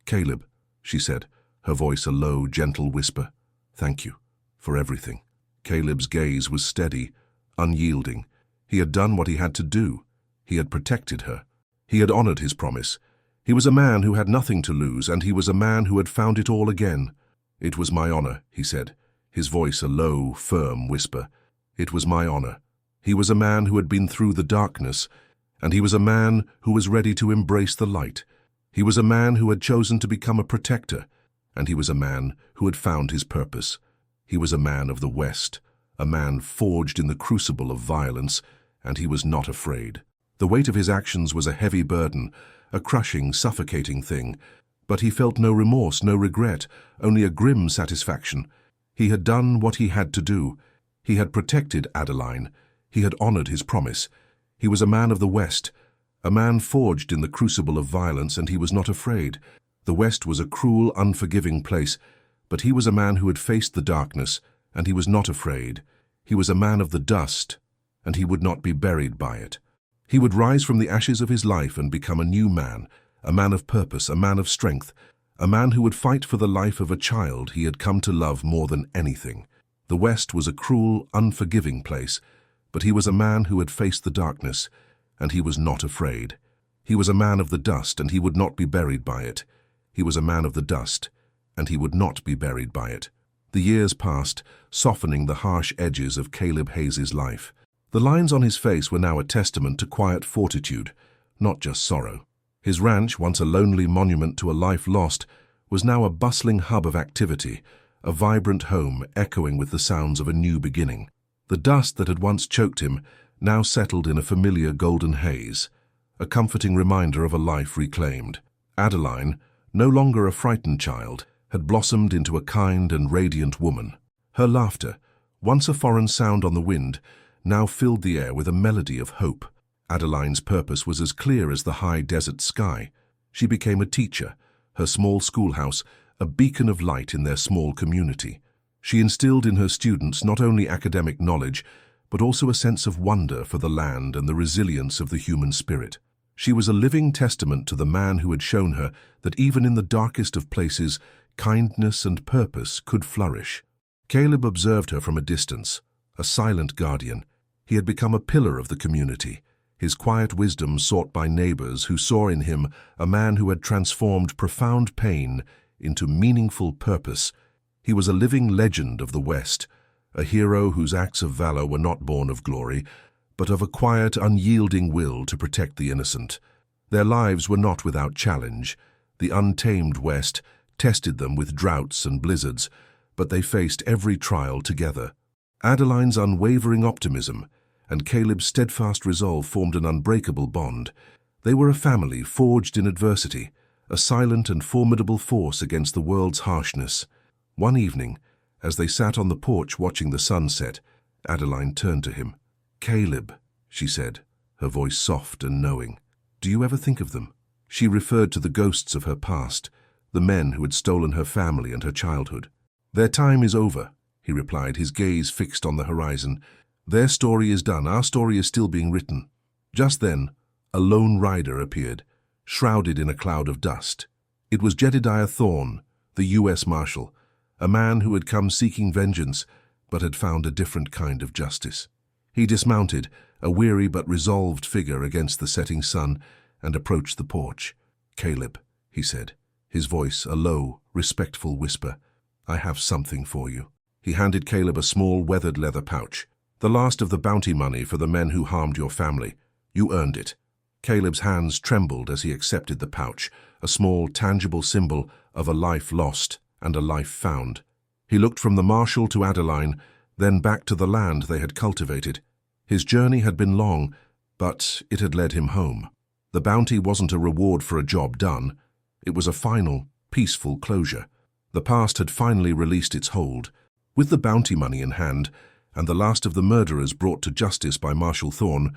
"Caleb," she said, her voice a low, gentle whisper, "thank you for everything." Caleb's gaze was steady, unyielding. He had done what he had to do. He had protected her. He had honored his promise. He was a man who had nothing to lose, and he was a man who had found it all again. "It was my honor," he said, his voice a low, firm whisper. "It was my honor." He was a man who had been through the darkness, and he was a man who was ready to embrace the light. He was a man who had chosen to become a protector, and he was a man who had found his purpose. He was a man of the West, a man forged in the crucible of violence, and he was not afraid. The weight of his actions was a heavy burden, a crushing, suffocating thing, but he felt no remorse, no regret, only a grim satisfaction. He had done what he had to do. He had protected Adeline. He had honored his promise. He was a man of the West, A man forged in the crucible of violence, and he was not afraid. The West was a cruel, unforgiving place, but he was a man who had faced the darkness, and he was not afraid. He was a man of the dust, and he would not be buried by it. He would rise from the ashes of his life and become a new man, a man of purpose, a man of strength, a man who would fight for the life of a child he had come to love more than anything. The West was a cruel, unforgiving place, but he was a man who had faced the darkness, and he was not afraid. He was a man of the dust, and he would not be buried by it. He was a man of the dust, and he would not be buried by it. The years passed, softening the harsh edges of Caleb Hayes's life. The lines on his face were now a testament to quiet fortitude, not just sorrow. His ranch, once a lonely monument to a life lost, was now a bustling hub of activity, a vibrant home echoing with the sounds of a new beginning. The dust that had once choked him now settled in a familiar golden haze, a comforting reminder of a life reclaimed. Adeline, no longer a frightened child, had blossomed into a kind and radiant woman. Her laughter, once a foreign sound on the wind, now filled the air with a melody of hope. Adeline's purpose was as clear as the high desert sky. She became a teacher, her small schoolhouse a beacon of light in their small community. She instilled in her students not only academic knowledge, but also a sense of wonder for the land and the resilience of the human spirit. She was a living testament to the man who had shown her that even in the darkest of places, kindness and purpose could flourish. Caleb observed her from a distance, a silent guardian. He had become a pillar of the community, his quiet wisdom sought by neighbors who saw in him a man who had transformed profound pain into meaningful purpose. He was a living legend of the West, a hero whose acts of valor were not born of glory, but of a quiet, unyielding will to protect the innocent. Their lives were not without challenge. The untamed West tested them with droughts and blizzards, but they faced every trial together. Adeline's unwavering optimism and Caleb's steadfast resolve formed an unbreakable bond. They were a family forged in adversity, a silent and formidable force against the world's harshness. One evening, as they sat on the porch watching the sun set, Adeline turned to him. "Caleb," she said, her voice soft and knowing, "do you ever think of them?" She referred to the ghosts of her past, the men who had stolen her family and her childhood. "Their time is over," he replied, his gaze fixed on the horizon. "Their story is done. Our story is still being written." Just then, a lone rider appeared, shrouded in a cloud of dust. It was Jedediah Thorne, the U.S. Marshal, a man who had come seeking vengeance, but had found a different kind of justice. He dismounted, a weary but resolved figure against the setting sun, and approached the porch. "Caleb," he said, his voice a low, respectful whisper, "I have something for you." He handed Caleb a small, weathered leather pouch. "The last of the bounty money for the men who harmed your family. You earned it." Caleb's hands trembled as he accepted the pouch, a small, tangible symbol of a life lost and a life found. He looked from the marshal to Adeline, then back to the land they had cultivated. His journey had been long, but it had led him home. The bounty wasn't a reward for a job done. It was a final, peaceful closure. The past had finally released its hold. With the bounty money in hand, and the last of the murderers brought to justice by Marshal Thorne,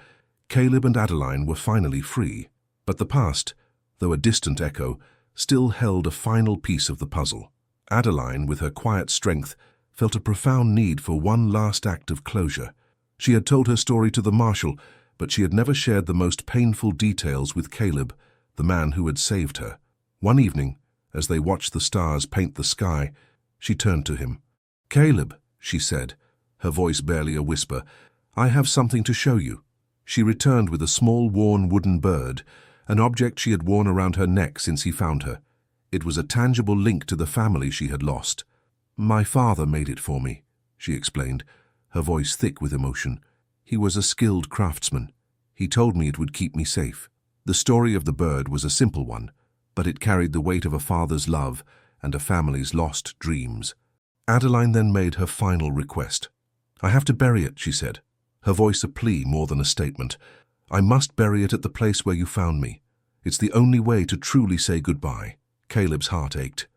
Caleb and Adeline were finally free. But the past, though a distant echo, still held a final piece of the puzzle. Adeline, with her quiet strength, felt a profound need for one last act of closure. She had told her story to the marshal, but she had never shared the most painful details with Caleb, the man who had saved her. One evening, as they watched the stars paint the sky, she turned to him. "Caleb," she said, her voice barely a whisper, "I have something to show you." She returned with a small worn wooden bird, an object she had worn around her neck since he found her. It was a tangible link to the family she had lost. "My father made it for me," she explained, her voice thick with emotion. "He was a skilled craftsman. He told me it would keep me safe." The story of the bird was a simple one, but it carried the weight of a father's love and a family's lost dreams. Adeline then made her final request. "I have to bury it," she said, her voice a plea more than a statement. "I must bury it at the place where you found me. It's the only way to truly say goodbye." Caleb's heart ached.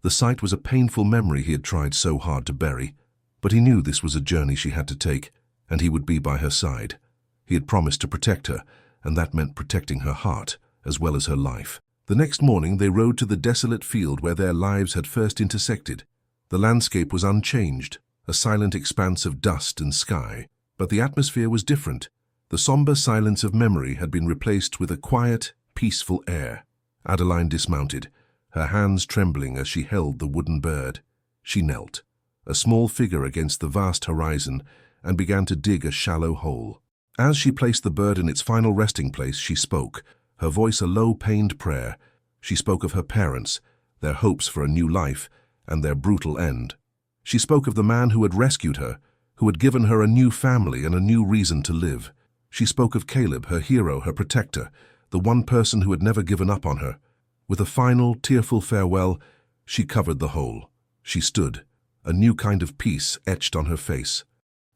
The site was a painful memory he had tried so hard to bury, but he knew this was a journey she had to take, and he would be by her side. He had promised to protect her, and that meant protecting her heart as well as her life. The next morning they rode to the desolate field where their lives had first intersected. The landscape was unchanged, a silent expanse of dust and sky, but the atmosphere was different. The somber silence of memory had been replaced with a quiet, peaceful air. Adeline dismounted, her hands trembling as she held the wooden bird. She knelt, a small figure against the vast horizon, and began to dig a shallow hole. As she placed the bird in its final resting place, she spoke, her voice a low, pained prayer. She spoke of her parents, their hopes for a new life, and their brutal end. She spoke of the man who had rescued her, who had given her a new family and a new reason to live. She spoke of Caleb, her hero, her protector, the one person who had never given up on her. With a final, tearful farewell, she covered the hole. She stood, a new kind of peace etched on her face.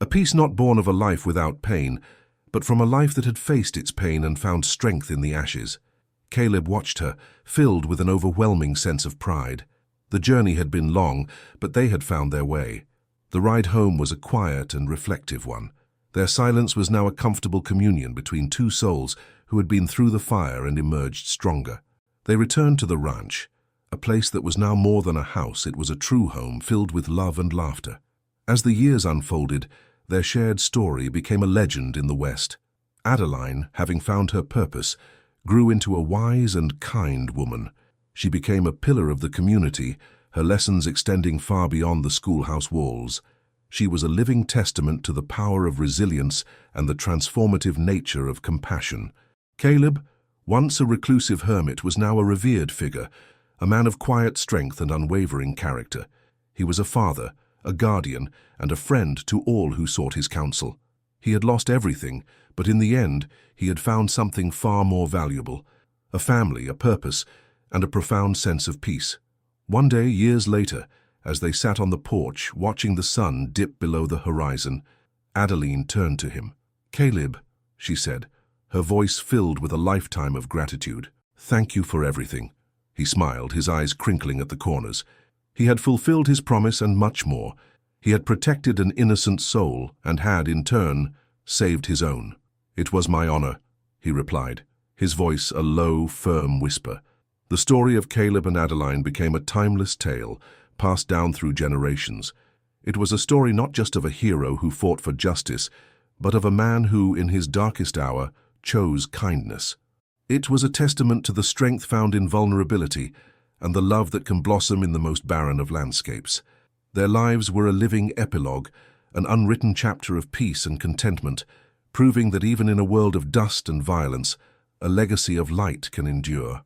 A peace not born of a life without pain, but from a life that had faced its pain and found strength in the ashes. Caleb watched her, filled with an overwhelming sense of pride. The journey had been long, but they had found their way. The ride home was a quiet and reflective one. Their silence was now a comfortable communion between two souls who had been through the fire and emerged stronger. They returned to the ranch, a place that was now more than a house. It was a true home filled with love and laughter. As the years unfolded, their shared story became a legend in the West. Adeline, having found her purpose, grew into a wise and kind woman. She became a pillar of the community, her lessons extending far beyond the schoolhouse walls. She was a living testament to the power of resilience and the transformative nature of compassion. Caleb, once a reclusive hermit, was now a revered figure, a man of quiet strength and unwavering character. He was a father, a guardian, and a friend to all who sought his counsel. He had lost everything, but in the end, he had found something far more valuable: a family, a purpose, and a profound sense of peace. One day, years later, as they sat on the porch watching the sun dip below the horizon, Adeline turned to him. "Caleb," she said, her voice filled with a lifetime of gratitude. "Thank you for everything." He smiled, his eyes crinkling at the corners. He had fulfilled his promise and much more. He had protected an innocent soul and had, in turn, saved his own. "It was my honor," he replied, his voice a low, firm whisper. The story of Caleb and Adeline became a timeless tale, passed down through generations. It was a story not just of a hero who fought for justice, but of a man who, in his darkest hour, chose kindness. It was a testament to the strength found in vulnerability and the love that can blossom in the most barren of landscapes. Their lives were a living epilogue, an unwritten chapter of peace and contentment, proving that even in a world of dust and violence, a legacy of light can endure.